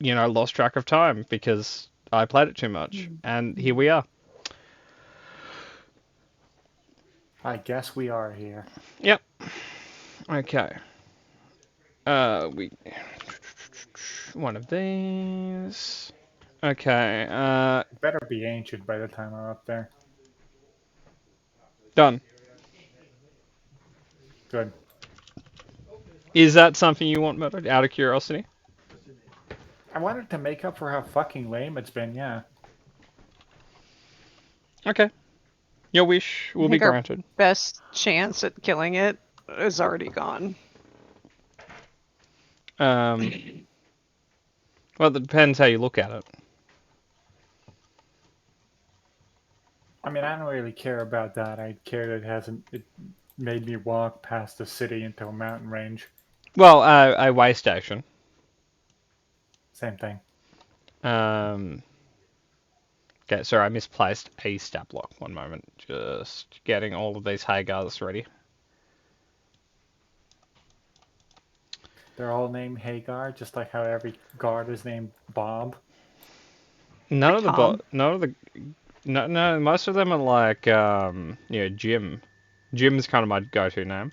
lost track of time because I played it too much. And here we are. I guess we are here. Yep. Okay. We one of these. Okay. Better be ancient by the time I'm up there. Done. Good. Is that something you want, Murder, out of curiosity? I wanted to make up for how fucking lame it's been, yeah. Okay. Your wish will I be think our granted. best chance at killing it is already gone. Well, it depends how you look at it. I mean, I don't really care about that. I care that it made me walk past the city into a mountain range. Well, a way station. Same thing. Okay, sorry, I misplaced a stat block. One moment. Just getting all of these Hagars ready. They're all named Hagar, just like how every guard is named Bob. None Or of the Tom. none of the no, most of them are like Jim. Jim's kind of my go-to name.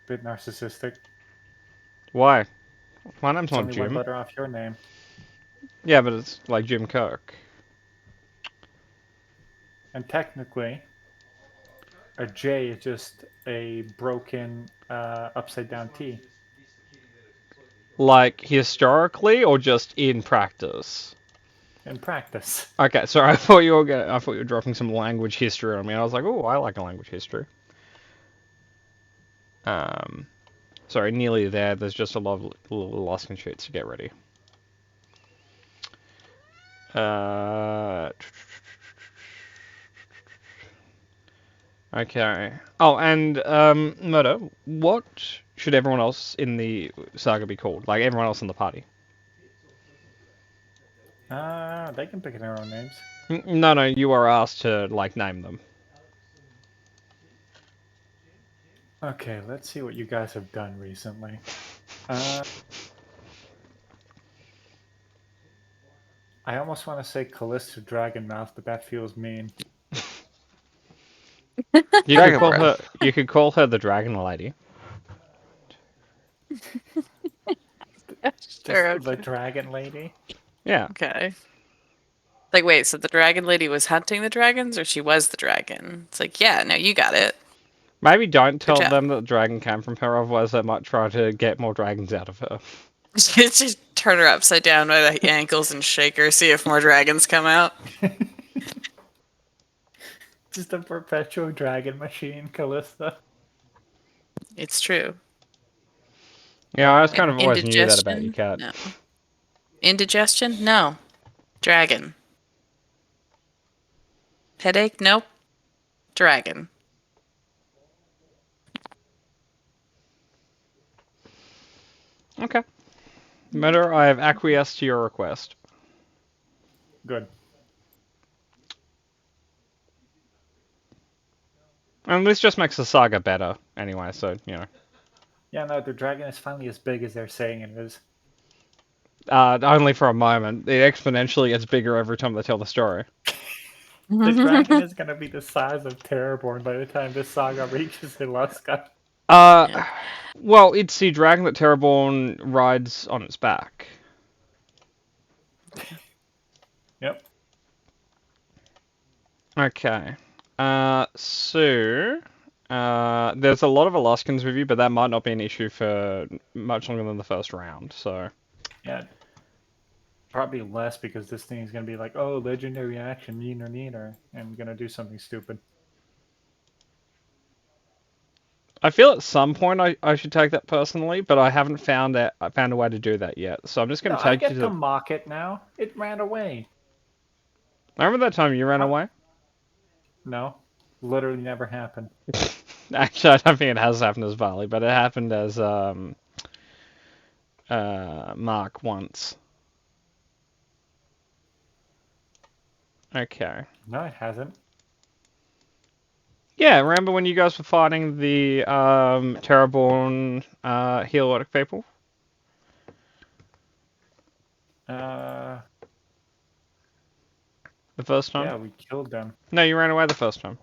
Bit narcissistic. Why? My name's It's not only one Jim. letter off your name. Yeah, but it's like Jim Kirk. And technically, a J is just a broken upside down T. Like historically or just in practice? In practice. Okay, sorry, I thought you were dropping some language history on me. I was like, oh, I like a language history. Sorry, nearly there. There's just a lot of little Alaskan shit to get ready. Okay. Oh, and Murder, what should everyone else in the saga be called? Like everyone else in the party? They can pick their own names. No, you are asked to like name them. Okay, let's see what you guys have done recently. I almost want to say Callista Dragonmouth, but that feels mean. You could Dragon call her. Breath. You could call her the Dragon Lady. Just Sure, the okay. Dragon Lady. Yeah. Okay. Like, wait, so the dragon lady was hunting the dragons, or she was the dragon? It's like, yeah, no, you got it. Maybe don't tell job. them that the dragon came from her, otherwise they might try to get more dragons out of her. Just turn her upside down by the ankles and shake her, see if more dragons come out. Just a perpetual dragon machine, Callista. It's true. Yeah, I was kind of always knew that about your Indigestion? cat. No. Indigestion? No. Dragon. Headache? Nope. Dragon. Okay. Murder, I have acquiesced to your request. Good. And this just makes the saga better, anyway, so, you know. Yeah, no, the dragon is finally as big as they're saying it is. Only for a moment. It exponentially gets bigger every time they tell the story. The dragon is going to be the size of Terraborn by the time this saga reaches Ilaska. Well, it's the dragon that Terraborn rides on its back. Yep. Okay. So, there's a lot of Alaskans with you, but that might not be an issue for much longer than the first round, so... Yeah. Probably less because this thing is going to be like, oh, legendary action, neener, and going to do something stupid. I feel at some point I should take that personally, but I haven't found a way to do that yet. So I'm just going No, to I take get you to to... mock it now. It ran away. Remember that time you ran away? No. Literally never happened. Actually, I don't think it has happened as Varley, but it happened as Mark once. Okay. No, it hasn't. Yeah, remember when you guys were fighting the Terraborn Heliotic people? Uh, The first time? yeah, we killed them. No, you ran away the first time.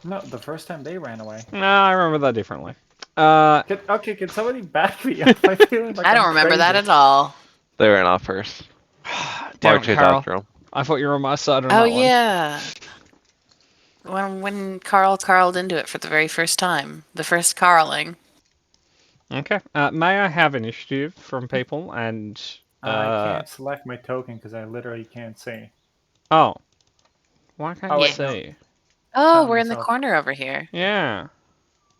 No, the first time they ran away. No, I remember that differently. Can somebody back me up? I feel like I don't I'm remember that crazy. at all. They ran off first. Damn Mark it, chased Carl. after 'em. I thought you were on my side on Oh, that one. yeah. When Carled into it for the very first time. The first Carling. Okay. May I have initiative from people and... I can't select my token because I literally can't see. Oh. Why can't Oh, you wait, no. see? Oh, Found we're in the myself. corner over here. Yeah.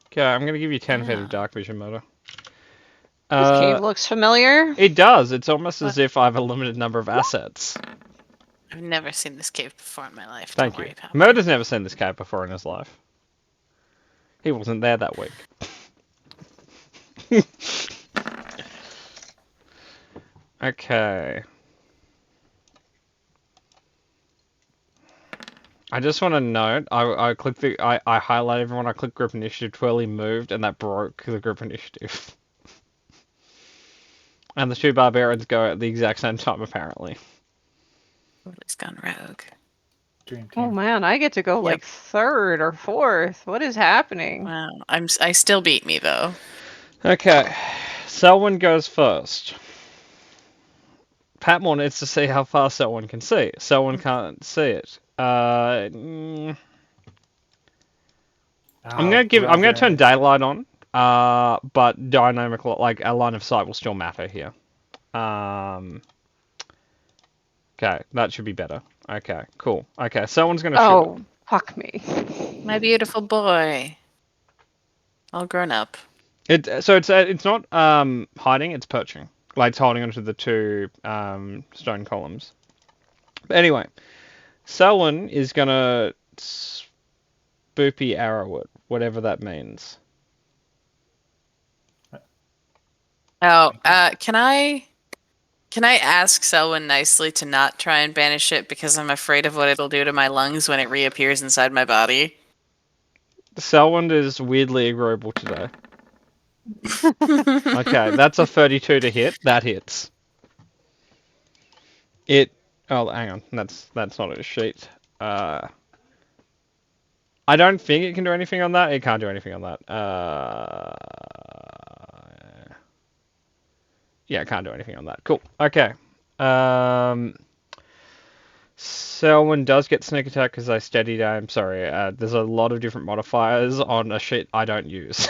Okay, I'm going to give you 10 feet Yeah. of dark vision, Motor. This cave looks familiar. It does. It's almost as if I have a limited number of assets. I've never seen this cave before in my life. Thank Don't you. worry about it. Murder's never seen this cave before in his life. He wasn't there that week. Okay. I just want to note, I highlight everyone, I click group initiative, Twirly moved, and that broke the group initiative. And the two barbarians go at the exact same time, apparently. Totally gone rogue. Dream Oh team. man, I get to go Yep. like third or fourth. What is happening? Wow. I still beat me though. Okay, Selwyn goes first. Patmore needs to see how far Selwyn can see. Selwyn can't see it. I'm gonna turn daylight on. But dynamic, like a line of sight, will still matter here. Okay, that should be better. Okay, cool. Okay, Selwyn's gonna shoot. Oh, fuck me. My beautiful boy. All grown up. So it's not hiding, it's perching. Like it's holding onto the two stone columns. But anyway, Selwyn is gonna spoopy arrow it, whatever that means. Oh, can I ask Selwyn nicely to not try and banish it because I'm afraid of what it'll do to my lungs when it reappears inside my body? Selwyn is weirdly agreeable today. Okay, that's a 32 to hit. That hits. Oh, hang on. That's not a sheet. I don't think it can do anything on that. It can't do anything on that. Yeah, it can't do anything on that. Cool. Okay. Selwyn does get sneak attack because I steadied aim. Sorry, there's a lot of different modifiers on a sheet I don't use.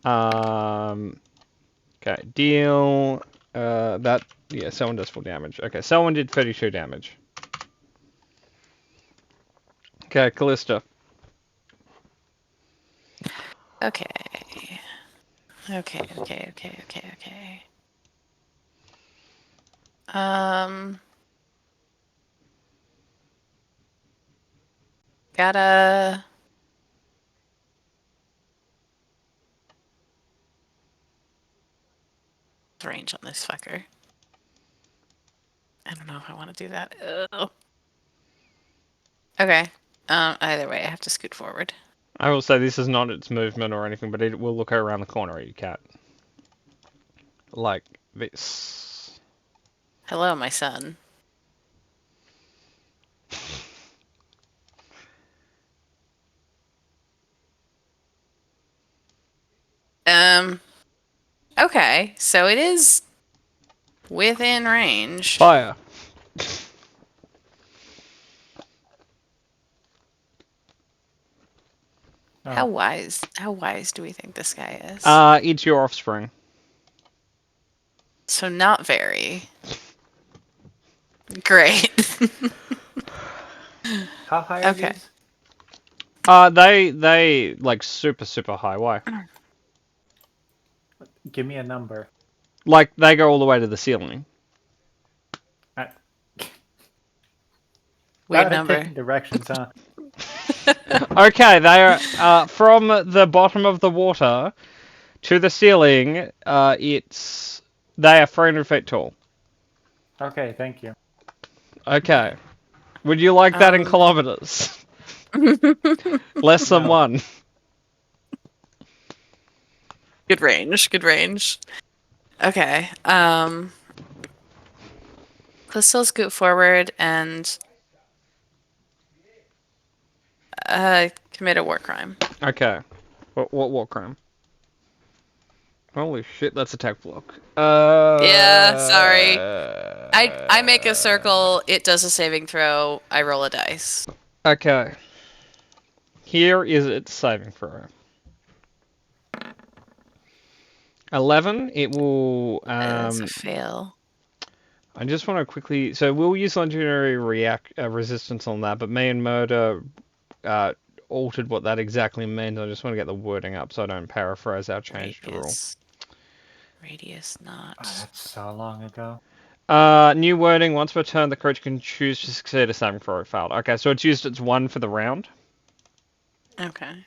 Okay, deal. Yeah, Selwyn does full damage. Okay, Selwyn did 32 damage. Okay, Callista. Okay. Okay. Gotta. Range on this fucker. I don't know if I want to do that. Ugh. Okay. Either way, I have to scoot forward. I will say this is not its movement or anything, but it will look around the corner at you, cat. Like this. Hello, my son. Okay, so it is within range. Fire. Oh, How wise do we think this guy is? It's your offspring. So not very. Great. how high are Okay. these? They like super high. Why? Give me a number. Like they go all the way to the ceiling. Weird Gotta number. take directions, huh? Okay, they are from the bottom of the water to the ceiling. They are 300 feet tall. Okay, thank you. Okay, would you like that in Um, kilometers? Less than No. one. Good range. Okay. Let's still scoot forward and commit a war crime. Okay, what crime? Holy shit, that's attack block. Yeah, sorry. I make a circle, it does a saving throw, I roll a dice. Okay. Here is its saving throw. 11. It will. That's a fail. I just want to quickly. So we'll use legendary resistance on that, but me and Murder altered what that exactly means. I just want to get the wording up so I don't paraphrase our changed rule. Radius not. Oh, that's so long ago. New wording. Once per turn, the creature can choose to succeed a saving throw it failed. Okay, so it's used its 1 for the round. Okay.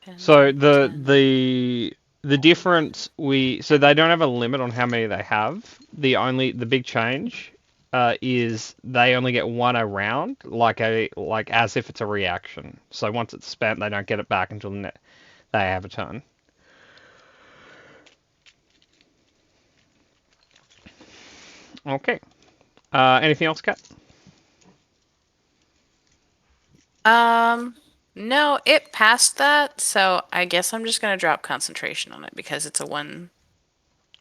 10, So 10. the difference so they don't have a limit on how many they have. The big change is they only get 1 a round, like as if it's a reaction. So once it's spent, they don't get it back until they have a turn. Okay. Anything else, Kat? No, it passed that, so I guess I'm just gonna drop concentration on it because it's a one.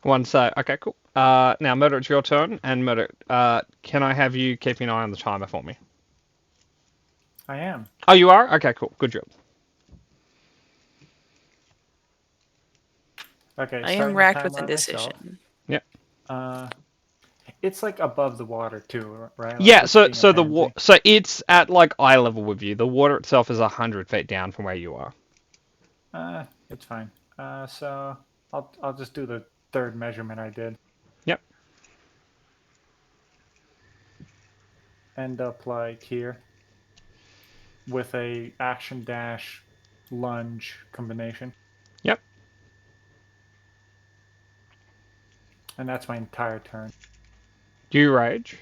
One save. Okay, cool. Now, Murder, it's your turn. And Murder, can I have you keeping an eye on the timer for me? I am. Oh, you are? Okay, cool. Good job. Okay, I am starting the racked with timer myself. indecision. It's like above the water too, right? Like Yeah, it's so being a so the pansy. so it's at like eye level with you. The water itself is 100 feet down from where you are. It's fine. So I'll just do the third measurement I did. Yep. End up like here with a action dash lunge combination. Yep. And that's my entire turn. Do you rage?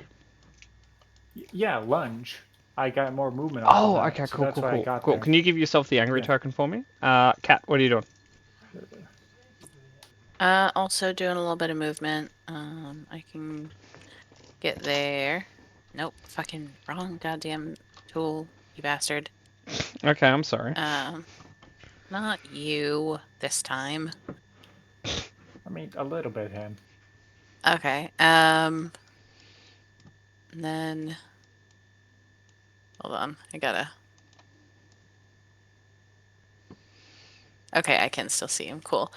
Yeah, lunge. I got more movement off Oh, of that, okay, so cool, that's cool, why I cool, got cool. there. Can you give yourself the angry Yeah. token for me? Kat, what are you doing? Also doing a little bit of movement. I can get there. Nope, fucking wrong goddamn tool, you bastard. Okay, I'm sorry. Not you this time. I mean, a little bit him. Okay. Then hold on, I gotta. Okay, I can still see him. Cool.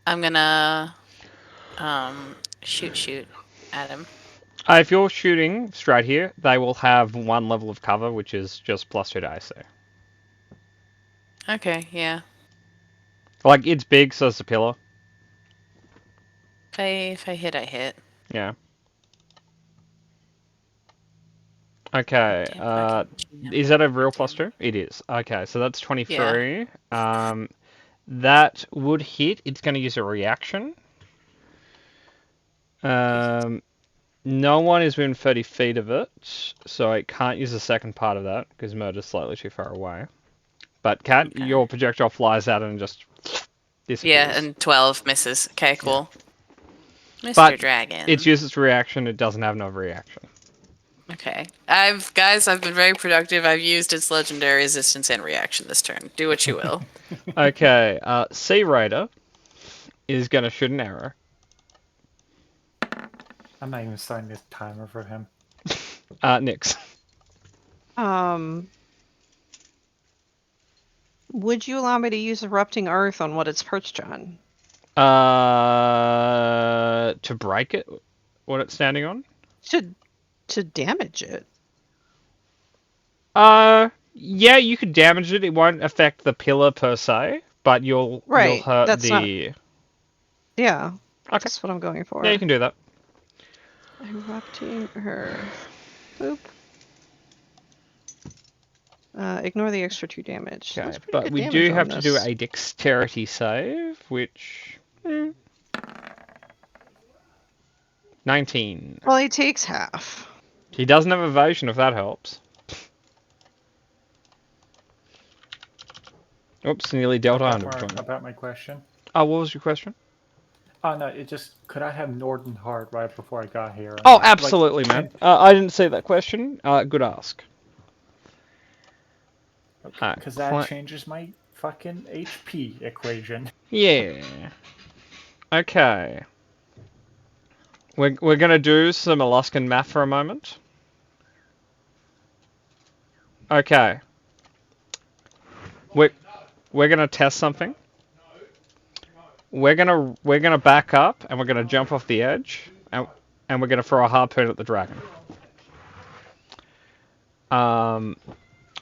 I'm gonna shoot at him. If you're shooting straight here, they will have one level of cover, which is just +2 to AC. Okay, yeah. Like, it's big, so it's a pillar. If I hit, I hit. Yeah. Okay, Damn fucking is that a real Damn. +2? It is. Okay, so that's 23. That would hit. It's going to use a reaction. No one is within 30 feet of it, so it can't use the second part of that, because Murder's slightly too far away. But, Kat, Okay. your projectile flies out and just disappears. Yeah, and 12 misses. Okay, cool. Mr. But Dragon. it's used its reaction, it doesn't have another reaction. Okay. I've been very productive. I've used its legendary resistance and reaction this turn. Do what you will. Okay, Sea Raider is going to shoot an arrow. I'm not even starting this timer for him. Nyx. Would you allow me to use erupting earth on what it's perched on? To break it, what it's standing on? To damage it. Yeah, you could damage it. It won't affect the pillar per se, but you'll hurt that's the. Yeah. Okay. That's what I'm going for. Yeah, you can do that. Erupting earth. Boop. Ignore the extra 2 damage. Okay, That's pretty but good we damage do on have to do this. a dexterity save, which. 19. Well, he takes half. He doesn't have evasion, if that helps. Oops, nearly dealt 100 for me. About my question. Oh, what was your question? Oh no, it just could I have Northern Heart right before I got here? Oh, Like, absolutely, man. I didn't see that question. Good ask. Because that changes my fucking HP equation. Yeah. Okay. We're gonna do some Alaskan math for a moment. Okay. We're gonna test something. We're gonna back up and we're gonna jump off the edge and we're gonna throw a harpoon at the dragon.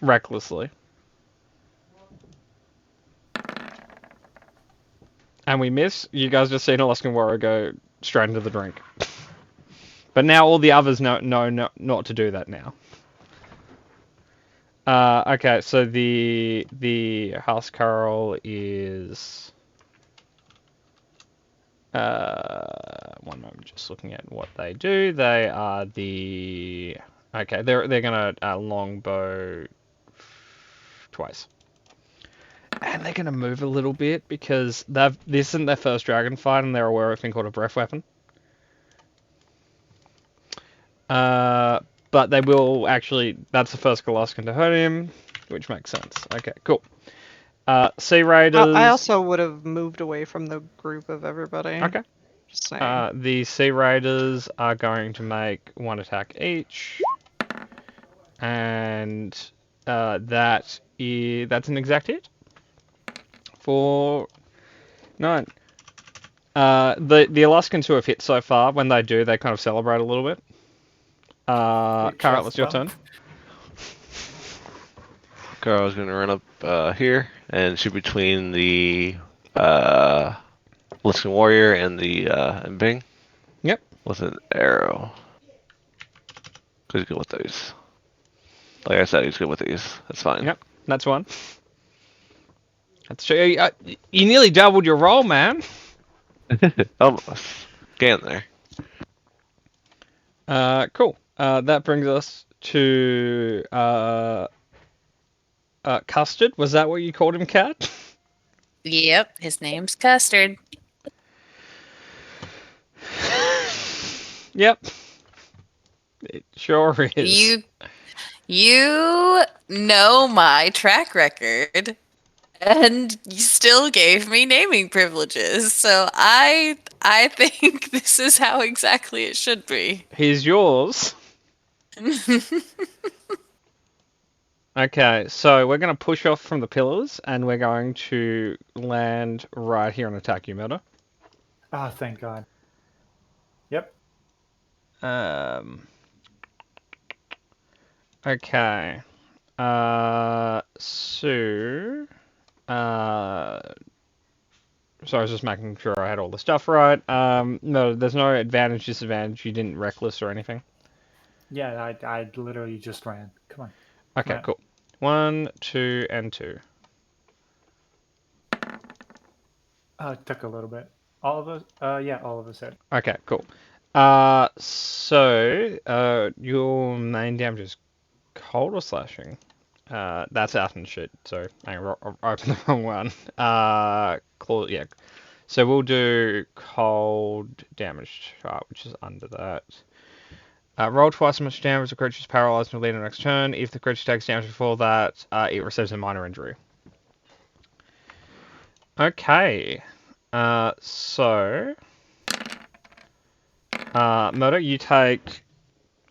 Recklessly. And we miss. You guys just seen Alaskan Warrior go straight into the drink. But now all the others know not to do that now. Okay, so the Housecarl is 1 moment, just looking at what they do. They are the okay. They're gonna longbow twice, and they're gonna move a little bit because this isn't their first dragon fight, and they're aware of a thing called a breath weapon. But they will actually. That's the first Galuskan to hurt him, which makes sense. Okay, cool. Sea Raiders. I also would have moved away from the group of everybody. Okay. Just saying. The Sea Raiders are going to make 1 attack each, and that's an exact hit for 9. The Alaskans who have hit so far, when they do, they kind of celebrate a little bit. Carl, it's your turn. Carl's gonna run up here and shoot between the Liskin Warrior and the and Bing. Yep. With an arrow. He's good with these. Like I said, he's good with these. That's fine. Yep, that's 1. That's true. You nearly doubled your roll, man. Almost. Getting there. Cool. That brings us to Custard. Was that what you called him, Cat? Yep, his name's Custard. Yep. It sure is. You know my track record, and you still gave me naming privileges. So I think this is how exactly it should be. He's yours. Okay, so we're going to push off from the pillars, and we're going to land right here and attack you, Murder. Oh, thank God. Yep. Okay. So I was just making sure I had all the stuff right. No, there's no advantage, disadvantage. You didn't reckless or anything. Yeah, I literally just ran. Come on. Okay, cool. 1, 2, and 2. It took a little bit. All of us? Yeah, all of us hit. Okay, cool. Your main damage is cold or slashing? That's out and shit. So I opened the wrong one. Claw, yeah. So we'll do cold damage, which is under that. Roll twice as much damage. The creature is paralyzed and will lead the next turn. If the creature takes damage before that, it receives a minor injury. Okay. Murder, you take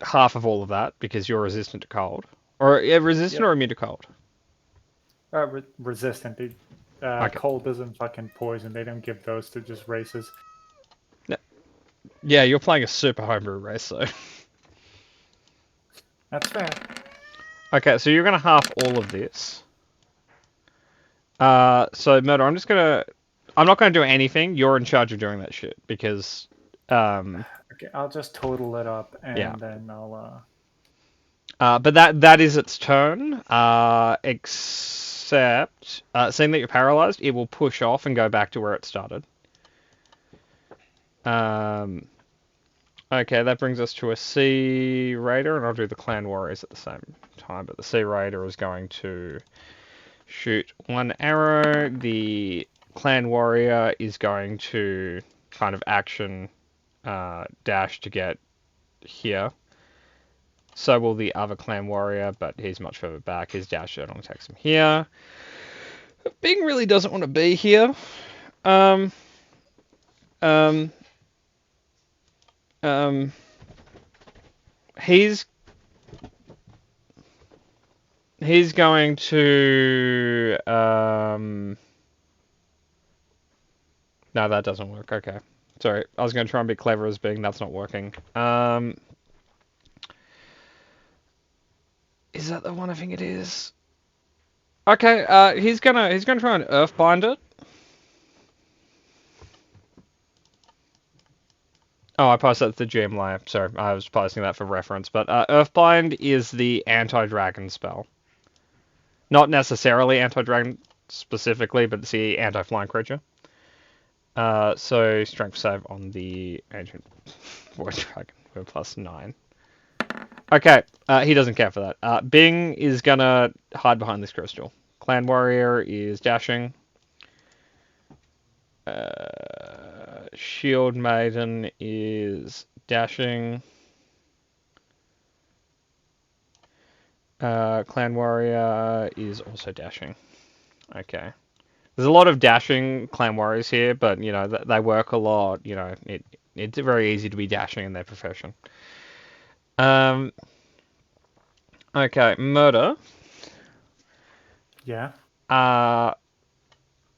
half of all of that because you're resistant to cold. Or resistant or immune to cold? Resistant. Okay. Cold isn't fucking poison. They don't give those to just races. Yeah, you're playing a super homebrew race, so. That's fair. Okay, so you're going to half all of this. So, Murder, I'm not going to do anything. You're in charge of doing that shit, because... Okay, I'll just total it up, and then I'll... But that is its turn, except, seeing that you're paralyzed, it will push off and go back to where it started. Okay, that brings us to a Sea Raider, and I'll do the Clan Warriors at the same time, but the Sea Raider is going to shoot 1 arrow. The Clan Warrior is going to kind of action dash to get here. So will the other Clan Warrior, but he's much further back. His dash only takes him here. Bing really doesn't want to be here. He's going to no, that doesn't work. Okay. Sorry, I was going to try and be clever as Bing. That's not working. Is that the one? I think it is. Okay, he's gonna try and Earthbind it. Oh, I passed that to the GM layer. Sorry, I was passing that for reference. But Earthbind is the anti-dragon spell. Not necessarily anti-dragon specifically, but it's the anti-flying creature. So strength save on the ancient void dragon. We're +9. Okay, he doesn't care for that. Bing is gonna hide behind this crystal. Clan Warrior is dashing. Shield Maiden is dashing. Clan Warrior is also dashing. Okay. There's a lot of dashing Clan Warriors here, but, you know, they work a lot. You know, it's very easy to be dashing in their profession. Okay, Murder. Yeah.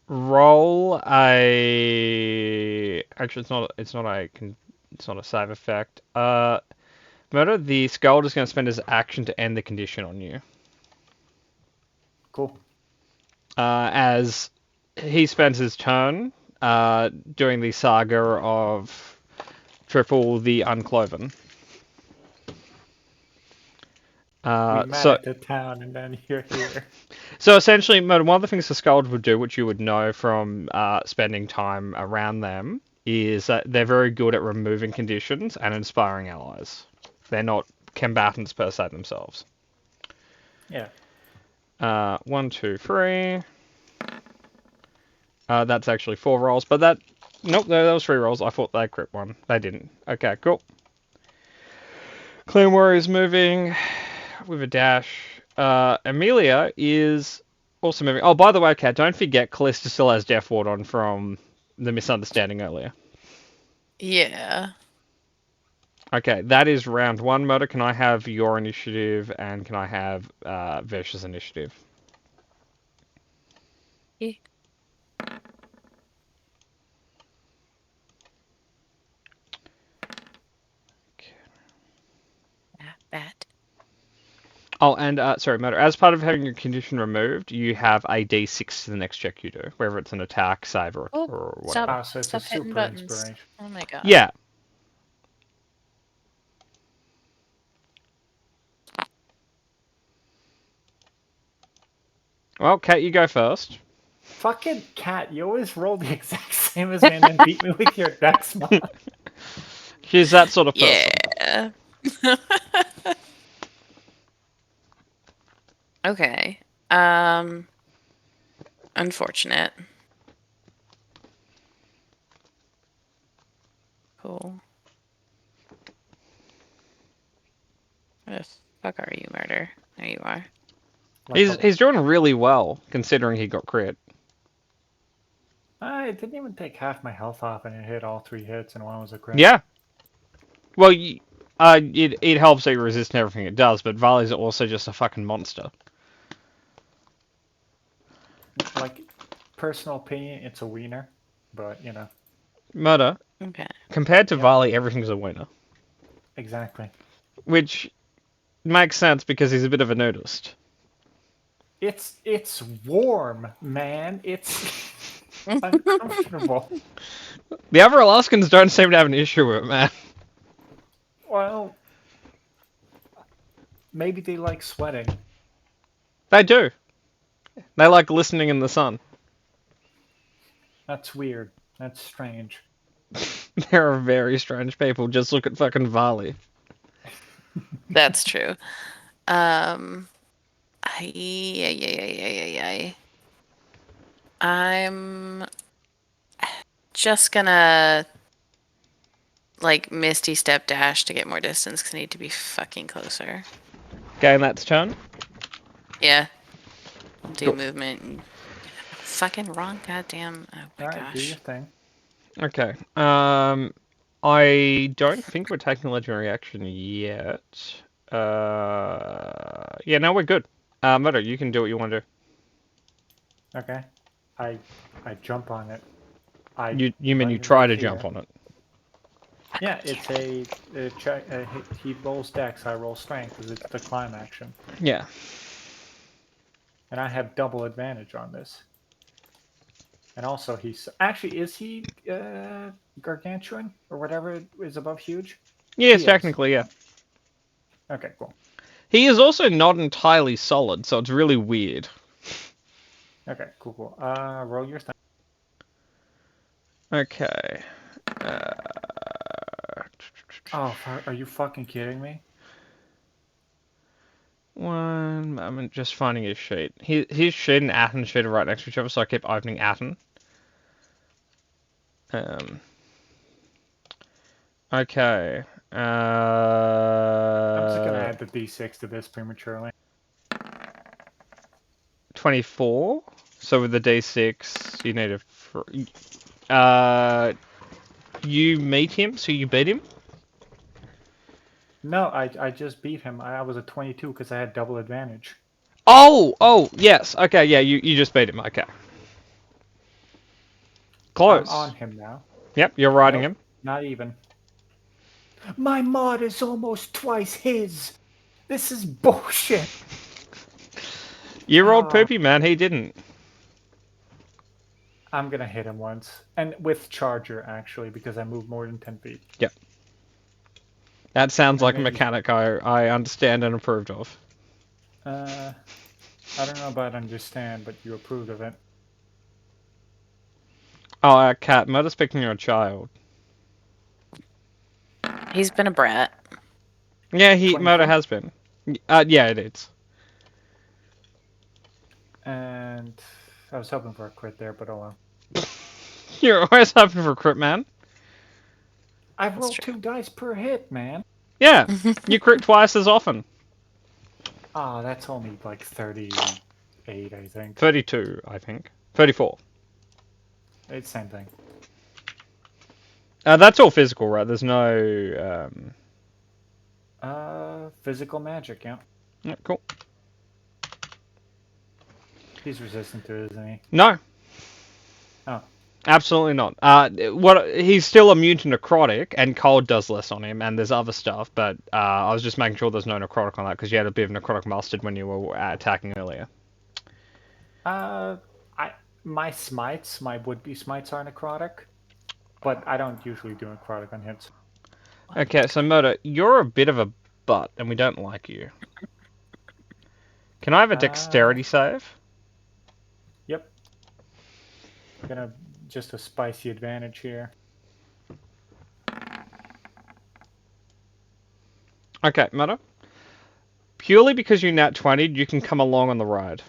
Roll a. Actually, it's not a save effect. Murder. The Skald is going to spend his action to end the condition on you. Cool. As he spends his turn doing the saga of Triple the Uncloven. We met at the town, and then you're here. So essentially, one of the things the Skald would do, which you would know from spending time around them, is that they're very good at removing conditions and inspiring allies. They're not combatants per se themselves. Yeah. 1, 2, 3. That's actually 4 rolls, but that... Nope, that was 3 rolls. I thought they crit one. They didn't. Okay, cool. Clan Warrior's moving with a dash. Amelia is also moving. Oh, by the way, Kat, don't forget Callista still has Death Ward on from the misunderstanding earlier. Yeah. Okay, that is round 1, Murder. Can I have your initiative, and can I have Vesh's initiative? Yeah. Bat. Oh, and sorry, Murder. As part of having your condition removed, you have a D6 to the next check you do, whether it's an attack, save, or whatever. Stop, So it's stop a hitting super buttons. inspiration. Oh my god. Yeah. Well, Kat, you go first. Fucking Cat, you always roll the exact same as me and then beat me with your dex mod. She's that sort of person. Yeah. Okay. Unfortunate. Cool. Where the fuck are you, Murder? There you are. He's doing really well, considering he got crit. It didn't even take half my health off, and it hit all 3 hits, and one was a crit. Yeah. Well, it helps that you resist everything it does, but Vali's also just a fucking monster. Like, personal opinion, it's a wiener, but you know. Murder. Okay. Compared to Yeah. Vali, everything's a winner. Exactly. Which makes sense because he's a bit of a nudist. It's warm, man. It's uncomfortable. The other Alaskans don't seem to have an issue with it, man. Well, maybe they like sweating. They do. They like listening in the sun. That's weird. That's strange. There are very strange people. Just look at fucking Vali. That's true. I'm just gonna like Misty Step dash to get more distance because I need to be fucking closer. Okay, and that's turn. Yeah. Do Cool. movement. And... Fucking wrong goddamn. Oh my Alright, do your gosh. thing. Okay. I don't think we're taking legendary action yet. Yeah, no, we're good. Murder, you can do what you want to do. Okay. I jump on it. You mean you run try into to jump here. on it? Yeah, it's a check. He rolls dex, I roll strength because it's the climb action, Yeah. and I have double advantage on this. And also, is he gargantuan or whatever is above huge? Yes, He is. technically, yeah. Okay, cool. He is also not entirely solid, so it's really weird. Okay, cool. Roll your thing. Okay. Oh, are you fucking kidding me? One moment, just finding his sheet. His sheet and Aten's sheet are right next to each other, so I keep opening Aten. Okay. I'm just gonna add the d6 to this prematurely. 24. So with the D6, you need you meet him, so you beat him. No, I just beat him. I was a 22 because I had double advantage. Oh, yes. Okay, yeah, you just beat him. Okay. Close. I'm on him now. Yep, you're riding Nope, him. Not even. My mod is almost twice his. This is bullshit. You rolled Ah. poopy, man. He didn't. I'm gonna hit him once, and with charger actually because I moved more than 10 feet. That sounds like a Maybe. mechanic I understand and approved of. I don't know about understand, but you approved of it. Oh, Cat, Murder's picking your child. He's been a brat. Yeah, 23? Murder has been. Yeah, it is. And I was hoping for a crit there, but oh well. You're always hoping for a crit, man. I've That's rolled true. 2 dice per hit, man. Yeah, you crit twice as often. Ah, that's only like 38, I think. 32, I think. 34. It's same thing. That's all physical, right? There's no... Physical magic, yeah. Yeah, cool. He's resistant to it, isn't he? No. Oh. Absolutely not. He's still immune to necrotic, and cold does less on him, and there's other stuff, but I was just making sure there's no necrotic on that, because you had a bit of necrotic mustard when you were attacking earlier. My smites, my would-be smites are necrotic, but I don't usually do necrotic on hits. Okay, so Murder, you're a bit of a butt, and we don't like you. Can I have a dexterity save? Yep. Gonna just a spicy advantage here. Okay, Murder. Purely because you nat 20'd, you can come along on the ride.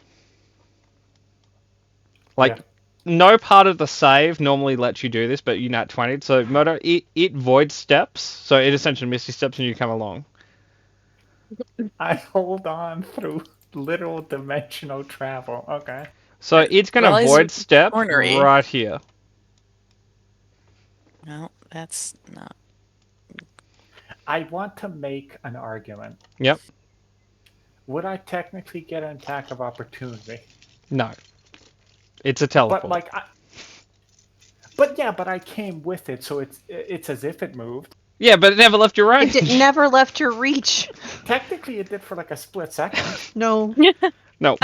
Like, Yeah. no part of the save normally lets you do this, but you nat 20'd. So, Murder, it void steps, so it essentially misty steps and you come along. I hold on through literal dimensional travel. Okay. So, it's going to Well, he's void step ornery. right here. No, that's not. I want to make an argument. Yep. Would I technically get an attack of opportunity? No. It's a teleport. But like, but I came with it, so it's as if it moved. Yeah, but it never left your range. It never left your reach. Technically, it did for like a split second. No. No.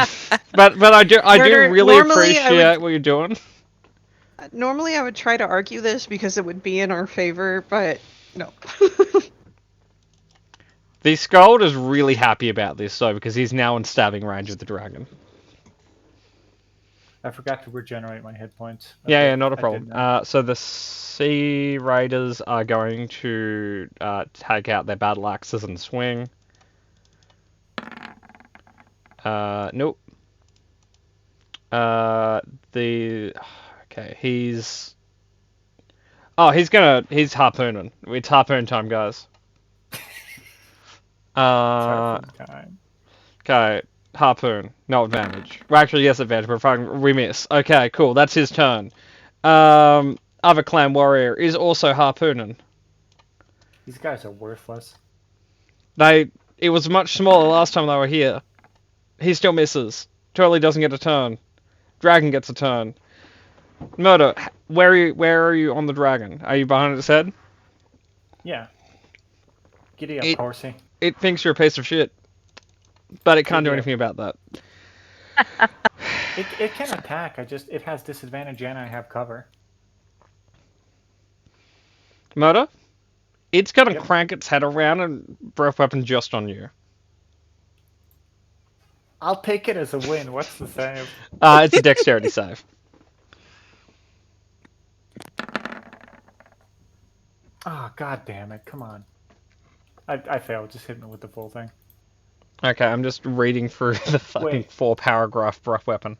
But I do Murder, really normally I appreciate what you're doing. Normally I would try to argue this because it would be in our favor, but no. The Skald is really happy about this, though, because he's now in stabbing range of the dragon. I forgot to regenerate my hit points. Yeah, Okay, not a I problem. did now. So the Sea Raiders are going to take out their battle axes and swing. Nope. Okay, he's harpooning. It's harpoon time, guys. Harpoon time. Okay, harpoon. No advantage. Well, actually, yes, advantage, but we miss. Okay, cool. That's his turn. Other clan warrior is also harpooning. These guys are worthless. It was much smaller last time they were here. He still misses. Totally doesn't get a turn. Dragon gets a turn. Murder, where are you on the dragon? Are you behind its head? Yeah. Giddy up, horsey. It thinks you're a piece of shit. But it can't do Yeah. anything about that. It can attack. It has disadvantage and I have cover. Murder, it's gonna Yep. crank its head around and breath weapon just on you. I'll take it as a win. What's the save? It's a dexterity save. Oh, god damn it. Come on. I failed. Just hit me with the full thing. Okay, I'm just reading through the fucking Wait. 4-paragraph breath weapon.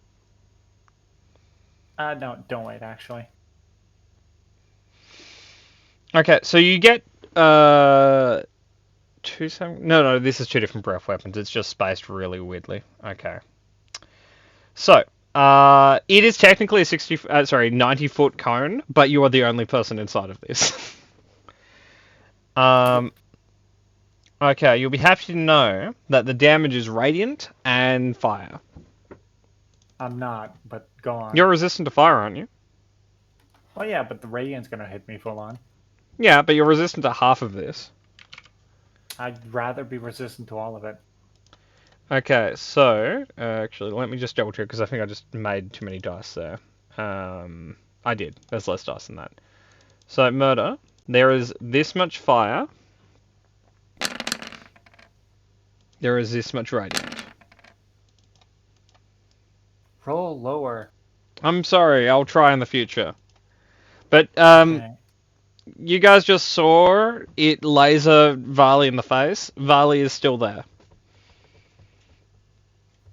No, don't wait, actually. Okay, so you get No, this is two different breath weapons. It's just spaced really weirdly. Okay. So, it is technically a 90-foot cone, but you are the only person inside of this. Okay, you'll be happy to know that the damage is radiant and fire. I'm not, but go on. You're resistant to fire, aren't you? Well, yeah, but the radiant's gonna hit me full on. Yeah, but you're resistant to half of this. I'd rather be resistant to all of it. Okay, so actually, let me just double check because I think I just made too many dice there. I did. There's less dice than that. So murder. There is this much fire. There is this much radiant. Roll lower. I'm sorry. I'll try in the future. But Okay. you guys just saw it laser Varley in the face. Varley is still there.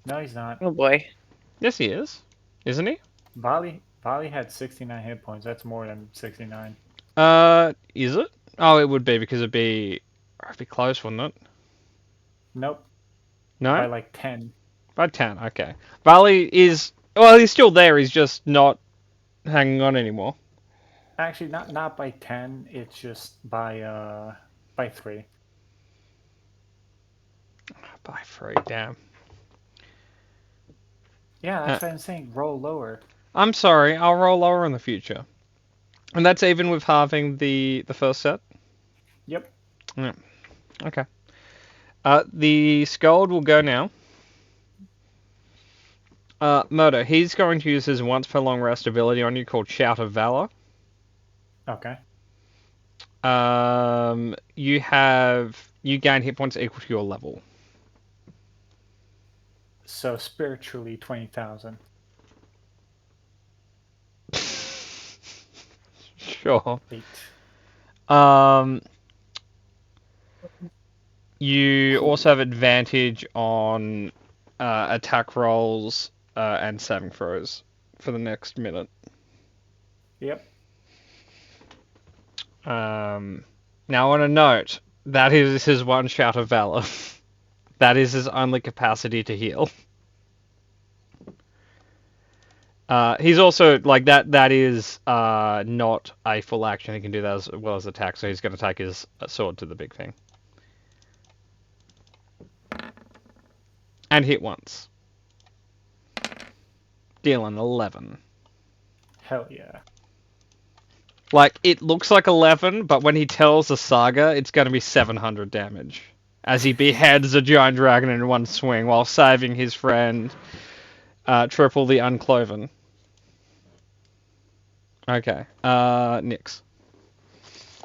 No, he's not. Oh boy. Yes, he is. Isn't he? Bali had 69 hit points. That's more than 69. Is it? Oh, it would be because it'd be close, wouldn't it? Nope. No? By like 10. By 10, okay. Varley is... Well, he's still there, he's just not hanging on anymore. Actually, not by 10. It's just by 3. By 3, damn. Yeah, that's what I'm saying. Roll lower. I'm sorry, I'll roll lower in the future. And that's even with halving the first set? Yep. Yeah. Okay. The Scald will go now. Murder, he's going to use his once per long rest ability on you called Shout of Valor. Okay. You gain hit points equal to your level. So spiritually 20,000. Sure. 8. You also have advantage on attack rolls and saving throws for the next minute. Yep. Now I want to note that is his one Shout of Valor. That is his only capacity to heal. He's also like that. That is not a full action. He can do that as well as attack. So he's going to take his sword to the big thing and hit once, dealing 11. Hell yeah. Like it looks like 11, but when he tells the saga, it's going to be 700 damage as he beheads a giant dragon in one swing while saving his friend, Triple the Uncloven. Okay, Nyx.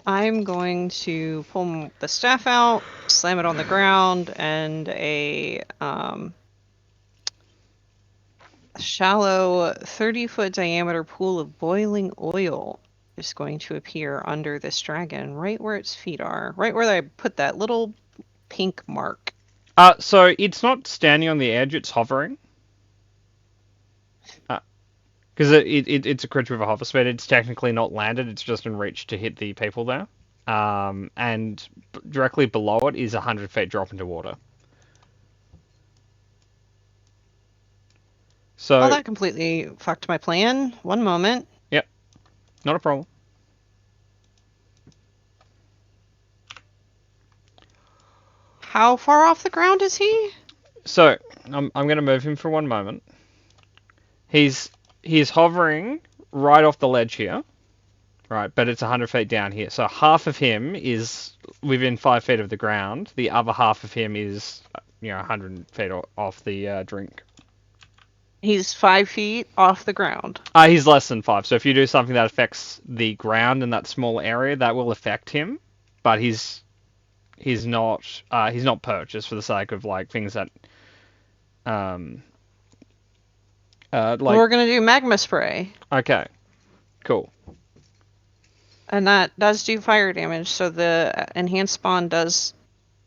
I'm going to pull the staff out, slam it on the ground, and a shallow 30-foot diameter pool of boiling oil is going to appear under this dragon, right where its feet are, right where I put that little pink mark. So it's not standing on the edge; it's hovering. Because it's a creature with a hover speed. It's technically not landed. It's just in reach to hit the people there. And directly below it is 100 feet drop into water. So Oh, that completely fucked my plan. One moment. Yep, not a problem. How far off the ground is he? So I'm going to move him for one moment. He's hovering right off the ledge here, right? But it's 100 feet down here. So half of him is within 5 feet of the ground. The other half of him is 100 feet off the drink. He's 5 feet off the ground. He's less than 5. So if you do something that affects the ground in that small area, that will affect him. But he's not perched, just for the sake of like things that like. We're gonna do magma spray, Okay, cool. and that does do fire damage. So the enhanced spawn does.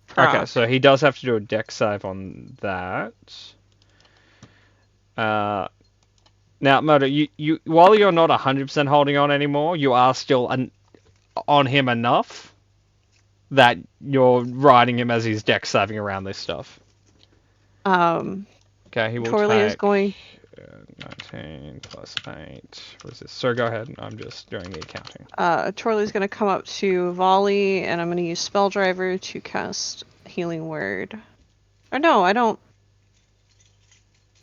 Proc. Okay, so he does have to do a dex save on that. Now, Murder, you while you're not 100% holding on anymore, you are still on him enough that you're riding him as he's dex saving around this stuff. Okay, he will Torley is take going. 19 plus 8. What is this? So go ahead. I'm just doing the accounting. Torley's gonna come up to Volley, and I'm gonna use Spell Driver to cast Healing Word. Or no, I don't.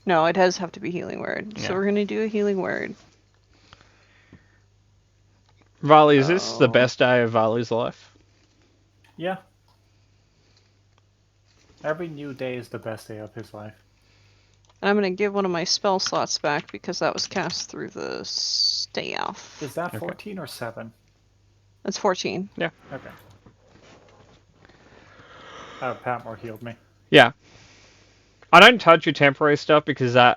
No, it does have to be Healing Word. So Yeah. we're gonna do a Healing Word. Varley, is this the Oh. best day of Varley's life? Yeah. Every new day is the best day of his life. And I'm gonna give one of my spell slots back because that was cast through the staff. Is that Okay. 14 or 7? That's 14. Okay. Patmore healed me. Yeah. I don't touch your temporary stuff because the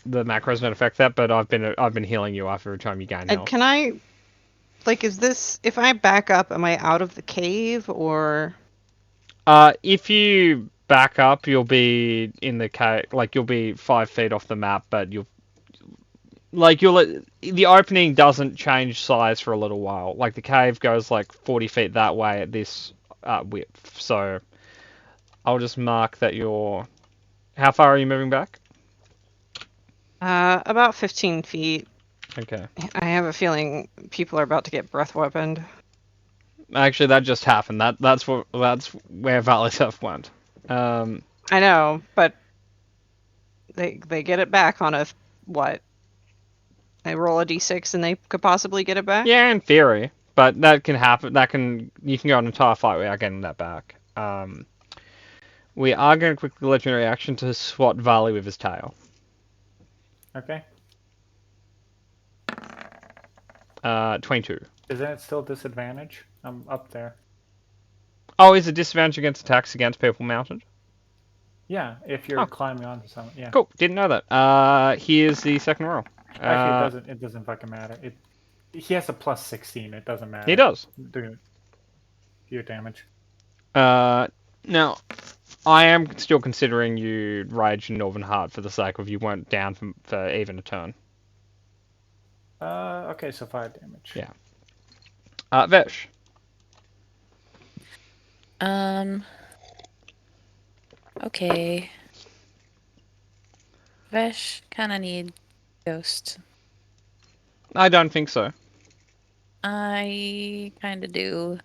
macros don't affect that, but I've been healing you after every time you gain And health. can I, like, is this, if I back up, am I out of the cave or? If you back up, you'll be in the cave, like you'll be 5 feet off the map, but the opening doesn't change size for a little while. Like the cave goes like 40 feet that way at this width, so I'll just mark that you're. How far are you moving back? About 15 feet. Okay. I have a feeling people are about to get breath weaponed. Actually, that just happened. That's where Valley Stuff went. I know, but they get it back on what? They roll a d6 and they could possibly get it back? Yeah, in theory, but that can happen. You can go an entire fight without getting that back. We are going to quickly legendary action to swat Valley with his tail. Okay. 22. Isn't it still disadvantage? I'm up there. Oh, is it disadvantage against attacks against people mounted? Yeah, if you're Oh. climbing onto someone. Yeah. Cool. Didn't know that. Here's the second roll. Actually, it doesn't fucking matter. He has a plus 16. It doesn't matter. He does. Do your damage. Now, I am still considering you Rage and Northern Heart for the sake of you weren't down for even a turn. Okay, so 5 damage. Yeah. Vesh. Okay. Vesh kind of need Ghost. I don't think so. I kind of do.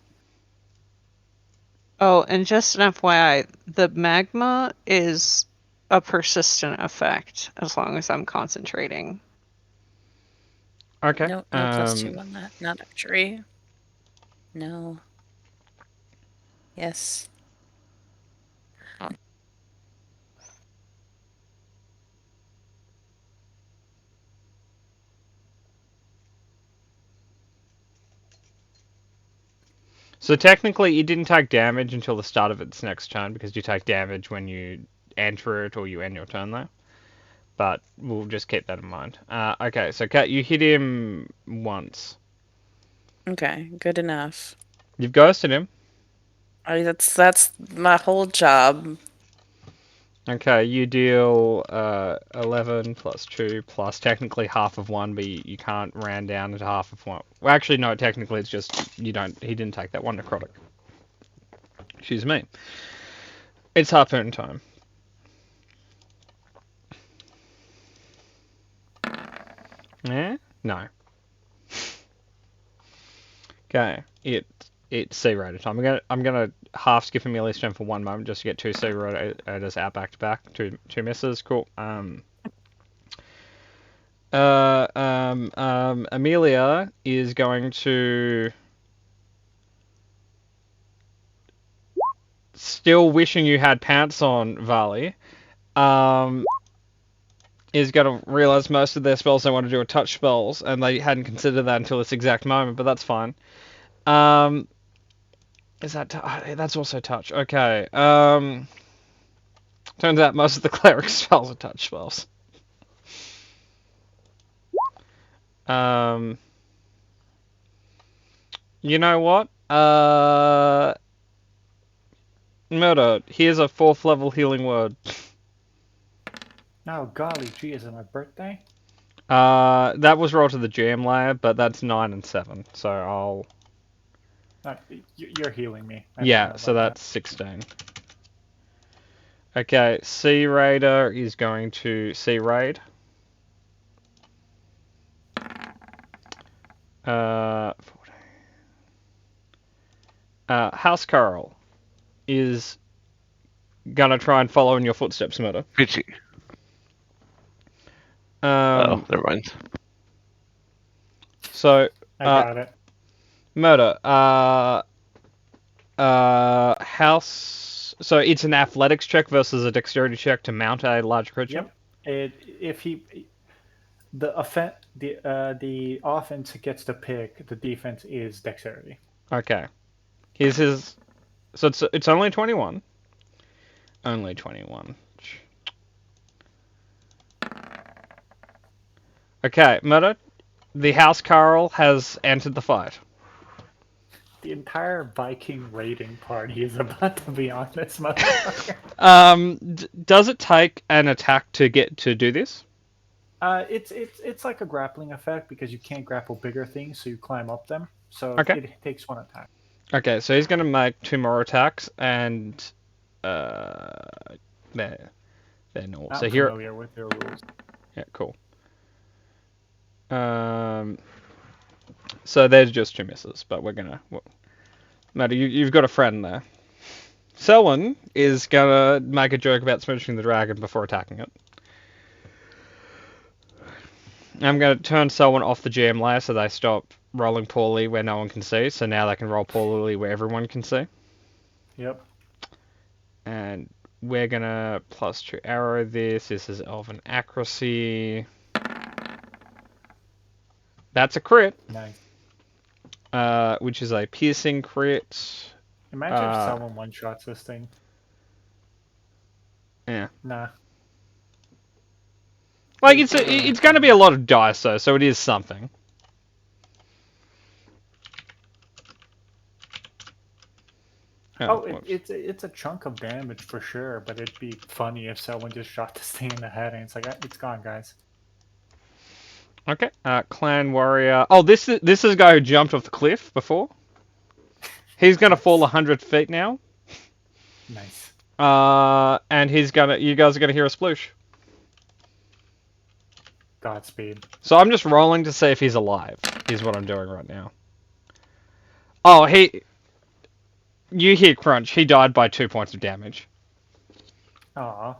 Oh, and just an FYI, the magma is a persistent effect as long as I'm concentrating. Okay. No +2 on that. Not actually. No. Yes. So technically, you didn't take damage until the start of its next turn because you take damage when you enter it or you end your turn there. But we'll just keep that in mind. Okay, so Kat, you hit him once. Okay, good enough. You've ghosted him. That's my whole job. Okay, you deal 11 plus 2 plus technically half of 1, but you can't round down into half of 1. Well, actually, no, technically it's just he didn't take that one necrotic. Excuse me. It's harpoon time. Yeah? No. Okay, it's C rated time. I'm gonna half skip a melee strength for 1 moment just to get 2 C rated out back to back. Two misses. Cool. Amelia is going to still wishing you had pants on, Vali. Is going to realize most of their spells they want to do are touch spells, and they hadn't considered that until this exact moment, but that's fine. Is that that's also touch? Okay. Turns out most of the cleric spells are touch spells. You know what? Murder. Here's a 4th level healing word. Oh, golly gee, is it my birthday? That was rolled to the GM layer, but that's 9 and 7, so I'll... You're healing me. I Yeah, forgot so about that's 16. Okay, C Raider is going to C Raid. 14. House Carl is gonna try and follow in your footsteps, Murder. Peachy. Oh, never mind. So, I got it. Murder, House. So it's an athletics check versus a dexterity check to mount a large creature. Yep. If he the offense gets to pick, the defense is dexterity. Okay. Here's his. So it's only 21. Only 21. Okay, Murder. The House Carl has entered the fight. The entire Viking raiding party is about to be on this motherfucker. Does it take an attack to get to do this? It's like a grappling effect because you can't grapple bigger things, so you climb up them. So Okay. it takes one attack. Okay, so he's gonna make 2 more attacks, and they're normal. I'm So here, familiar with your rules. yeah, cool. So there's just 2 misses, but we're gonna. Maddie, you've got a friend there. Selwyn is gonna make a joke about smooching the dragon before attacking it. I'm gonna turn Selwyn off the GM layer so they stop rolling poorly where no one can see. So now they can roll poorly where everyone can see. Yep. And we're gonna +2 arrow this. This is elven accuracy. That's a crit. Nice. Which is a piercing crit. Imagine if someone one-shots this thing. Yeah. Nah. Like it's gonna be a lot of dice though, so it is something. It's a chunk of damage for sure, but it'd be funny if someone just shot this thing in the head and it's like, it's gone, guys. Okay. Clan warrior. Oh, this is a guy who jumped off the cliff before. He's gonna fall 100 feet now. Nice. And you guys are gonna hear a sploosh. Godspeed. So I'm just rolling to see if he's alive. Is what I'm doing right now. Oh, you hear crunch. He died by 2 points of damage. Aw.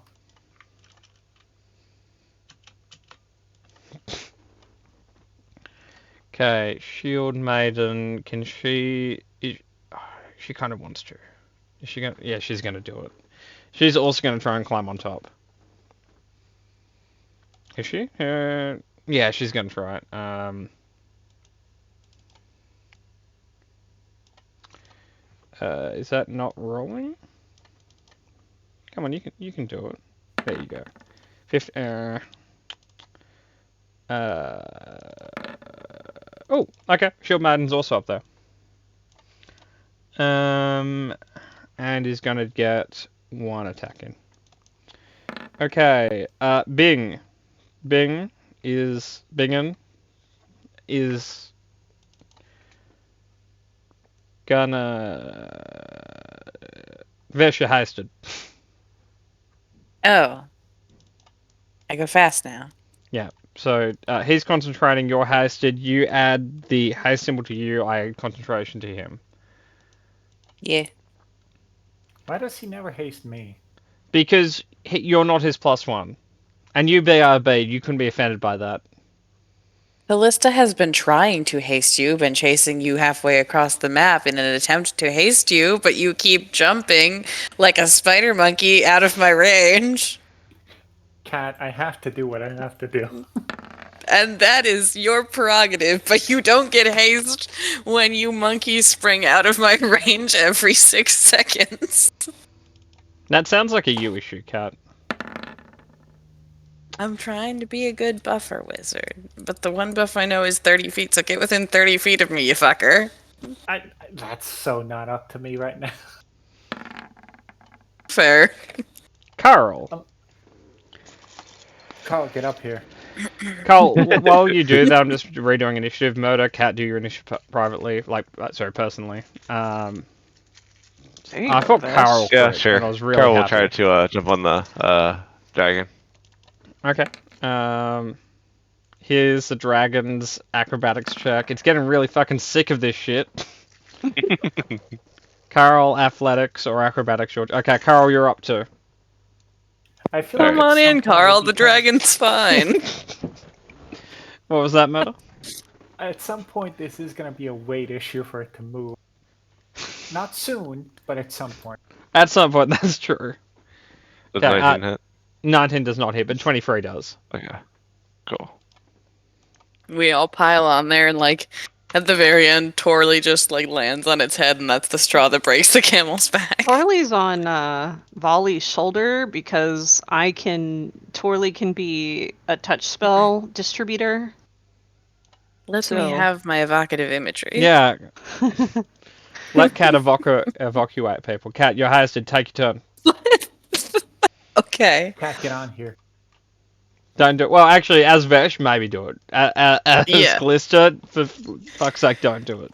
Okay, Shield Maiden. Can she? She kind of wants to. Is she gonna? Yeah, she's gonna do it. She's also gonna try and climb on top. Is she? Yeah, she's gonna try it. Is that not rolling? Come on, you can do it. There you go. 50. Oh, okay. Shield Maiden's also up there. And is gonna get 1 attack in. Okay. Bingen is gonna Vesha hasted. Oh. I go fast now. Yeah. So he's concentrating. You're hasted. You add the haste symbol to you. I add concentration to him. Yeah. Why does he never haste me? Because you're not his +1. And you BRB, you couldn't be offended by that. Callista has been trying to haste you, been chasing you halfway across the map in an attempt to haste you, but you keep jumping like a spider monkey out of my range. Cat, I have to do what I have to do. And that is your prerogative, but you don't get haste when you monkey spring out of my range every 6 seconds. That sounds like a you issue, Cat. I'm trying to be a good buffer wizard, but the one buff I know is 30 feet, so get within 30 feet of me, you fucker. That's so not up to me right now. Fair. Carl. Carl, get up here. Carl, while you do that, I'm just redoing initiative. Murder, Cat, do your initiative privately, personally. I thought Carl. Yeah, quit, sure. and I was really Carl will happy. try to jump on the dragon. Okay. Here's the dragon's acrobatics check. It's getting really fucking sick of this shit. Carl, athletics or acrobatics? Okay, Carl, you're up too. I feel Come like at on some in, point Carl. it'd The be kind dragon's fine. What was that, Meta? at some point, this is going to be a weight issue for it to move. Not soon, but at some point. At some point, that's true. Does Okay, 19 hit? 19 does not hit, but 23 does. Okay. Cool. We all pile on there, and like at the very end, Torley just like lands on its head, and that's the straw that breaks the camel's back. Torley's on Volley's shoulder because Torley can be a touch spell distributor. Let me So- have my evocative imagery. Yeah, let Cat evacuate people. Cat, your highest did. Take your turn. Okay. Cat, get on here. Don't do it. Well, actually, as Vesh, maybe do it. As Yeah. Callista, for fuck's sake, don't do it.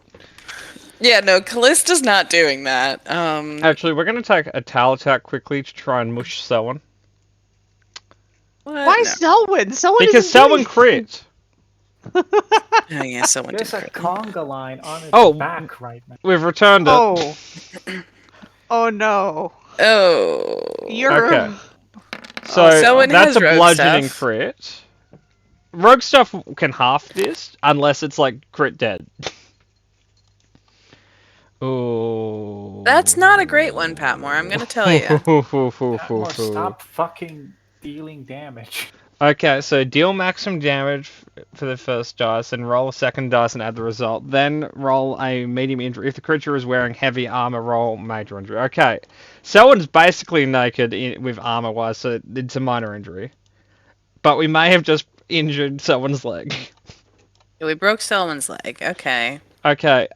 Yeah, no, Callista's not doing that. Actually, we're going to take a Tal attack quickly to try and mush Selwyn. What? Why No. Selwyn? Selwyn Because isn't Selwyn doing- crit. Oh, yeah, someone There's did a crit. conga line on its Oh. back right now. We've returned it. Oh. Oh no. Oh. You're Okay. So Selwyn that's has a rogue bludgeoning stuff. crit. Rogue stuff can half this unless it's like crit dead. Ooh. That's not a great one, Patmore, I'm gonna tell you. Patmore, stop fucking dealing damage. Okay, so deal maximum damage for the first dice, and roll a second dice and add the result. Then roll a medium injury. If the creature is wearing heavy armor, roll major injury. Okay, Selwyn's basically naked with armor-wise, so it's a minor injury. But we may have just injured someone's leg. Yeah, we broke Selwyn's leg. Okay. Okay,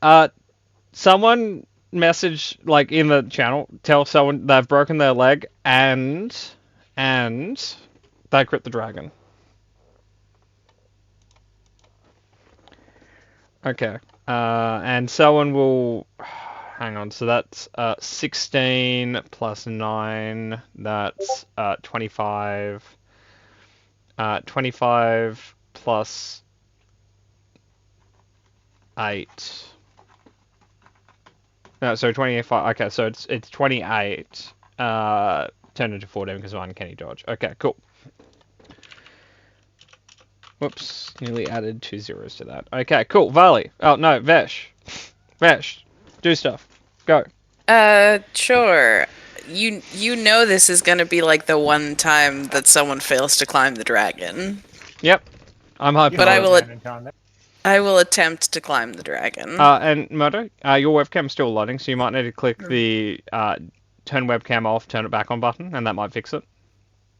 someone message, like, in the channel, tell someone they've broken their leg, and they crit the dragon. Okay, and someone will... Hang on, so that's 16 plus 9, that's 25. 25 plus 8. No, so 25. Okay, so it's 28. Turned into 14 because of uncanny dodge. Okay, cool. Whoops, nearly added 2 zeros to that. Okay, cool. Vali. Oh no, Vesh. Vesh, do stuff. Go. Sure. You know this is gonna be like the one time that someone fails to climb the dragon. Yep. I'm hoping. But I on it. will- Advantage on that. I will attempt to climb the dragon. And Murdo, your webcam's still loading, so you might need to click the turn webcam off, turn it back on button, and that might fix it.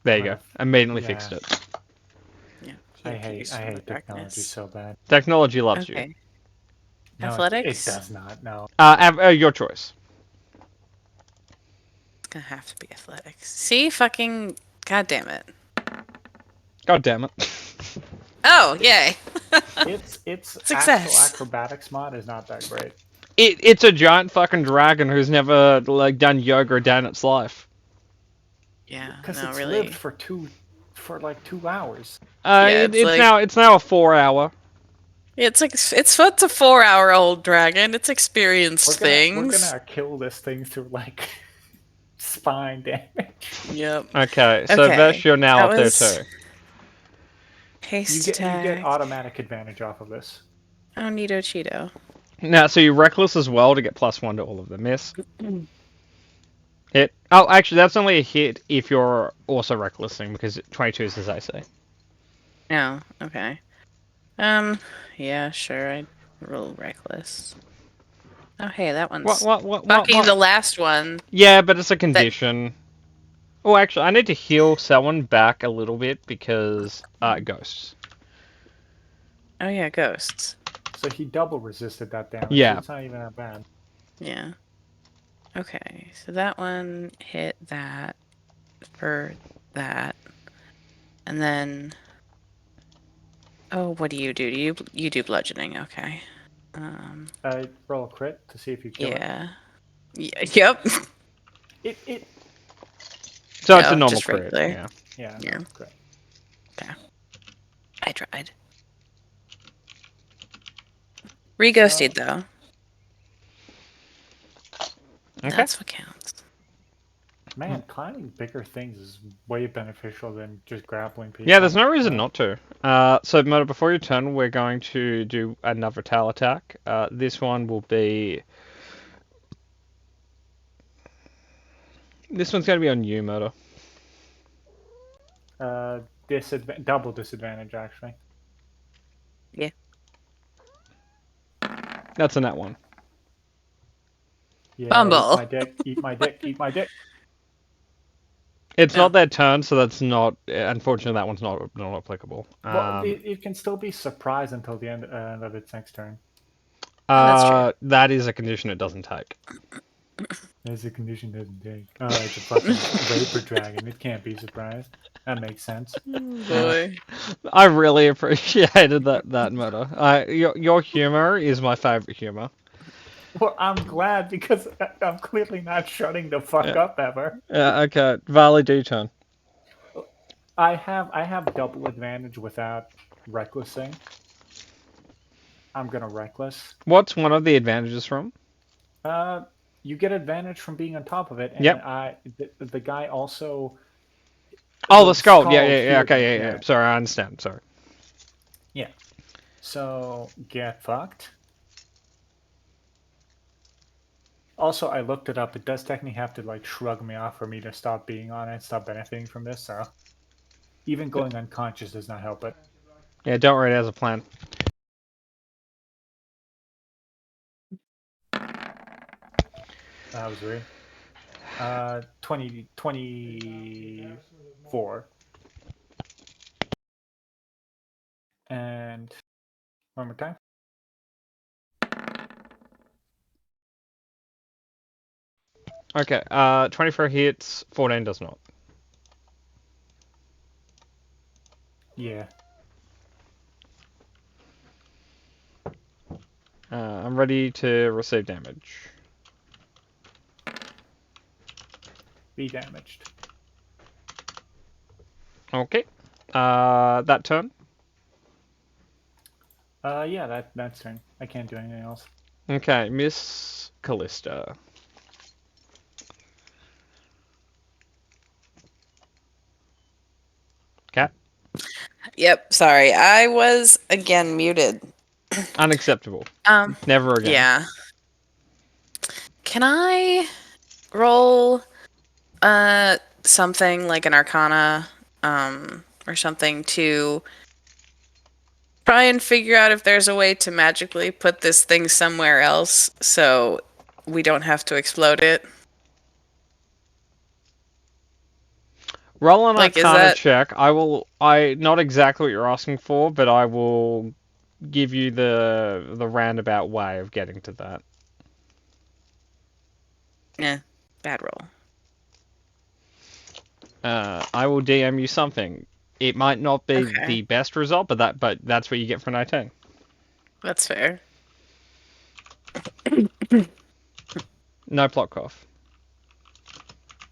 There you go. Right. Immediately Yeah. fixed it. Yeah. I Can't hate use the technology darkness. so bad. Technology loves you. Okay. No, Athletics? It does not. No. Your choice. It's gonna have to be athletics. See, fucking, god damn it. God damn it. Oh, yay. Its Success. actual acrobatics mod is not that great. It's a giant fucking dragon who's never like done yoga a day in its life. Yeah, Because no, it's really. lived for like 2 hours. it's like- It's now a 4-hour. It's like it's a 4-hour-old dragon. It's experienced We're things. gonna kill this thing through like spine damage. Yep. Okay, so Okay, Vesh, you're now that up was- there too. Haste You attack. get automatic advantage off of this. Oh, Neato Cheeto. Now, so you're reckless as well to get +1 to all of them. Miss. Hit. Oh, actually, that's only a hit if you're also recklessing because 22 is his AC. Oh, okay. Yeah, sure. I roll reckless. Oh, hey, that one's What? fucking the last one. Yeah, but it's a condition. Oh, actually, I need to heal someone back a little bit because ghosts. Oh yeah, ghosts. So he double resisted that damage. Yeah. So it's not even that bad. Yeah. Okay, so that one hit that for that, and then. Oh, what do? You do bludgeoning? Okay. Roll a crit to see if you kill it. Yeah. Yep. It So it's No, a normal just crit. regular. Yeah. yeah. Yeah. Great. I tried. Re-ghosted though. Okay. That's what counts. Man, climbing bigger things is way beneficial than just grappling people. Yeah, there's no reason not to. So, Moto, before your turn, we're going to do another tail attack. This one will be... This one's going to be on you, Moto. Double disadvantage, actually. That's a net one. Yeah, Bumble. eat my dick, eat my dick, eat my dick. It's No. not their turn, so that's not... Unfortunately, that one's not applicable. Well, it can still be surprised until the end of its next turn. That's true. That is a condition it doesn't take. There's a condition doesn't take. Oh, it's a fucking vapor dragon. It can't be surprised. That makes sense. Boy. I really appreciated that Moto. Your humor is my favorite humor. Well, I'm glad because I'm clearly not shutting the fuck up ever. Okay, Vali, do your turn. I have double advantage without recklessing. I'm gonna reckless. What's one of the advantages from? You get advantage from being on top of it, and Yep. the guy also. Oh, the was skull. Yeah. healed Okay, him, yeah. Sorry, I understand. Sorry. Yeah. So get fucked. Also, I looked it up. It does technically have to like shrug me off for me to stop being on it, stop benefiting from this. So even going unconscious does not help it. Yeah, don't worry, it has a plan. That was weird. 24. And one more time. Okay, 24 hits, 14 does not. Yeah. I'm ready to receive damage. Be damaged. Okay. That turn. Yeah, that's turn. I can't do anything else. Okay, Miss Callista. Cat. Yep. Sorry, I was again muted. Unacceptable. Um. Never again. Yeah. Can I roll something like an Arcana or something to try and figure out if there's a way to magically put this thing somewhere else so we don't have to explode it? Roll an Like, is Arcana that- check. Not exactly what you're asking for, but I will give you the roundabout way of getting to that. Bad roll. I will DM you something. It might not be Okay. the best result, but that's what you get for 19. That's fair. No plot cough.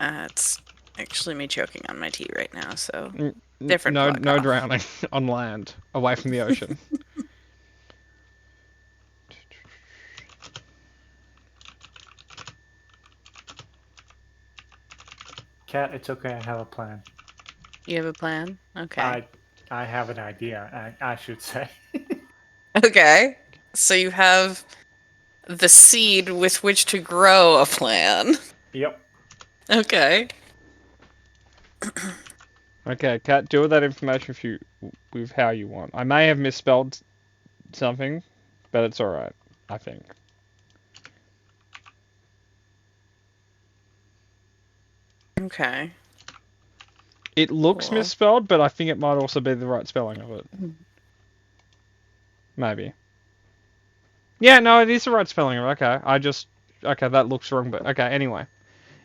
It's actually me choking on my tea right now, so N- different No, plot no cough. drowning on land, away from the ocean. Cat, it's okay. I have a plan. You have a plan? Okay. I have an idea. I should say. Okay. So you have the seed with which to grow a plan. Yep. Okay. Okay, Kat, deal with that information with how you want. I may have misspelled something, but it's alright, I think. Okay. It looks Cool. misspelled, but I think it might also be the right spelling of it. Maybe. Yeah, no, it is the right spelling. Okay, okay, that looks wrong, but okay, anyway.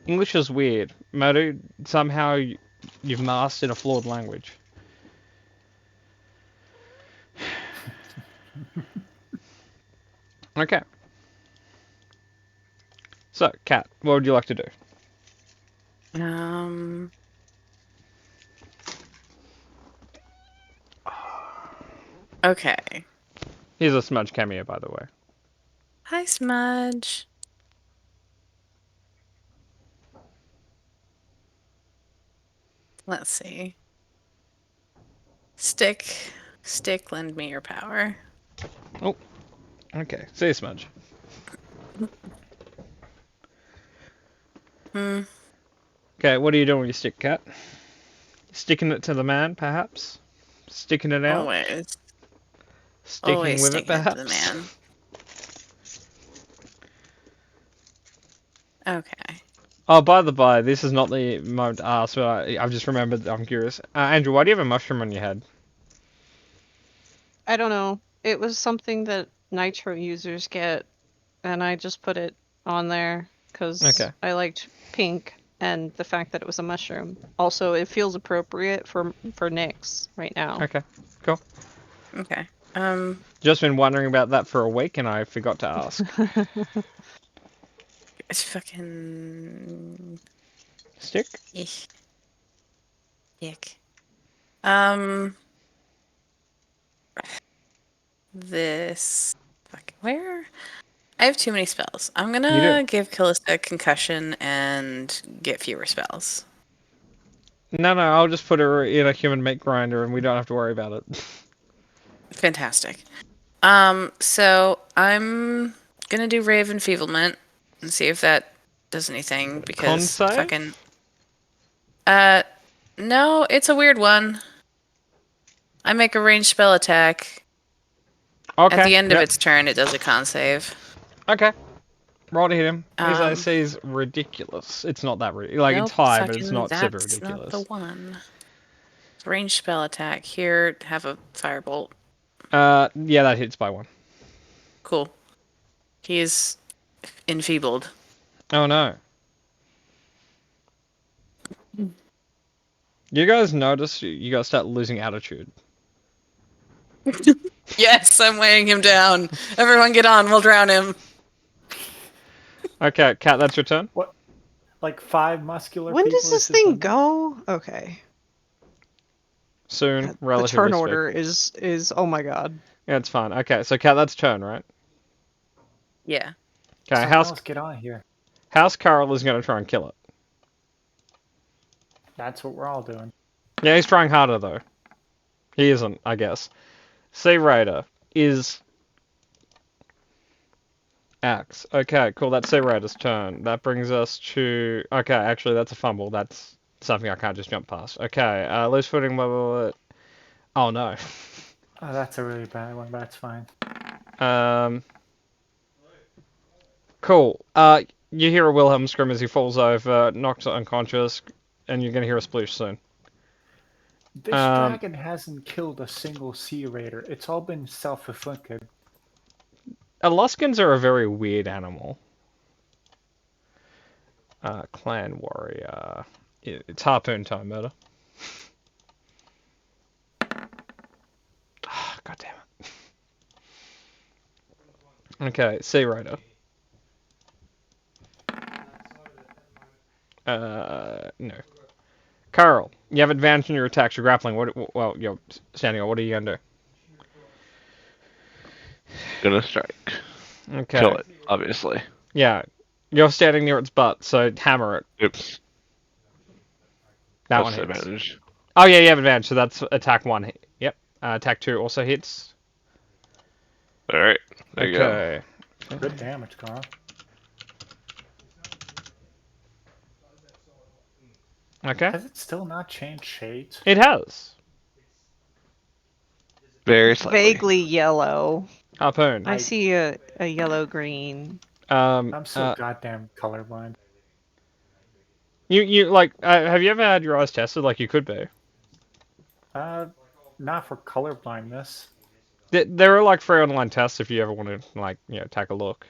English is weird. Modu, somehow you've mastered a flawed language. Okay. So, Kat, what would you like to do? Okay. Here's a smudge cameo, by the way. Hi, Smudge. Let's see. Stick, lend me your power. Okay, see you, Smudge. Hmm. Okay, what are you doing with your stick, cat? Sticking it to the man, perhaps? Sticking it out? Always, Sticking with it, sticking it to the perhaps? man. Okay. Oh, by the by, this is not the moment to ask, but I've just remembered. I'm curious. Andrew, why do you have a mushroom on your head? I don't know. It was something that Nitro users get, and I just put it on there because Okay. I liked pink and the fact that it was a mushroom. Also, it feels appropriate for Nyx right now. Okay, cool. Okay. Just been wondering about that for a week, and I forgot to ask. It's fucking. Stick? Eek. Yuck. This. Fuck. Where? I have too many spells. I'm You gonna do. give Callista concussion and get fewer spells. No, I'll just put her in a human meat grinder, and we don't have to worry about it. Fantastic. So I'm gonna do Rave Enfeeblement and see if that does anything because Con save? fucking. No, it's a weird one. I make a ranged spell attack. Okay. At the end of yep. its turn, it does a con save. Okay. Roll to hit him. His Um, AC is ridiculous. It's not that ridiculous. Like, Nope, it's high, but it's fucking not super that's not ridiculous. the one. Ranged spell attack. Here, have a firebolt. Yeah, that hits by 1. Cool. He is enfeebled. Oh, no. You guys notice you guys start losing attitude. Yes, I'm weighing him down. Everyone get on, we'll drown him. Okay, Cat, that's your turn. What? Like 5 muscular When people? does this is just thing one- go? Okay. Soon, The relatively turn speaking. order is oh my god. Yeah, it's fine. Okay, so Cat, that's turn, right? Yeah. Okay, Someone else get on here. House Carol is going to try and kill it. That's what we're all doing. Yeah, he's trying harder, though. He isn't, I guess. Sea Raider is... Axe. Okay, cool, that's Sea Raider's turn. That brings us to... Okay, actually, that's a fumble. That's something I can't just jump past. Okay, loose footing, blah, blah, blah. Oh, no. Oh, that's a really bad one. That's fine. Cool. You hear a Wilhelm scream as he falls over, knocks unconscious, and you're going to hear a sploosh soon. This dragon hasn't killed a single sea raider. It's all been self-inflicted. Aluskans are a very weird animal. Clan warrior. It's harpoon time, murder. God damn it. Okay, Sea Raider. No. Carl, you have advantage in your attacks. You're grappling. Well, you're standing on. What are you gonna Gonna strike. do? Okay. Kill it, obviously. Yeah. You're standing near its butt, so hammer it. Oops. That That's one hits. advantage. Oh yeah, you have advantage, so that's attack 1. Yep. Attack 2 also hits. Alright, there you go. Okay. Good damage, Carl. Okay. Has it still not changed shades? It has. Very slightly. Vaguely yellow. Harpoon. I see a yellow green. I'm so goddamn colorblind. You like have you ever had your eyes tested like you could be? Not for color blindness. There are like free online tests if you ever want to like, take a look.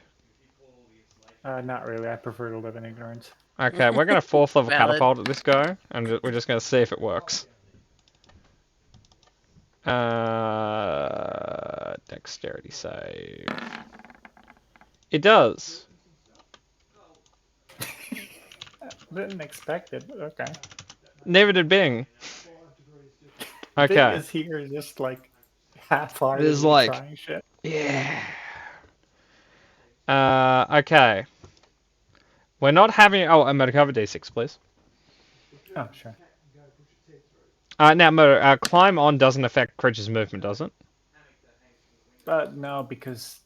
Not really. I prefer to live in ignorance. Okay, we're gonna 4th level Valid. catapult at this guy, and we're just gonna see if it works. Dexterity save. It does. Didn't expect it, but okay. Never did Bing. Okay. Big is here just like half-heartedly There's, like- trying shit. Yeah. Okay. We're not having... Oh, a motor cover D6, please. Oh, sure. Now, motor, climb on doesn't affect creature's movement, does it? No, because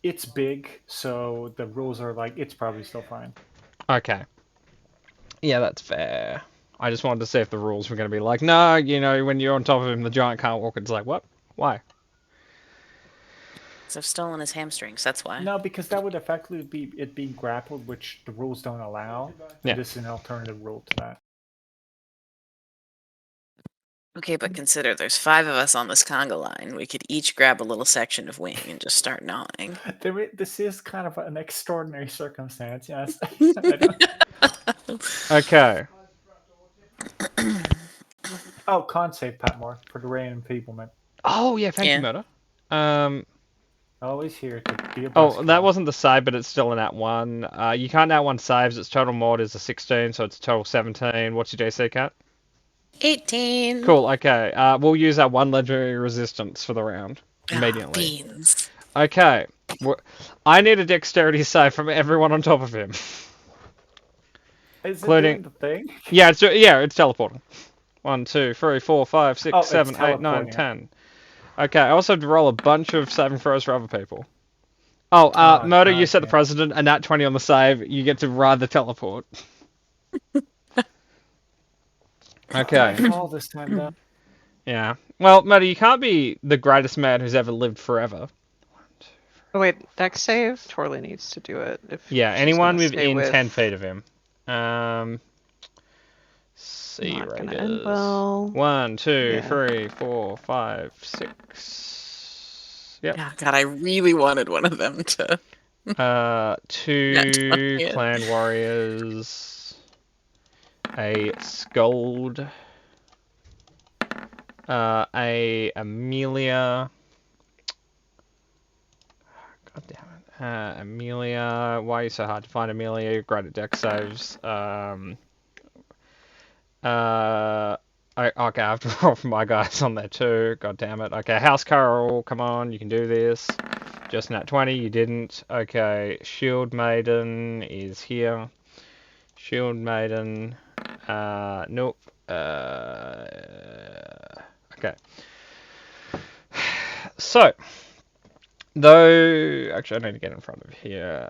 it's big, so the rules are like it's probably still fine. Okay. Yeah, that's fair. I just wanted to see if the rules were going to be like, no, you know, when you're on top of him, the giant can't walk. It's like, what? Why? So I've stolen his hamstrings. That's why. No, because that would effectively be it being grappled, which the rules don't allow. Yeah. This is an alternative rule to that. Okay, but consider there's 5 of us on this conga line. We could each grab a little section of wing and just start gnawing. This is kind of an extraordinary circumstance, yes. I don't- Okay. Oh, con save, Patmore, for the rain enfeeblement. Oh, yeah, thank Yeah. you, Murder. Always here to be a Oh, buzzkill. that wasn't the save, but it's still an at 1. You can't at 1 saves. Its total mod is a 16, so it's a total 17. What's your DC, Cat? 18. Cool, okay. We'll use our 1 legendary resistance for the round. Immediately. Beans. Okay. I need a dexterity save from everyone on top of him. Is it including- doing the thing? Yeah, it's teleporting. 1, 2, 3, 4, 5, 6, Oh, it's 7, 8, 9, teleporting. 10. Okay, I also have to roll a bunch of saving throws for other people. Oh, Oh, Murder, you God, set the yeah. precedent, and that 20 on the save, you get to ride the teleport. Okay. All this time though. Yeah. Well, Murder, you can't be the greatest man who's ever lived forever. Oh wait, dex save. Torley needs to do it. If Yeah, she's anyone gonna stay within 10 with- feet of him. Sea Not gonna end Raiders. well. 1, 2, Yeah. 3, 4, 5, 6. Yep. Oh, God, I really wanted one of them to. 2 Yeah. clan warriors. A Scold. A Amelia. God damn it. Amelia. Why are you so hard to find, Amelia? You're great at deck saves. Okay, I have to roll for my guys on there too. God damn it. Okay, House Carol, come on, you can do this. Just nat 20, you didn't. Okay, Shield Maiden is here. Shield Maiden. Nope. Okay. So, though, actually, I need to get in front of here.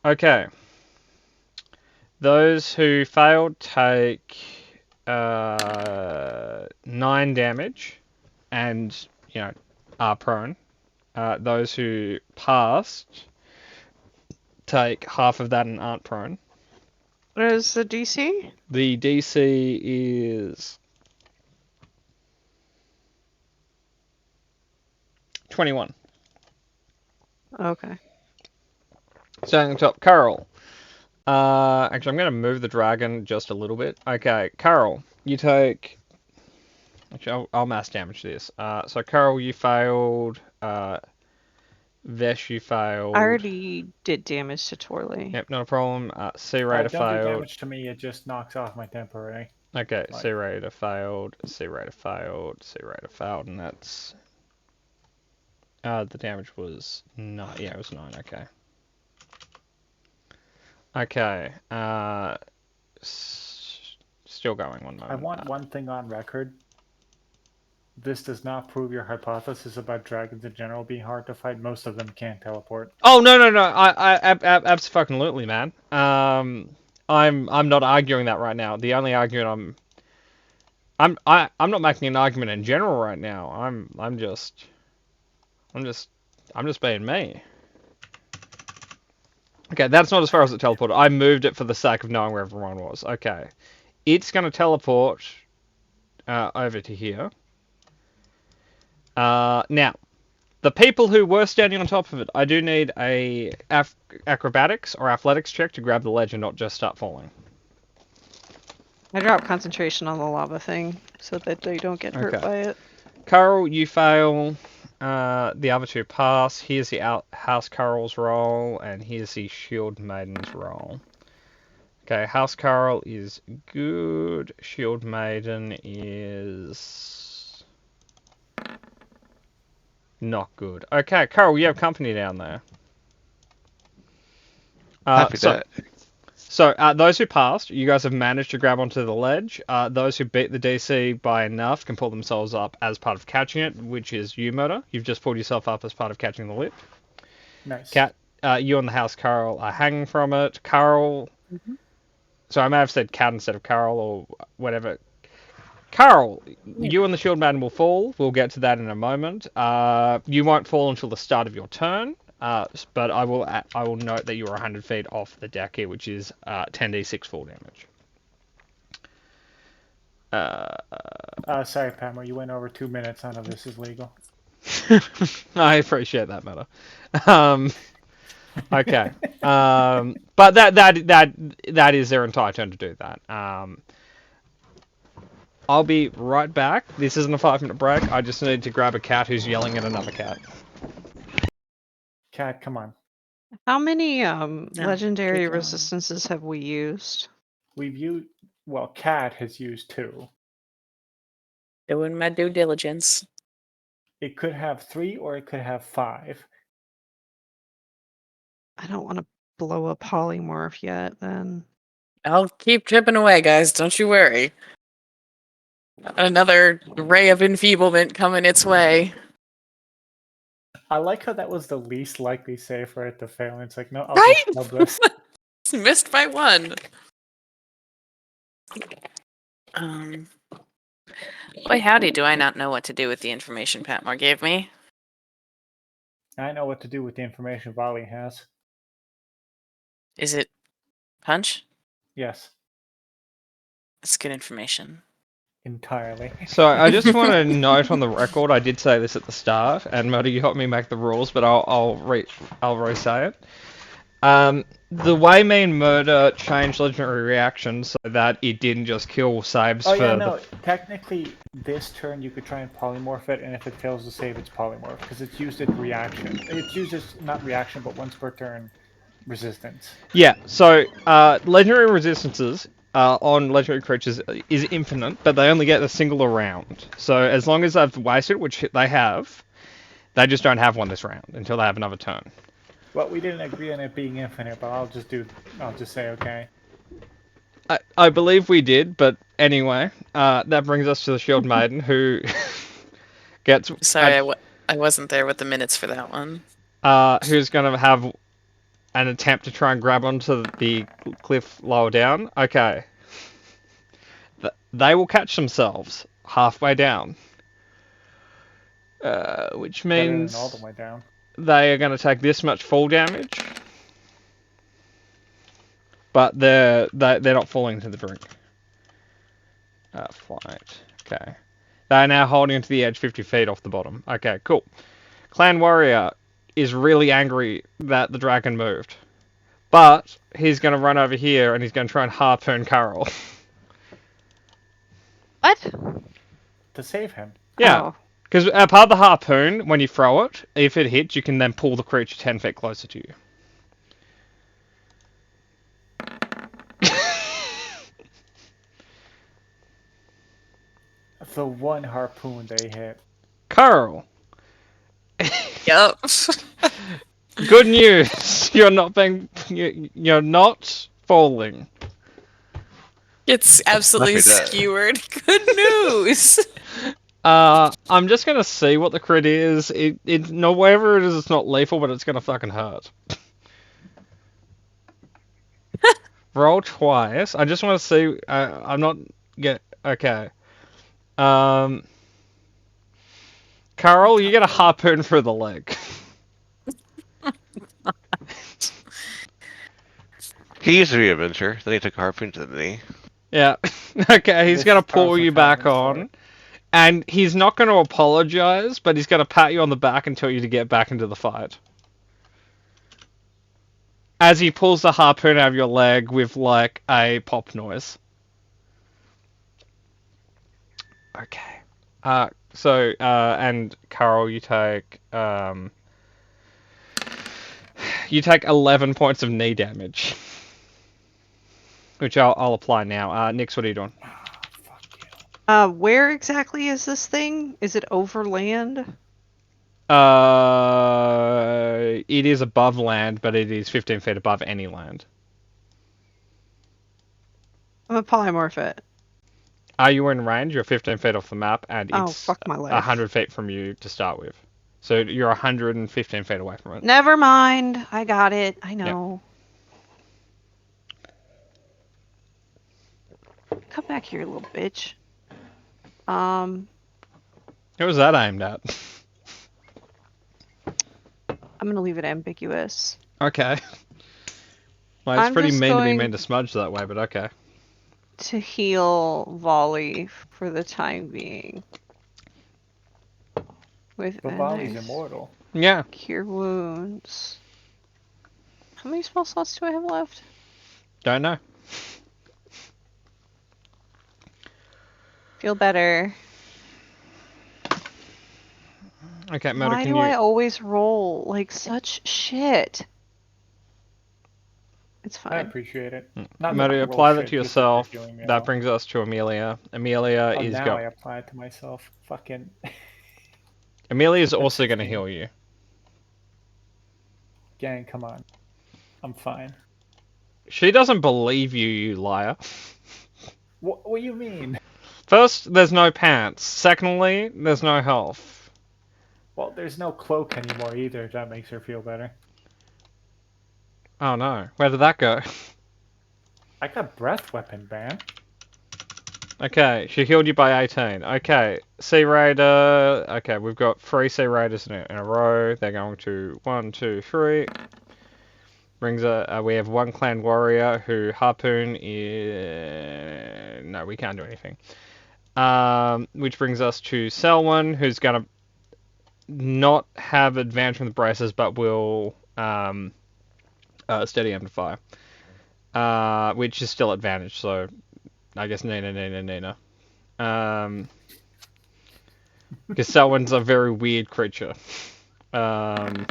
Okay. Those who failed take 9 damage, and are prone. Those who passed take half of that and aren't prone. What is the DC? The DC is 21. Okay. Starting on top, Carol. Actually, I'm going to move the dragon just a little bit. Okay, Carol, you take... Actually, I'll mass damage this. So, Carol, you failed. Vesh, you failed. I already did damage to Torley. Yep, not a problem. Sea Raider Don't do failed. damage to me. It just knocks off my temporary. Okay, Like- Sea Raider failed. Sea Raider failed. Sea Raider failed, and that's... the damage was 9. Yeah, it was 9. Okay. Okay. Still going. One moment. I want one thing on record. This does not prove your hypothesis about dragons in general being hard to fight. Most of them can't teleport. Oh no. I absolutely, man. I'm not arguing that right now. The only argument I'm not making an argument in general right now. I'm just being me. Okay, that's not as far as it teleported. I moved it for the sake of knowing where everyone was. Okay. It's going to teleport over to here. Now, the people who were standing on top of it, I do need a acrobatics or athletics check to grab the ledge and not just start falling. I drop concentration on the lava thing so that they don't get hurt Okay. by it. Carl, you fail. The other two pass. Here's the House Carl's roll, and here's the Shield Maiden's roll. Okay, House Carl is good. Shield Maiden is Not good. Okay, Carol, you have company down there. Happy so, that. So, those who passed, you guys have managed to grab onto the ledge. Those who beat the DC by enough can pull themselves up as part of catching it, which is you, Murder. You've just pulled yourself up as part of catching the lip. Nice. Cat, you and the house Carol are hanging from it. Carol... Mhm. So I may have said Cat instead of Carol or whatever. Carol, you and the Shield Man will fall. We'll get to that in a moment. You won't fall until the start of your turn. But I will note that you are 100 feet off the deck here, which is 10d6 fall damage. Sorry, Pamela, you went over 2 minutes. None of this is legal. I appreciate that, Matter. Okay. But that is their entire turn to do that. I'll be right back. This isn't a 5-minute break. I just need to grab a cat who's yelling at another cat. Cat, come on. How many legendary keep going. resistances have we used? We've used. Well, Cat has used 2. Doing my due diligence. It could have 3 or it could have 5. I don't want to blow a polymorph yet. Then I'll keep chipping away, guys. Don't you worry. Another ray of enfeeblement coming its way. I like how that was the least likely save for it to fail. And it's like, no, I'll Right? just love this. Missed by 1. Boy, howdy, do I not know what to do with the information Patmore gave me. I know what to do with the information Volley has. Is it punch? Yes, That's good information. entirely. So I just want to note on the record, I did say this at the start, and Murder, you helped me make the rules, but I'll re-say it. The way me and Murder changed legendary reactions so that it didn't just kill saves Oh for yeah, no. Technically, this turn you could try and polymorph it, and if it fails to save, it's polymorph because it's used in reaction. It uses not reaction, but once per turn resistance. Yeah, so legendary resistances on legendary creatures is infinite, but they only get a single round. So as long as they've wasted, which they have, they just don't have one this round until they have another turn. Well, we didn't agree on it being infinite, but I'll just say okay. I believe we did, but anyway, that brings us to the Shield Maiden, who gets... Sorry, I wasn't there with the minutes for that one. who's going to have an attempt to try and grab onto the cliff lower down. Okay. They will catch themselves halfway down. Which Better means than all the way down. they are going to take this much fall damage. But they're not falling into the drink. Flight. Okay. They are now holding to the edge 50 feet off the bottom. Okay, cool. Clan Warrior is really angry that the dragon moved. But he's going to run over here and he's going to try and harpoon Carol. what? To save him. Yeah. Oh. Because part of the harpoon, when you throw it, if it hits, you can then pull the creature 10 feet closer to you. The one harpoon they hit. Carl, Yep. good news. You're not falling. It's absolutely Lucky that. skewered. Good news. I'm just gonna see what the crit is. No, whatever it is, it's not lethal, but it's gonna fucking hurt. Roll twice. I just want to see. I'm not okay. Carol, you get a harpoon through the leg. He used to be an adventurer, then he took a harpoon to the knee. Yeah. Okay, he's This gonna is pull powerful you back confidence, on. And he's not going to apologize, but he's going to pat you on the back and tell you to get back into the fight. As he pulls the harpoon out of your leg with, like, a pop noise. Okay. And Carol, you take 11 points of knee damage. Which I'll apply now. Nix, what are you doing? Where exactly is this thing? Is it over land? It is above land, but it is 15 feet above any land. I'm a polymorph it. Are you in range? You're 15 feet off the map, and Oh, it's fuck my life. 100 feet from you to start with. So you're 115 feet away from it. Never mind. I got it. I know. Come back here, little bitch. Who was that aimed at? I'm gonna leave it ambiguous. Okay. Well, it's I'm pretty just mean to be going- mean to Smudge that way, but okay. To heal Volley for the time being. With But a Volley's nice immortal. Yeah. Cure wounds. How many spell slots do I have left? Don't know. Feel better. Okay, Murder, Why can do you... I always roll like such shit? It's I fine. appreciate it. Not that Murder, I roll apply that shit, to just that you're yourself. healing me That out. brings us to Amelia. Amelia Oh, is now I going... apply it to myself. Fucking. Amelia is That's also going to 16. heal you. Gang, come on. I'm fine. She doesn't believe you, you liar. What do you mean? First, there's no pants. Secondly, there's no health. Well, there's no cloak anymore either, if that makes her feel better. Oh no, where did that go? I got breath weapon ban. Okay, she healed you by 18. Okay, Sea Raider. Okay, we've got 3 Sea Raiders in a row. They're going to 1, 2, 3. Brings we have 1 clan warrior who Harpoon is... No, we can't do anything. Which brings us to Selwyn, who's going to not have advantage from the braces, but will steady aim to fire. Which is still advantage, so I guess Nina. Because Selwyn's a very weird creature. Okay,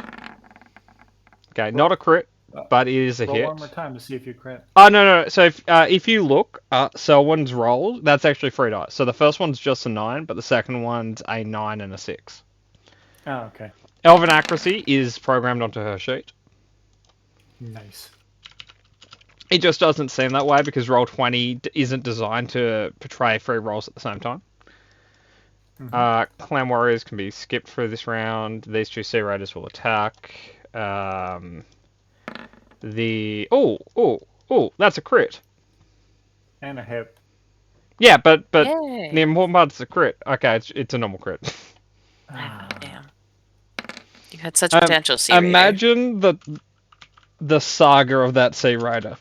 not a crit, but it is a Roll hit. one more time to see if you crit. Oh, no. So if you look at Selwyn's rolls, that's actually 3 dice. So the first one's just a 9, but the second one's a 9 and a 6. Oh, okay. Elven Accuracy is programmed onto her sheet. Nice. It just doesn't seem that way because Roll20 isn't designed to portray 3 rolls at the same time. Clan Warriors can be skipped through this round. These 2 Sea Raiders will attack. Oh, that's a crit. And a hit. Yeah, but Yay. the important part's a crit. Okay, it's a normal crit. Ah, damn. You had such potential, Sea Raider. Imagine the saga of that Sea Raider.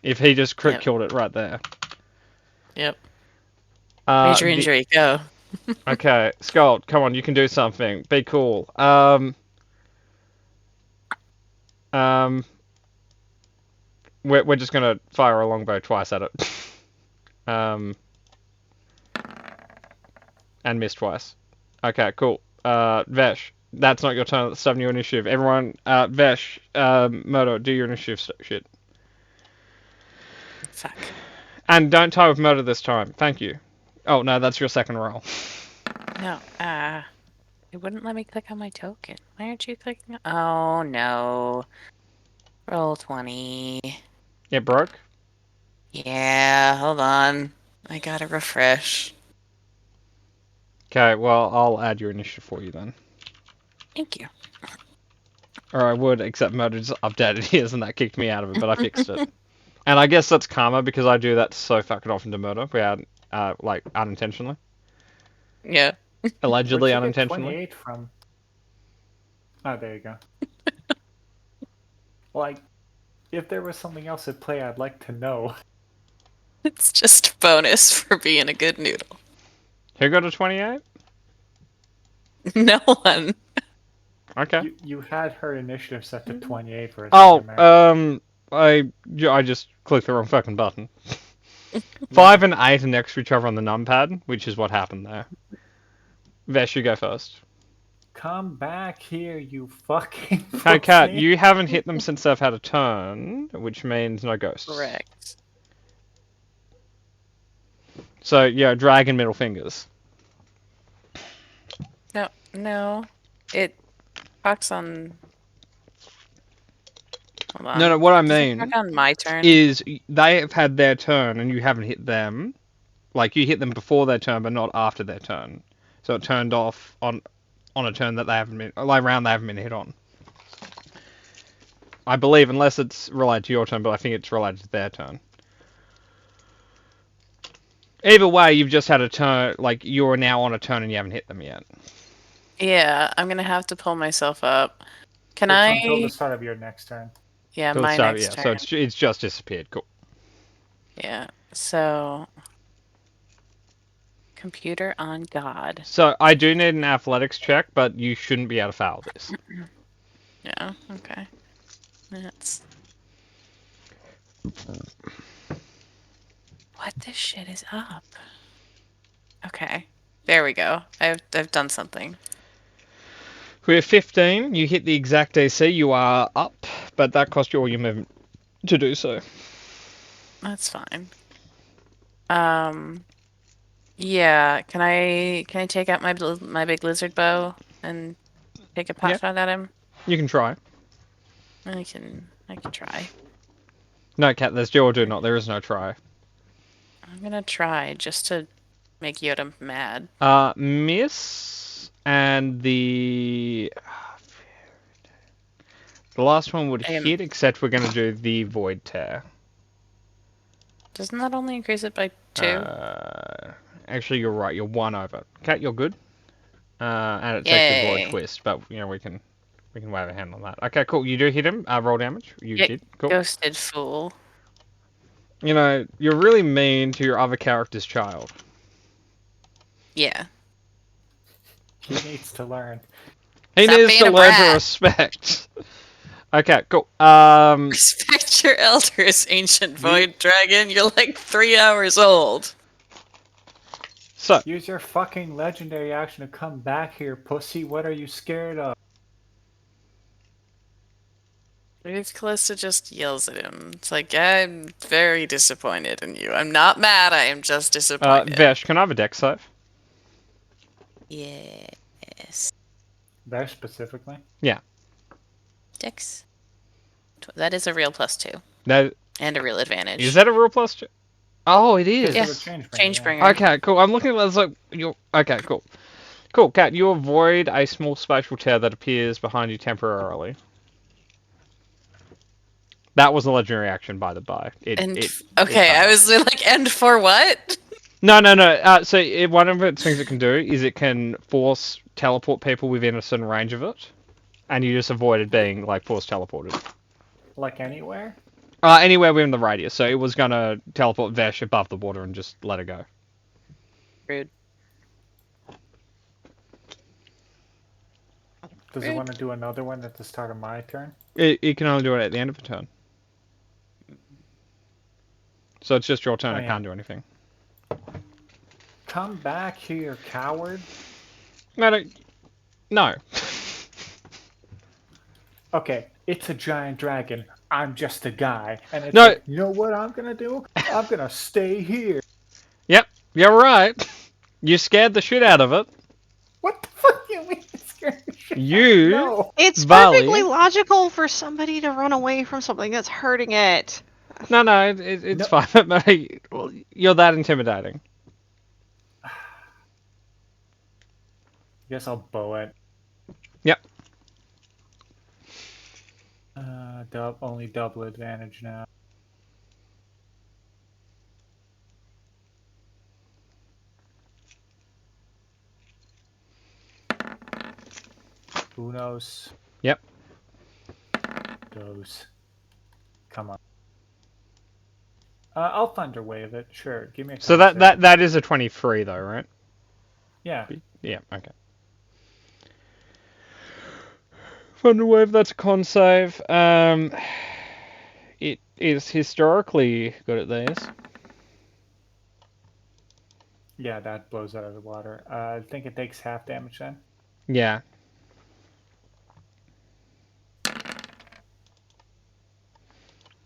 If he just crit Yep. killed it right there. Yep. Major The- injury. Go. Okay, Skull, come on, you can do something. Be cool. We're just gonna fire a longbow twice at it. And miss twice. Okay, cool. Vesh, that's not your turn. That's stuff your initiative. Everyone, Vesh, Murdo, do your initiative shit. Fuck. And don't tie with Murdo this time. Thank you. Oh no, that's your second roll. No. It wouldn't let me click on my token. Why aren't you clicking? Oh no. Roll 20. It broke. Yeah, hold on. I gotta refresh. Okay, well I'll add your initiative for you then. Thank you. Or I would, except Murdo just updated his and that kicked me out of it, but I fixed it. And I guess that's karma because I do that so fucking often to Murdo, without, like, unintentionally. Yeah. Allegedly Where'd you get unintentionally. 28 from? Oh, there you go. Like, if there was something else at play, I'd like to know. It's just a bonus for being a good noodle. Who got a 28? No one. Okay. You had her initiative set to 28 for a Oh, second there. I just clicked the wrong fucking button. 5 and 8 are next to each other on the numpad, which is what happened there. Vesh, you go first. Come back here, you fucking. Hey, Kat, pussy. you haven't hit them since they've had a turn, which means no ghosts. Correct. So, yeah, dragon middle fingers. No. It talks on. Hold on. No, what I Does it mean talk on my turn? is they have had their turn and you haven't hit them. Like you hit them before their turn, but not after their turn. So it turned off on a turn that they haven't been, like round they haven't been hit on. I believe, unless it's related to your turn, but I think it's related to their turn. Either way, you've just had a turn, like you're now on a turn and you haven't hit them yet. Yeah, I'm gonna have to pull myself up. Can It's until I? the start of your next turn. Yeah, So my so, next yeah, turn. so it's just disappeared. Cool. Yeah. So. Computer on God. So I do need an athletics check, but you shouldn't be able to fail this. Yeah. Okay. That's. What this shit is up? Okay. There we go. I've done something. We're 15. You hit the exact AC. You are up, but that cost you all your movement to do so. That's fine. Yeah. Can I take out my big lizard bow and take a pot Yeah. shot at him? You can try. I can try. No, Cat. There's do or do not. There is no try. I'm gonna try just to make Yoda mad. Miss, and the last one would I am- hit, except we're gonna do the void tear. Doesn't that only increase it by 2? Actually, you're right. You're 1 over. Cat, you're good. And it takes a void Yay. twist, but you know we can wave a hand on that. Okay, cool. You do hit him. Roll damage. You Yeah, did. Cool. Ghosted fool. You know, you're really mean to your other character's child. Yeah. He needs to learn. He Stop needs being to a learn to brat. respect. Okay, cool. Respect your elders, ancient void dragon. You're like 3 hours old. So, Use your fucking legendary action to come back here, pussy. What are you scared of? Ruth Callista just yells at him. It's like, I'm very disappointed in you. I'm not mad, I am just disappointed. Vesh, can I have a dex save? Yes. There specifically? Dex. That is a real +2. That And a real advantage. is that a real plus? Oh, it is. Yeah. Changebringer, Changebringer. Okay, cool. I'm looking at this like you're. Okay, cool. Cool, Cat. You avoid a small spatial tear that appears behind you temporarily. That was a legendary action, by the by. Okay, I was like, and for what? No. So one of its things it can do is it can force teleport people within a certain range of it, and you just avoided being like force teleported. Like anywhere? Anywhere within the radius. So it was gonna teleport Vesh above the water and just let it go. Rude. Does it want to do another one at the start of my turn? It can only do it at the end of a turn. So it's just your turn. Oh, It yeah. can't do anything. Come back here, coward. No. Okay, it's a giant dragon. I'm just a guy. And it's No. like, you know what I'm gonna do? I'm gonna stay here. Yep, you're right. You scared the shit out of it. What the fuck do you mean it scared the shit out of me? You. No. It's Valley. perfectly logical for somebody to run away from something that's hurting it. No, it's No. fine. But well, you're that intimidating. Guess I'll bow it. Yep. Only double advantage now. Unos. Yep. Dos. Come on. I'll Thunder Wave it. Sure. Give me a. So con save. that is a 23 though, right? Yeah. Yeah. Okay. Thunderwave. That's a con save. It is historically good at these. Yeah, that blows out of the water. I think it takes half damage then. Yeah.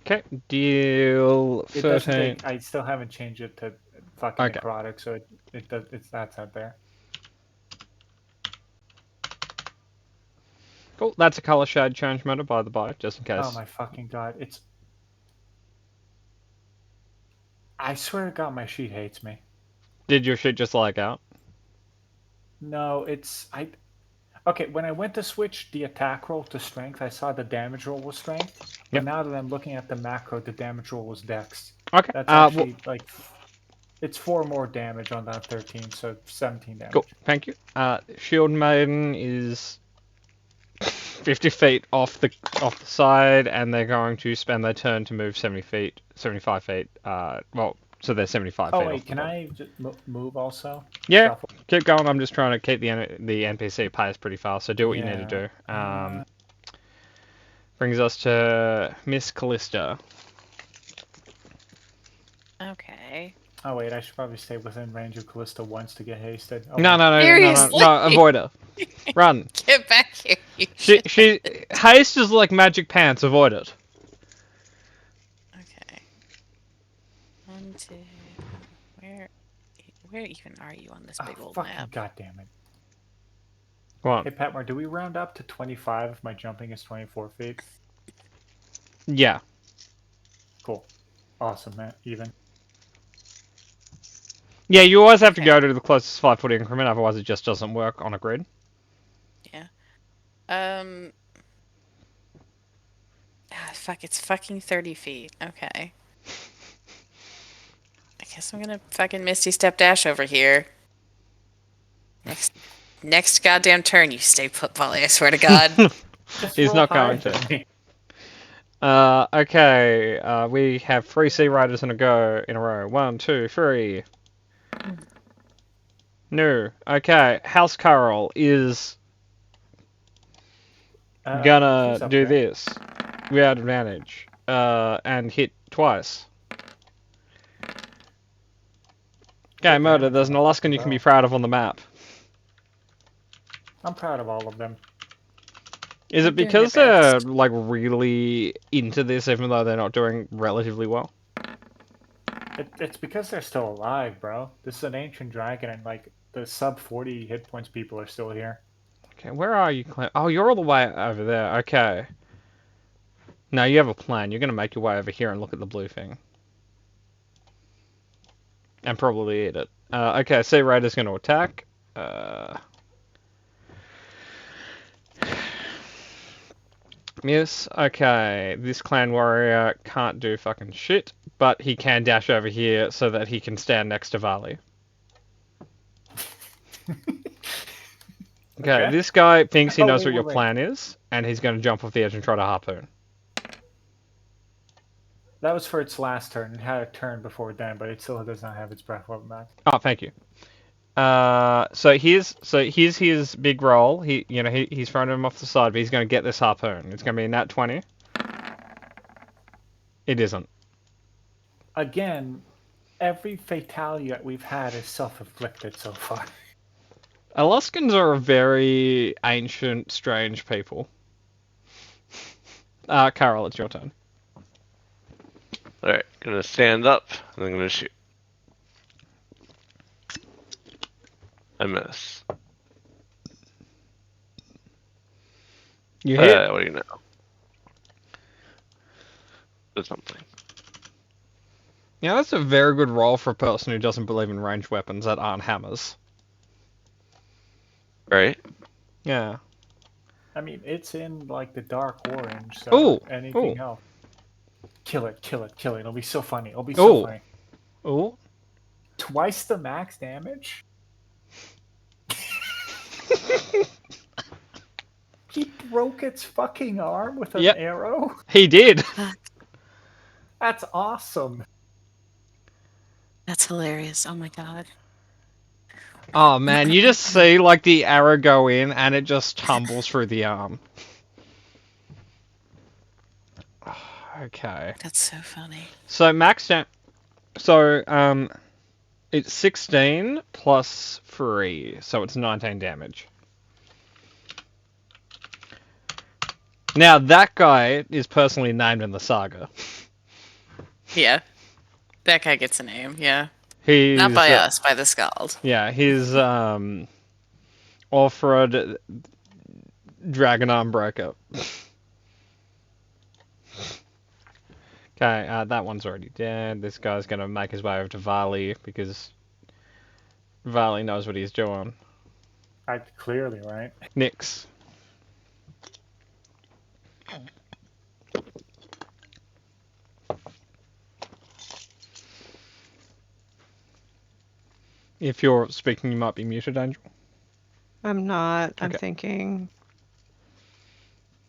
Okay. Deal It doesn't 13. take. I still haven't changed it to fucking Okay. necrotic, so it does. That's not there. Cool. That's a color shade change meta, by the by, just in case. Oh my fucking god! It's. I swear to God, my sheet hates me. Did your shit just lag out? No, it's I. Okay, when I went to switch the attack roll to strength, I saw the damage roll was strength. But Yep. now that I'm looking at the macro, the damage roll was dex. Okay. That's Well, actually like. It's 4 more damage on that 13, so 17 damage. cool. Thank you. Shield Maiden is 50 feet off the side, and they're going to spend their turn to move 75 feet. Well, so they're 75 Oh feet. wait, off the can bottom. I just move also? Yeah, Shuffle. keep going. I'm just trying to keep the NPC pace pretty fast. So do what you need to Yeah. do. Brings us to Miss Callista. Okay. Oh wait, I should probably stay within range of Callista once to get hasted. Oh, No, wait. no, no, no, no, Seriously? no, avoid her. Run. Get back here. You She haste is like magic pants. Avoid it. Okay. 1, 2. Where even are you on this big Oh, old fucking map? goddamn it. Come on. Hey Patmar, do we round up to 25 if my jumping is 24 feet? Yeah. Cool. Awesome, man. Even. Yeah, you always have to Okay. go to the closest 5-foot increment, otherwise it just doesn't work on a grid. Fuck, it's fucking 30 feet. Okay. I guess I'm gonna fucking Misty Step Dash over here. Next goddamn turn, you stay put, Volley, I swear to God. Just He's roll not higher going to. than me. Okay, we have 3 Sea Riders in a row. 1, 2, 3. No. Okay, House Carl is gonna he's up do there. this without advantage, and hit twice. Okay, Murder, there's an Alaskan you can be proud of on the map. I'm proud of all of them. Is They're it doing because their they're best. like really into this, even though they're not doing relatively well? It's because they're still alive, bro. This is an ancient dragon, and like the sub 40 hit points people are still here. Okay, where are you, Clem? Oh, you're all the way over there. Okay. No, you have a plan. You're gonna make your way over here and look at the blue thing. And probably eat it. Okay, Sea Raider's gonna attack. Miss. Okay, this clan warrior can't do fucking shit, but he can dash over here so that he can stand next to Vali. Okay, this guy thinks he Oh, knows wait, what your wait, wait. plan is, and he's going to jump off the edge and try to harpoon. That was for its last turn. It had a turn before then, but it still does not have its breath weapon back. Oh, thank you. So here's his big roll. He's throwing him off the side, but he's going to get this harpoon. It's going to be a nat 20. It isn't. Again, every fatality that we've had is self-inflicted so far. Alaskans are a very ancient, strange people. Carol, it's your turn. Alright, gonna stand up, and I'm gonna shoot. I miss. You hit. What do you know? Do something. Yeah, that's a very good roll for a person who doesn't believe in ranged weapons that aren't hammers. Right? Yeah. I mean, it's in like the dark orange, so Ooh, anything ooh. else. Kill it, kill it, kill it. It'll be so funny. It'll be so Ooh. funny. Ooh. Twice the max damage? He broke its fucking arm with an Yep. arrow? He did. That's awesome. That's hilarious. Oh my God. Oh man, you just see like the arrow go in and it just tumbles through the arm. Okay. That's so funny. So max down. So it's 16 plus 3, so it's 19 damage. Now that guy is personally named in the saga. Yeah. That guy gets a name, yeah. He's Not by us, by the Scald. Yeah, he's Alfred Dragon Arm Breaker. Okay, that one's already dead. This guy's gonna make his way over to Varley because Varley knows what he's doing. Clearly, right? Nyx. If you're speaking, you might be muted, Angel. I'm not. I'm Okay. thinking.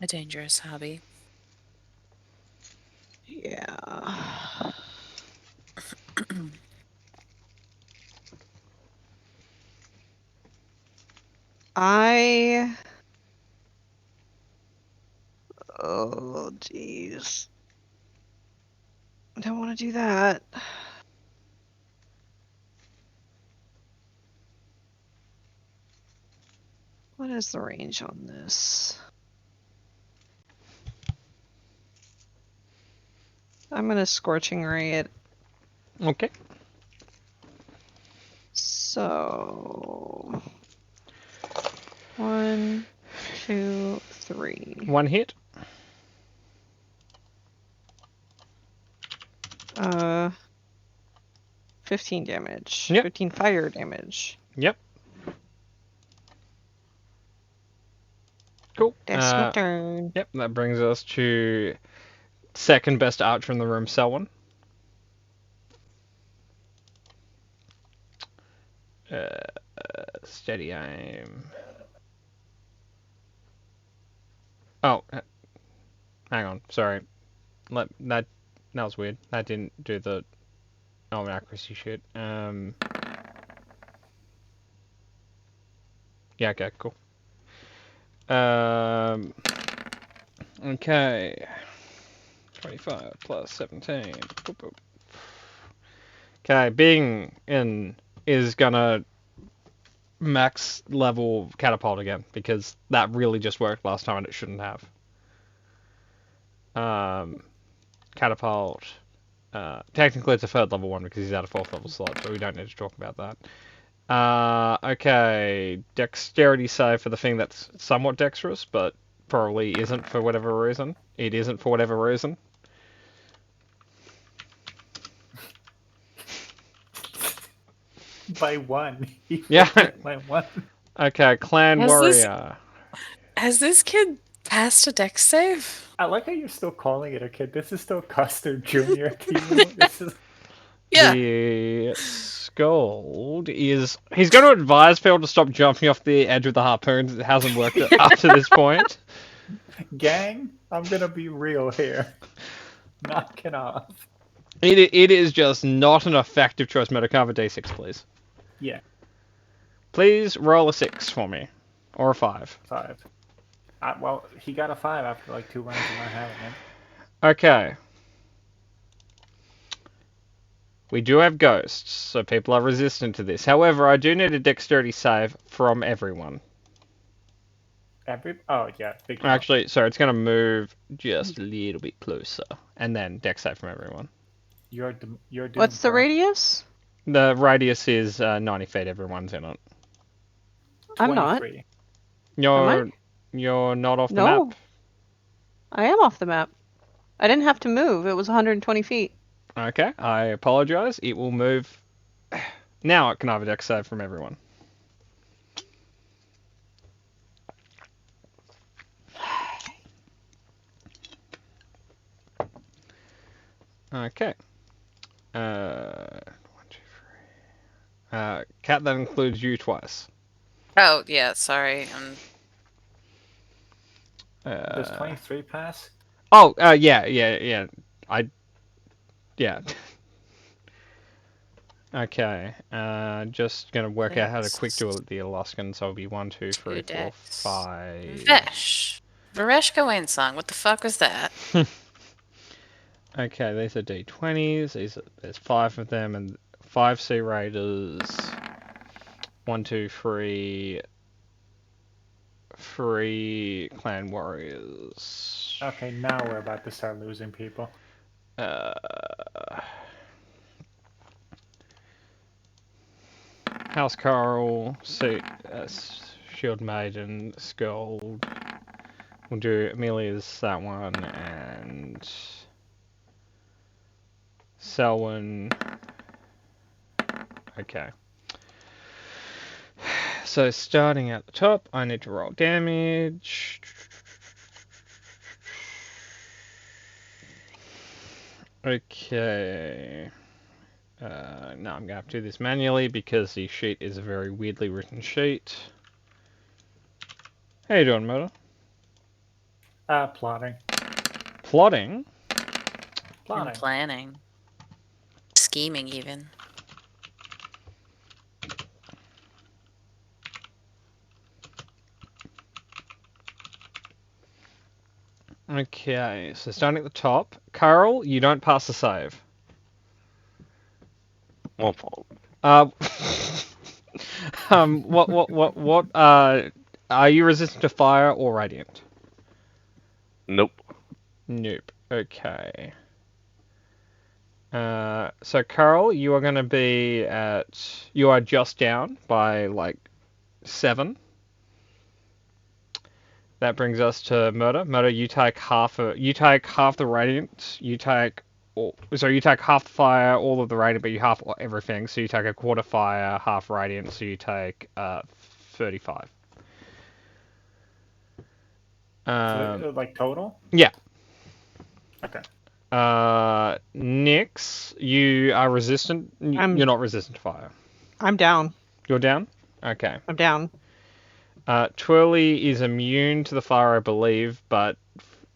A dangerous hobby. Yeah. I. Oh, jeez. I don't want to do that. What is the range on this? I'm gonna Scorching Ray it. Okay. So 1, 2, 3. One hit. 15 damage. Yep. 15 fire damage. Yep. Cool. That's my turn. Yep, that brings us to second best archer in the room, Selwyn. Steady aim. Oh, hang on. Sorry. That was weird. That didn't do the accuracy shit. Yeah. Okay. Cool. Okay. 25 plus 17. Boop, boop. Okay, being in is gonna max level catapult again because that really just worked last time and it shouldn't have. Catapult. Technically it's a third level one because he's at a fourth level slot, so we don't need to talk about that. Okay, dexterity save for the thing that's somewhat dexterous, but probably isn't for whatever reason. It isn't for whatever reason. By 1. Yeah. By 1. Okay, clan Has this- warrior. Has this kid passed a dex save? I like how you're still calling it a kid. This is still Custer Jr. to you. This is Yeah. The Scold is... He's going to advise people to stop jumping off the edge of the harpoons. It hasn't worked up to this point. gang. I'm gonna be real here. Knock it off. It is just not an effective choice. Metacarva D6, please. Yeah, Please roll a 6 for me. Or a 5. 5. Well, he got a 5 after like 2 rounds of not having it. Okay. We do have ghosts, so people are resistant to this. However, I do need a dexterity save from everyone. Oh yeah, big jump. Actually, sorry, it's going to move just a little bit closer. And then dex save from everyone. You're doomed, What's the bro. radius? The radius is 90 feet. Everyone's in it. I'm not. 23. You're not off the No. map. I am off the map. I didn't have to move. It was 120 feet. Okay, I apologize. It will move. Now it can have a dex save from everyone. Okay. 1, 2, 3. Cat, that includes you twice. Oh, yeah, sorry. Does 23 pass? Yeah. Yeah. Okay. Just gonna work out how to quick do the Alaskan. So it'll be 1, 2, 3, 4, dex. 5. Vesh. Varesh Gawain song. What the fuck was that? Okay, these are D20s. There's 5 of them, and 5 Sea Raiders. 1, 2, 3. 3 Clan Warriors. Okay, now we're about to start losing people. House Coral, Shield Maiden, Scold, We'll do Amelia's that one and Selwyn. Okay. So starting at the top, I need to roll damage. Okay. No, I'm going to have to do this manually because the sheet is a very weirdly written sheet. How you doing, Murder? Plotting. Plotting? And Plotting. planning. Scheming, even. Okay, so starting at the top. Carl, you don't pass the save. Well, What, are you resistant to fire or radiant? nope. Nope. Okay. So Carl, you are going to be you are just down by like 7. That brings us to Murder. Murder, you take half the radiant. You take half the fire, all of the radiant, but you half everything. So you take a quarter fire, half radiant. So you take 35. Like total? Yeah. Okay. Nyx, you are resistant. You're not resistant to fire. I'm down. You're down? Okay. I'm down. Twirly is immune to the fire, I believe, but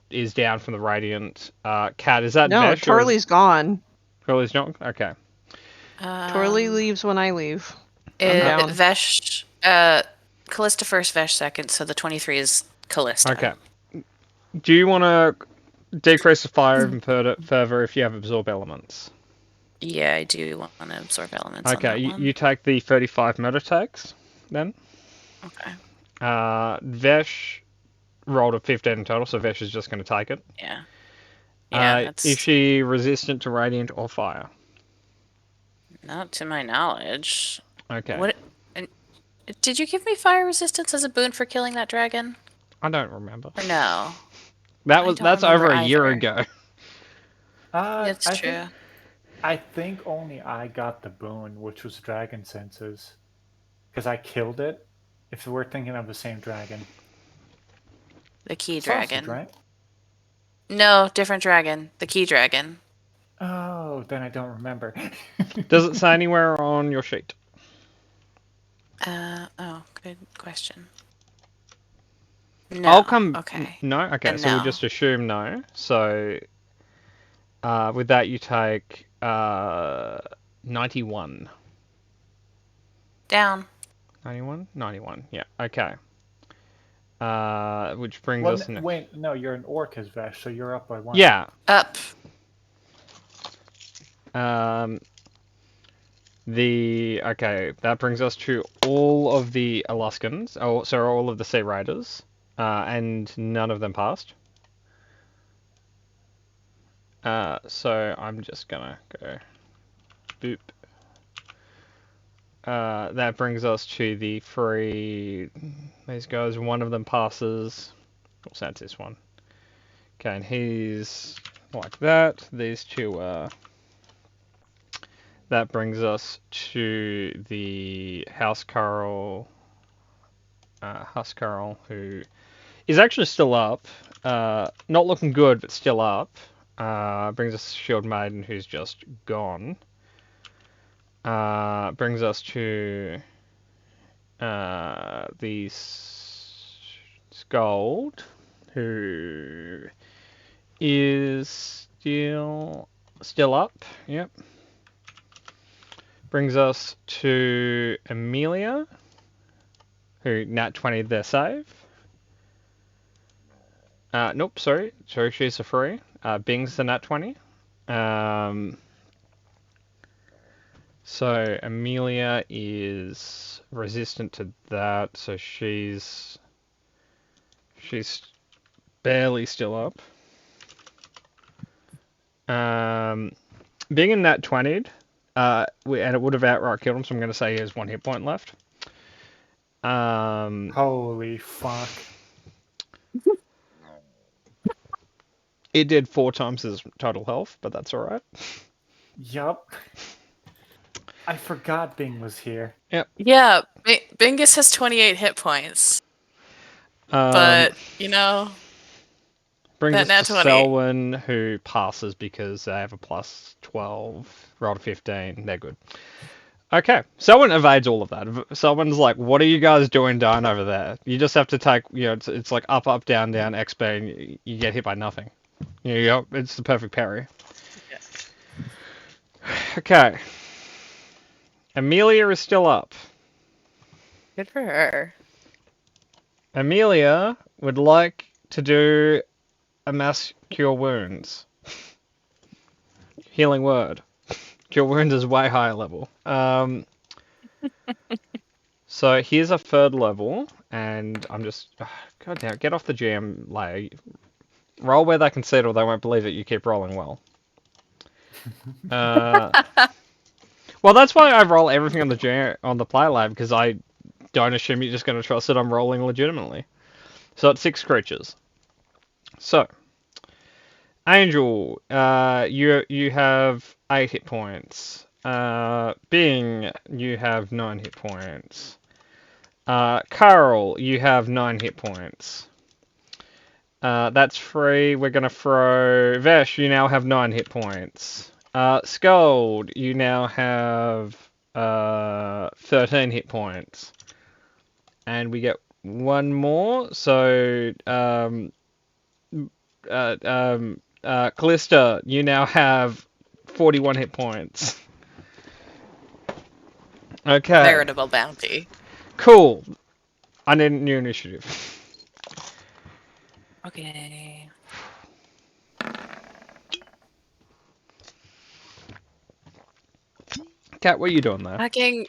is down from the radiant. Cat, is that No, Vesh? Or Twirly's gone. Twirly's not? Okay. Twirly leaves when I leave. I'm down. Vesh, Callista first, Vesh second, so the 23 is Callista. Okay. Do you want to decrease the fire even further if you have absorb elements? Yeah, I do want to absorb elements on Okay, that one. you take the 35 murder takes, then. Okay. Vesh rolled a 15 in total, so Vesh is just going to take it. Yeah. Yeah, that's Is she resistant to radiant or fire? not to my knowledge. Okay. What? And did you give me fire resistance as a boon for killing that dragon? I don't remember. Or no? That's remember over a year either. ago. That's true. I think only I got the boon, which was Dragon Senses. Because I killed it. If we're thinking of the same dragon. The key Sausage, dragon. right? No, different dragon. The key dragon. Oh, then I don't remember. Does it say anywhere on your sheet? Oh, good question. No. I'll come. Okay. No. Okay, so we'll no. just assume no. So, with that, you take 91. Down. 91. 91. Yeah. Okay. Which brings Well, us. wait, no, you're an orc as Vesh, so you're up by 1. Yeah. Up. Okay, that brings us to all of the Alaskans. Oh, sorry, all of the Sea Raiders, and none of them passed. So I'm just gonna go boop. That brings us to the 3. These guys, one of them passes. What's that's this one? Okay, and he's like that. These 2 are. That brings us to the Housecarl, who is actually still up. Not looking good, but still up. Brings us Shield Maiden, who's just gone. Brings us to the Skald, who is still up. Yep. Brings us to Amelia, who nat 20'd their save. Nope, sorry, she's a free. Bing's the nat 20. So Amelia is resistant to that, so she's barely still up. Bing and nat 20'd. And it would have outright killed him, so I'm going to say he has 1 hit point left. Holy fuck. It did 4 times his total health, but that's alright. Yup. I forgot Bing was here. Yeah, Bingus has 28 hit points, but Brings that us nat to 20. Selwyn, who passes because they have a plus 12, rolled a 15, they're good. Okay, Selwyn evades all of that. Selwyn's like, what are you guys doing down over there? You just have to take, it's like up, up, down, down, XP, and you get hit by nothing. It's the perfect parry. Okay. Amelia is still up. Good for her. Amelia would like to do a mass cure wounds. Healing word. Cure wounds is way higher level. So here's a 3rd level, and I'm just... God damn, get off the GM layer. Roll where they can see it or they won't believe it. You keep rolling well. Well, that's why I roll everything on the player lab, because I don't assume you're just going to trust that I'm rolling legitimately. So it's 6 creatures. So, Angel, you have 8 hit points. Bing, you have 9 hit points. Carl, you have 9 hit points. That's free. We're going to throw... Vesh, you now have 9 hit points. Scold, you now have 13 hit points. And we get one more. So, Callista, you now have 41 hit points. Okay. Veritable bounty. Cool. I need a new initiative. Okay. Kat, what are you doing there? Fucking.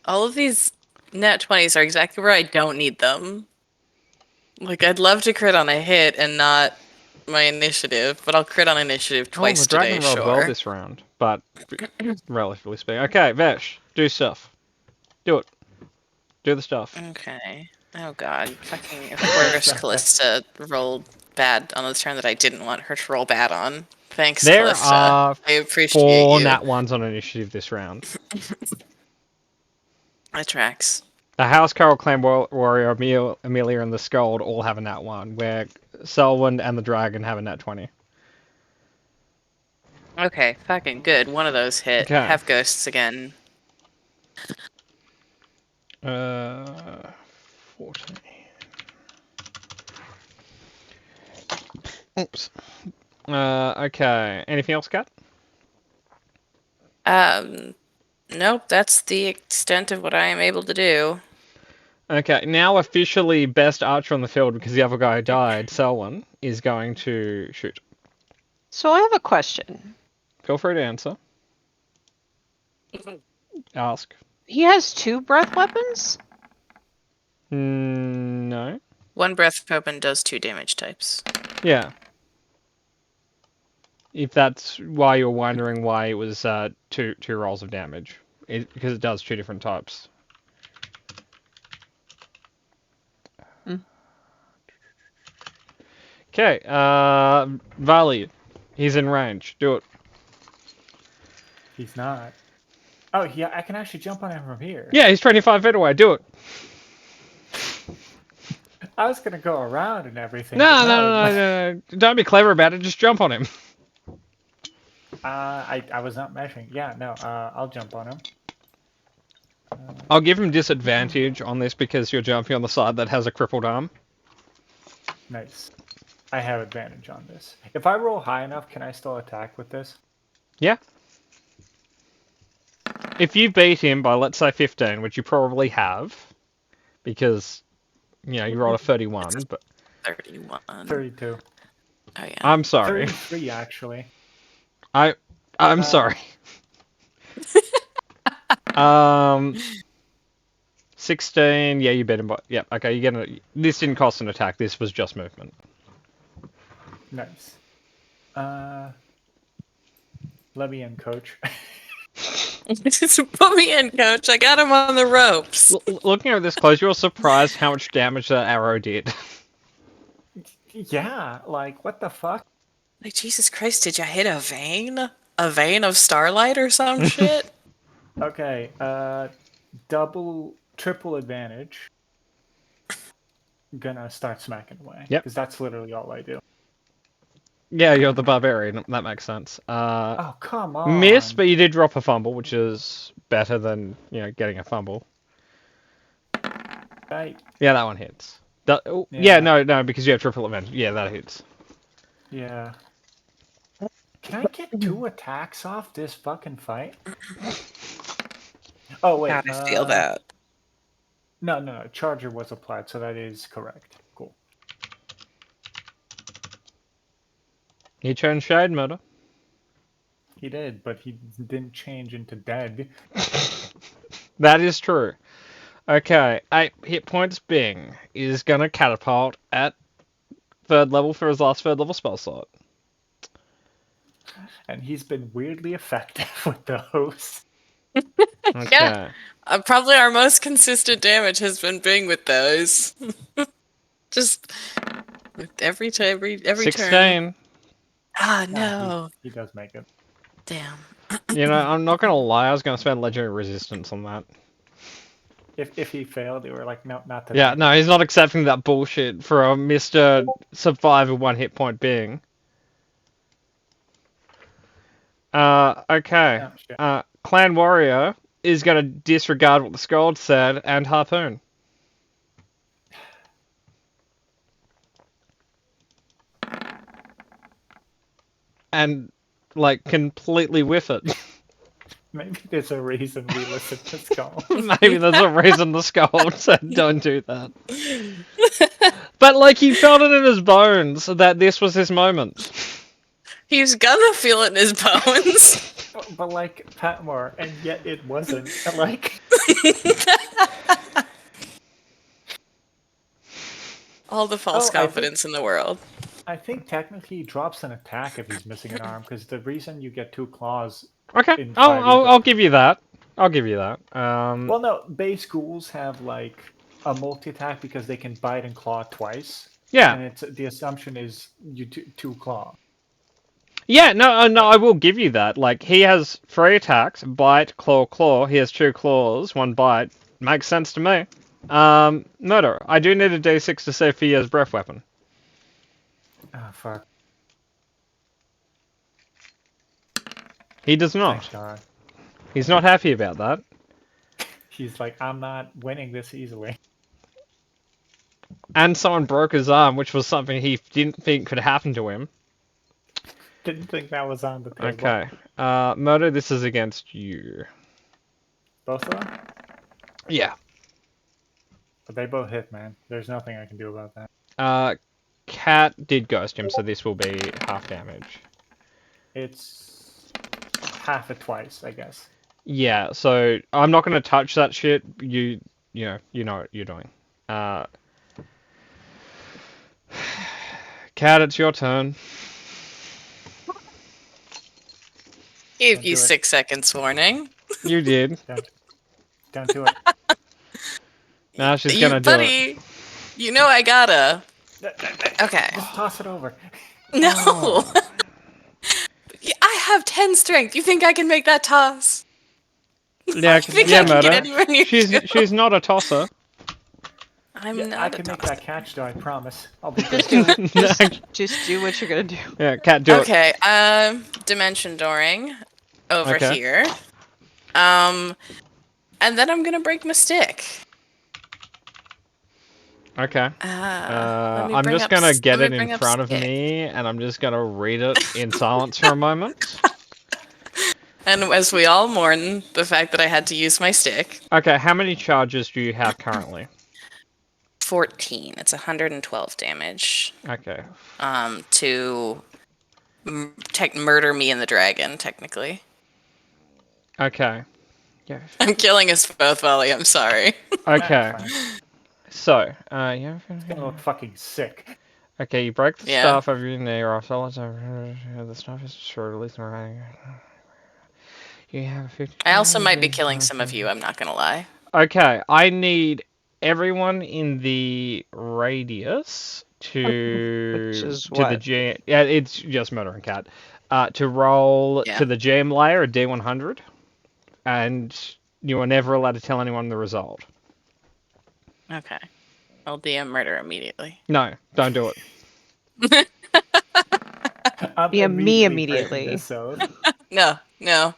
All of these nat 20s are exactly where I don't need them. Like, I'd love to crit on a hit and not my initiative, but I'll crit on initiative twice the dragon today, rolled sure. well this round, but relatively speaking. Okay, Vesh, do stuff. Do it. Do the stuff. Okay. Oh god. Fucking, of course, Callista rolled bad on the turn that I didn't want her to roll bad on. Thanks, There Callista. are I appreciate 4 you. nat 1s on initiative this round. That tracks. The House Carol, Clan Warrior, Amelia, and the Scold all have a nat 1, where Selwyn and the Dragon have a nat 20. Okay, fucking good. One of those hit. Okay. Have ghosts again. 14. Oops. Okay. Anything else, Kat? Nope, that's the extent of what I am able to do. Okay, now officially best archer on the field because the other guy died, Selwyn, is going to shoot. So I have a question. Feel free to answer. Ask. He has 2 breath weapons? No. One breath weapon does 2 damage types. Yeah. If that's why you're wondering why it was two rolls of damage. Because it does 2 different types. Okay, Vali. He's in range. Do it. He's not. Oh, yeah, I can actually jump on him from here. Yeah, he's 25 feet away. Do it. I was gonna go around and everything. No. Don't be clever about it. Just jump on him. I was not measuring. Yeah, no. I'll jump on him. I'll give him disadvantage on this because you're jumping on the side that has a crippled arm. Nice. I have advantage on this. If I roll high enough, can I still attack with this? Yeah. If you beat him by, let's say, 15, which you probably have, because, you rolled a 31, but... 31. 32. Oh, yeah. I'm sorry. 33, actually. I'm sorry. 16, yeah, you beat him by... Yeah, okay, you get this didn't cost an attack, this was just movement. Nice. Let me in, coach. Put me in, coach. I got him on the ropes. Looking at this close, you're surprised how much damage that arrow did. Yeah, like what the fuck? Like, Jesus Christ, did you hit a vein? A vein of starlight or some shit? Okay, triple advantage. Gonna start smacking away. Yep. Because that's literally all I do. Yeah, you're the barbarian. That makes sense. Oh, come on. Miss, but you did drop a fumble, which is better than getting a fumble. Right. Yeah, that one hits. Yeah, Yeah. no, because you have triple advantage. Yeah, that hits. Yeah. Can I get 2 attacks off this fucking fight? Oh, wait. God, I feel that. No. Charger was applied, so that is correct. Cool. He turned shade murder. He did, but he didn't change into dead. That is true. Okay, 8 hit points. Bing is gonna catapult at 3rd level for his last 3rd level spell slot. And he's been weirdly effective with those. Okay. Yeah. Probably our most consistent damage has been Bing with those. Just with every turn. 16. Ah, Nah, no. he does make it. Damn. I'm not gonna lie. I was gonna spend legendary resistance on that. If he failed, they were like, no, not today. Yeah, no, he's not accepting that bullshit for a Mr. Survivor 1 hit point being. Okay. Oh, shit. Clan Warrior is gonna disregard what the Scald said and harpoon. And, like, completely whiff it. Maybe there's a reason we listen to Skull. Maybe there's a reason the Scald said don't do that. But, like, he felt it in his bones that this was his moment. He's gonna feel it in his bones. But like Patmore, and yet it wasn't. Like All the false Oh, I confidence in the world. I think technically he drops an attack if he's missing an arm, because the reason you get 2 claws. Okay, In I'll give you that. I'll give you that. Well, no, base ghouls have like a multi attack because they can bite and claw twice. Yeah. And it's the assumption is you 2 claw. Yeah, no, I will give you that. Like, he has 3 attacks, bite, claw, claw. He has 2 claws, 1 bite. Makes sense to me. Murder. I do need a d6 to see if he has breath weapon. Oh fuck! He does not. Thank God. He's not happy about that. He's like, I'm not winning this easily. And someone broke his arm, which was something he didn't think could happen to him. Didn't think that was on the table. Okay. Murder, this is against you. Both of them? Yeah. But they both hit, man. There's nothing I can do about that. Cat did ghost him, so this will be half damage. It's half it twice, I guess. Yeah, so I'm not going to touch that shit. You know what you're doing. Cat, it's your turn. Gave Don't you do it. 6 seconds warning. You did. Don't do it. Now she's gonna do it. Buddy, you know I gotta. Okay. Just toss it over. No. Oh. Yeah, I have 10 strength. You think I can make that toss? Yeah, You think yeah, I can get Murder. anywhere near you? She's not a tosser. I'm Yeah, not I a can make tosser. that catch, though. I promise. I'll be Just good. do it. Just do what you're gonna do. Yeah, Cat, do it. Okay, dimension dooring over Okay. here. And then I'm gonna break my stick. Okay. Let me I'm bring just up gonna s- get let it me bring in up front of stick. me, and I'm just gonna read it in silence for a moment. And as we all mourn the fact that I had to use my stick. Okay, how many charges do you have currently? 14. It's 112 damage. Okay. To murder me and the dragon, technically. Okay. Yeah. I'm killing us both, Volley. I'm sorry. Okay. Fine. So, yeah. It's gonna look fucking sick. Okay, you break the Yeah. staff over your knee, or off the staff is short, at least you have 50. I also might be killing some of you, I'm not gonna lie. Okay, I need everyone in the radius to Which is to the what? GM. Yeah, it's just Murder and Cat. To roll Yeah. to the GM layer a D100, and you are never allowed to tell anyone the result. Okay. I'll DM murder immediately. No, don't do it. I'm Yeah, me immediately breaking immediately. this oath. No.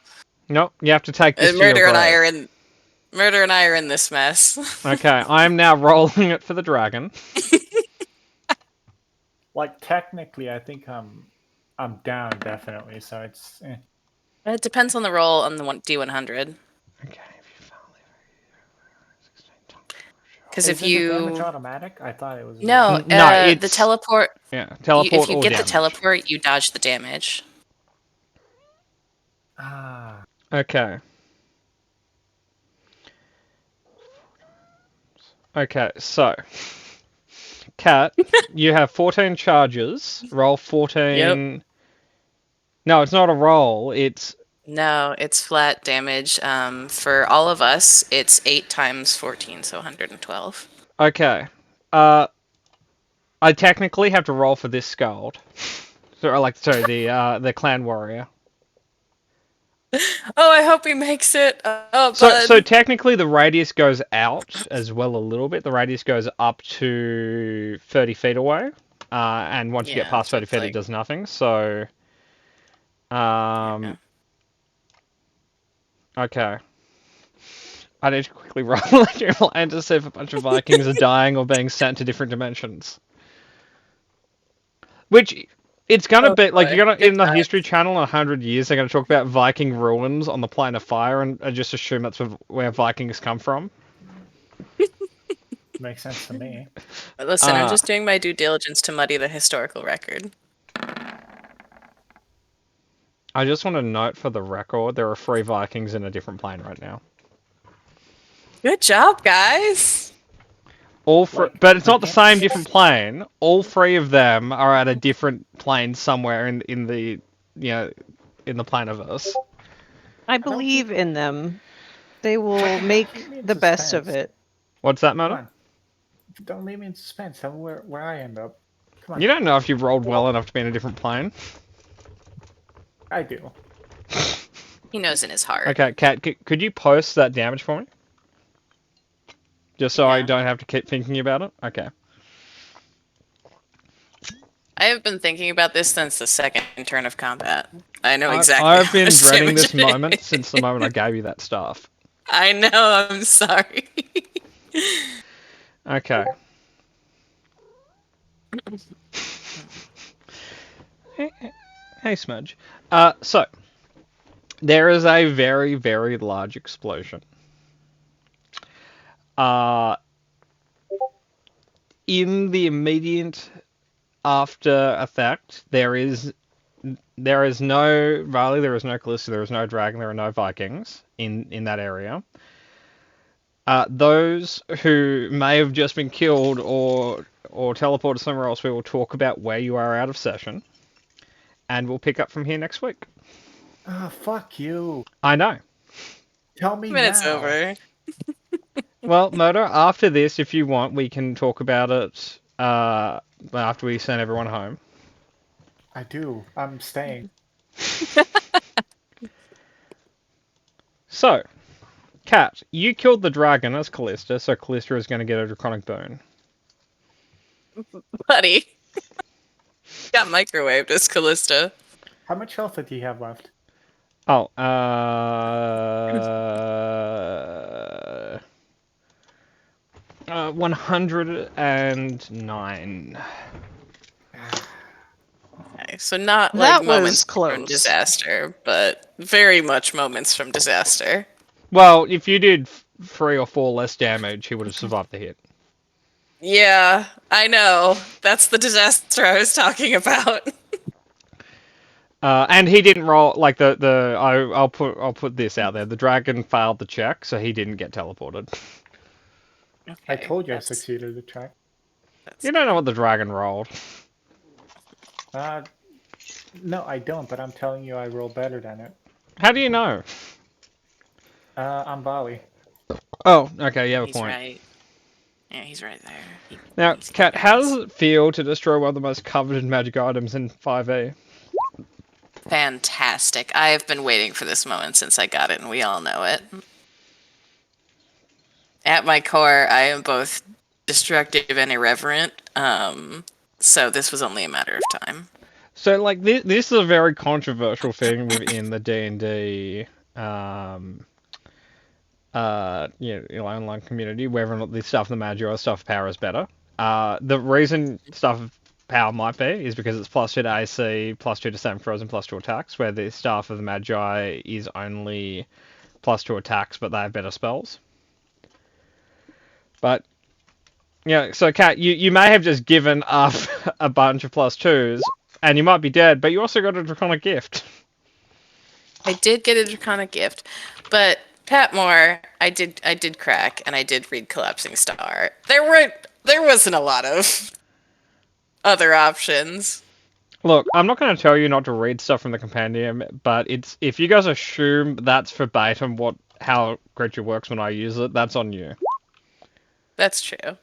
Nope, you have to take this to your Murder and I grave. are in. Murder and I are in this mess. Okay, I'm now rolling it for the dragon. Like technically, I think I'm down definitely. So it's It depends on the roll on the D100. Okay. Because if Isn't the damage you automatic? I thought it was. no, No, the it's- teleport. Yeah, teleport If you or get damage. the teleport, you dodge the damage. Ah, Okay. Okay, so Cat, you have 14 charges. Roll 14. No, it's not a roll. It's No, it's flat damage. For all of us, it's 8 times 14, so 112. okay. I technically have to roll for this Scald. Sorry, the clan warrior. Oh, I hope he makes it. Oh, So technically the radius goes out as well a little bit. The radius goes up to 30 feet away. And once you get Yeah, past so 30 it's feet, like- it does nothing. So, Yeah. okay. I need to quickly roll a general and to see if a bunch of Vikings are dying or being sent to different dimensions. Which it's gonna Oh, be like boy. you're gonna Good in the times. History Channel in 100 years they're gonna talk about Viking ruins on the Plane of Fire and I just assume that's where Vikings come from. makes sense to me. Listen, I'm Uh, just doing my due diligence to muddy the historical record. I just want to note for the record there are 3 Vikings in a different plane right now. Good job, guys. All three, Like, but it's not the yeah. same different plane. All 3 of them are at a different plane somewhere in the in the planiverse. I believe in them. They will Fucking make keep me in the best of suspense. it. What's that, Come Mona? on, don't leave me in suspense. Tell me where I end up. Come on, You don't know if you've rolled well enough to be in a different plane. I do. He knows in his heart. Okay, Kat, could you post that damage for me? Just so I Yeah. don't have to keep thinking about it? Okay. I have been thinking about this since the second turn of combat. I know exactly. I've how been much dreading damage this it moment is. since the moment I gave you that stuff. I know. I'm sorry. Okay. Hey, Smudge. So, there is a very, very large explosion. In the immediate after effect, there is no Riley, there is no Callista, there is no Dragon, there are no Vikings in that area. Those who may have just been killed or teleported somewhere else, we will talk about where you are out of session, and we'll pick up from here next week. Ah, fuck you. I know. Tell me Minute's now. over. Well, Motor, after this, if you want, we can talk about it after we send everyone home. I do. I'm staying. So, Kat, you killed the dragon as Callista, so Callista is going to get a draconic boon. Buddy. Got microwaved as Callista. How much health did he have left? Oh, 109. Okay, so not That like was moments from close. disaster, but very much moments from disaster. Well, if you did 3 or 4 less damage, he would have survived the hit. Yeah, I know. That's the disaster I was talking about. And he didn't roll like I'll put this out there. The dragon failed the check, so he didn't get teleported. Okay, I told you I that's- succeeded the check. You don't know what the dragon rolled. No, I don't, but I'm telling you I roll better than it. How do you know? I'm Bali. Oh, okay, you have a He's point. right. Yeah, he's right there. Now, He's Kat, got how guns. does it feel to destroy one of the most coveted magic items in 5e? Fantastic. I have been waiting for this moment since I got it, and we all know it. At my core, I am both destructive and irreverent. So this was only a matter of time. So, like, this is a very controversial thing within the D&D, online community, whether or not the stuff of the Magi or stuff of power is better. The reason stuff of power might be is because it's +2 to AC, +2 to saving throws, and +2 attacks, where the staff of the Magi is only +2 attacks, but they have better spells. But yeah, so Kat, you may have just given up a bunch of +2s, and you might be dead, but you also got a Draconic Gift. I did get a Draconic Gift, but Patmore, I did crack, and I did read Collapsing Star. There wasn't a lot of other options. Look, I'm not going to tell you not to read stuff from the compendium, but it's if you guys assume that's verbatim how creature works when I use it, that's on you. That's true,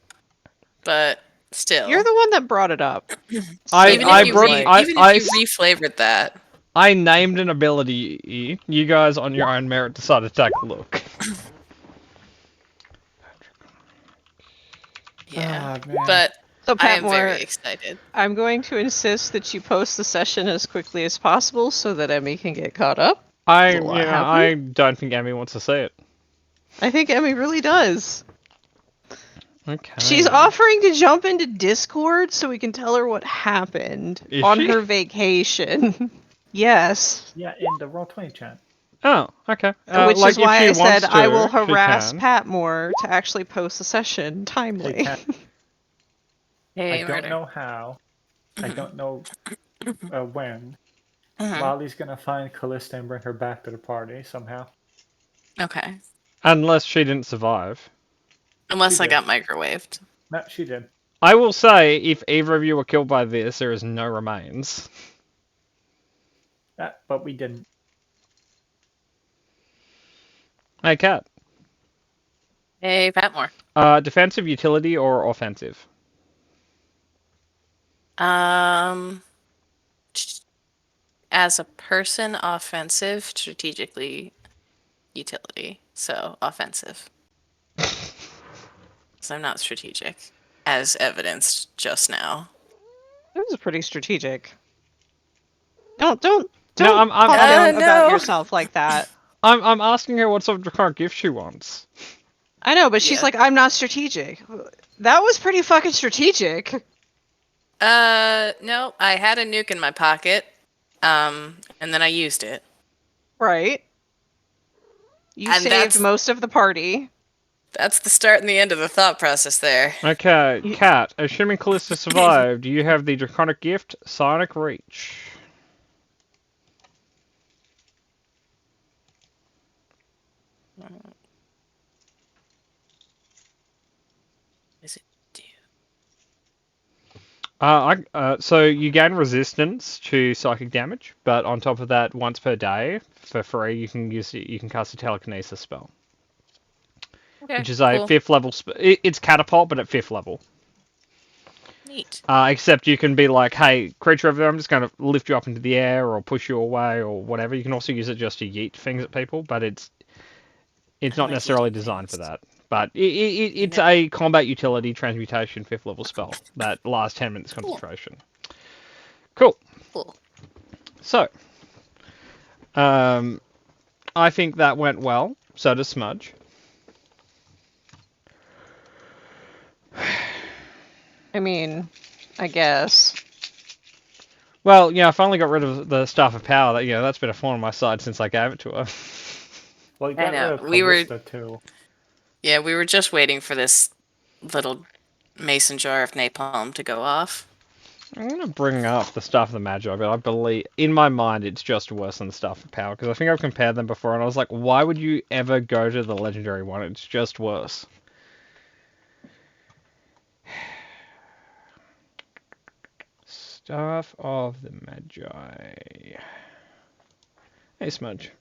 but still, You're the one that brought it up. even if you reflavored that. I named an ability. You guys, on your own merit, decided to take a look. Yeah, Ah, man. but So I am Patmore, very excited. I'm going to insist that you post the session as quickly as possible so that Emmy can get caught up. I There's a lot happening. I don't think Emmy wants to see it. I think Emmy really does. Okay. She's offering to jump into Discord so we can tell her what happened Is on she? her vacation. Yes. Yeah, in the Roll20 chat. Oh, okay. Which like, is why if I she said wants I to, will she harass can. Patmore to actually post the session timely. Hey, Kat, Hey, I don't know how. I don't know when. Lolly's gonna find Callista and bring her back to the party somehow. Okay. Unless she didn't survive. Unless She I did. got microwaved. No, she did. I will say, if either of you were killed by this, there is no remains. But we didn't. Hey, Kat. Hey, Patmore. Defensive, utility, or offensive? As a person, offensive, strategically, utility. So, offensive. So I'm not strategic, as evidenced just now. It was pretty strategic. Don't talk I'm down no. about yourself like that. I'm asking her what sort of Draconic gift she wants. I know, but she's Yeah. like, I'm not strategic. That was pretty fucking strategic. No, I had a nuke in my pocket, and then I used it. Right. You And saved that's- most of the party. That's the start and the end of the thought process there. Okay, Kat, assuming Callista survived, you have the Draconic gift, Psionic Reach. Is it due? So you gain resistance to psychic damage, but on top of that, once per day, for free, you can cast a telekinesis spell, Okay, which is a cool. 5th level. It's catapult, but at 5th level. Neat. Except you can be like, hey, creature over there, I'm just going to lift you up into the air or push you away or whatever. You can also use it just to yeet things at people, but it's not like necessarily yeeting designed for things. that. But it's a combat utility transmutation 5th level spell that lasts 10 minutes concentration. Cool. So, I think that went well. So does Smudge. I mean, I guess. Well, yeah, I finally got rid of the Staff of Power. That's been a thorn on my side since I gave it to her. Well, you I got know, rid of we were- Callista too. Yeah, we were just waiting for this little mason jar of napalm to go off. I'm going to bring up the Staff of the Magi, but I believe, in my mind, it's just worse than the Staff of Power, because I think I've compared them before, and I was like, why would you ever go to the Legendary one? It's just worse. Staff of the Magi. Hey, Smudge.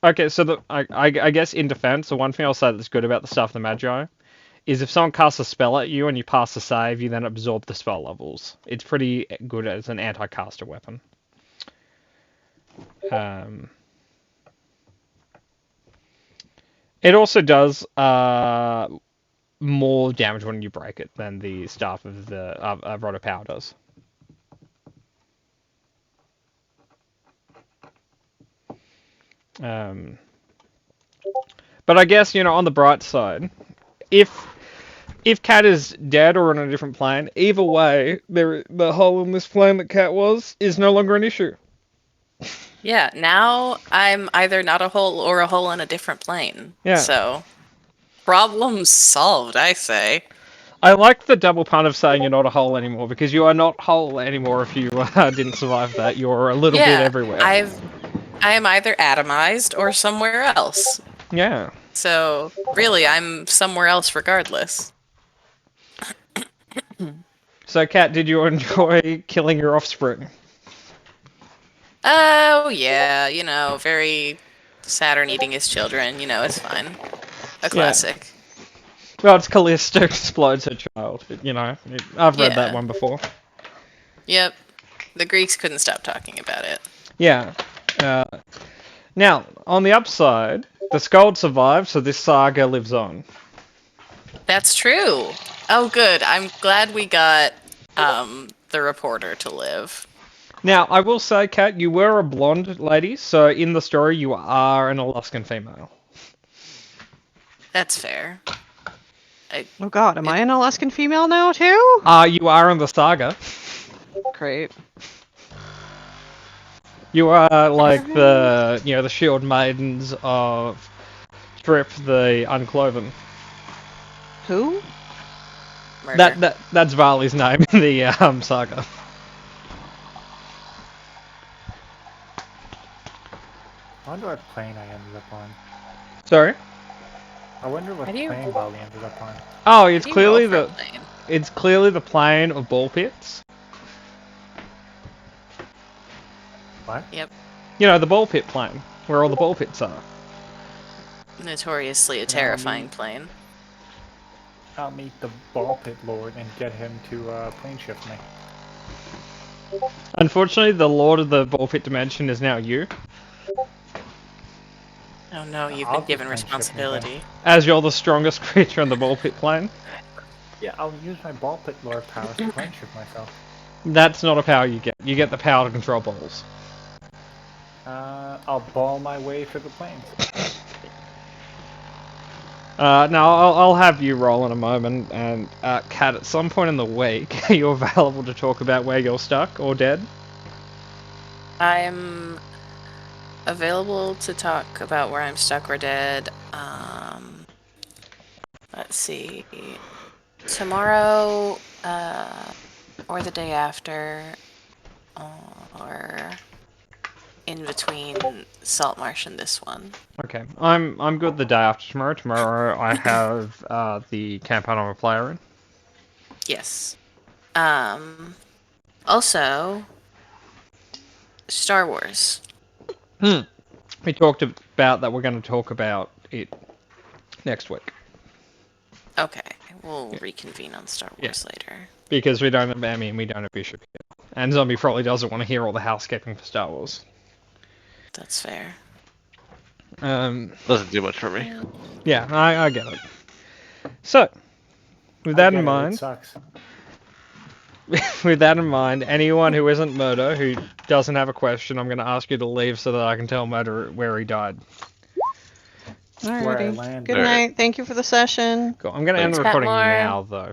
Okay, so I guess in defense, the one thing I'll say that's good about the Staff of the Magi is if someone casts a spell at you and you pass the save, you then absorb the spell levels. It's pretty good as an anti-caster weapon. It also does more damage when you break it than the Staff of the Rod of Power does. But I guess, on the bright side, if Cat is dead or on a different plane, either way, the hole in this plane that Cat was is no longer an issue. Yeah, now I'm either not a hole or a hole in a different plane. Yeah. So, problem solved, I say. I like the double pun of saying you're not a hole anymore, because you are not whole anymore if you didn't survive that. You're a little bit everywhere. I am either atomized or somewhere else. Yeah. So, really, I'm somewhere else regardless. So, Cat, did you enjoy killing your offspring? Oh, yeah, very Saturn eating his children, it's fine. A classic. Well, it's Callisto explodes her child, I've read that Yeah. one before. Yep. The Greeks couldn't stop talking about it. Yeah. Now, on the upside, the Skald survived, so this saga lives on. That's true. Oh, good. I'm glad we got the reporter to live. Now, I will say, Kat, you were a blonde lady, so in the story you are an Alaskan female. That's fair. Oh god, am I an Alaskan female now too? You are in the saga. Great. You are like the shield maidens of Trip the Uncloven. Who? Murder. That's Varley's name in the saga. I wonder what plane I ended up on. Sorry? I wonder what How do you- plane Bali ended up on. Oh, it's You clearly roll for the a plane. it's clearly the plane of ball pits. What? Yep. The ball pit plane, where all the ball pits are. Notoriously a terrifying plane. I'll meet the ball pit lord and get him to plane shift me. Unfortunately, the lord of the ball pit dimension is now you, Oh no, you've I'll been given just plane shift me then. responsibility. as you're the strongest creature in the ball pit plane. Yeah, I'll use my ball pit lord powers to plane shift myself. That's not a power you get. You get the power to control balls. I'll ball my way for the planes. Now, I'll have you roll in a moment, and Kat, at some point in the week, are you available to talk about where you're stuck or dead? I'm available to talk about where I'm stuck or dead. Let's see. Tomorrow, or the day after, or in between Saltmarsh and this one. Okay, I'm good the day after tomorrow. Tomorrow I have the campaign I'm a player in. Yes. Also, Star Wars. We talked about that. We're going to talk about it next week. Okay, we'll reconvene on Star Wars later. Because we don't have Emmy and we don't have Bishop here. And Zombie probably doesn't want to hear all the housekeeping for Star Wars. That's fair. Doesn't do much for me. Yeah, I get it. So, with that in mind, It sucks. with that in mind, anyone who isn't Murdo, who doesn't have a question, I'm going to ask you to leave so that I can tell Murdo where he died. Where I Alrighty. landed. Good night. Thank you for the session. Cool. I'm going to end Thanks, the recording Patmore. now, though.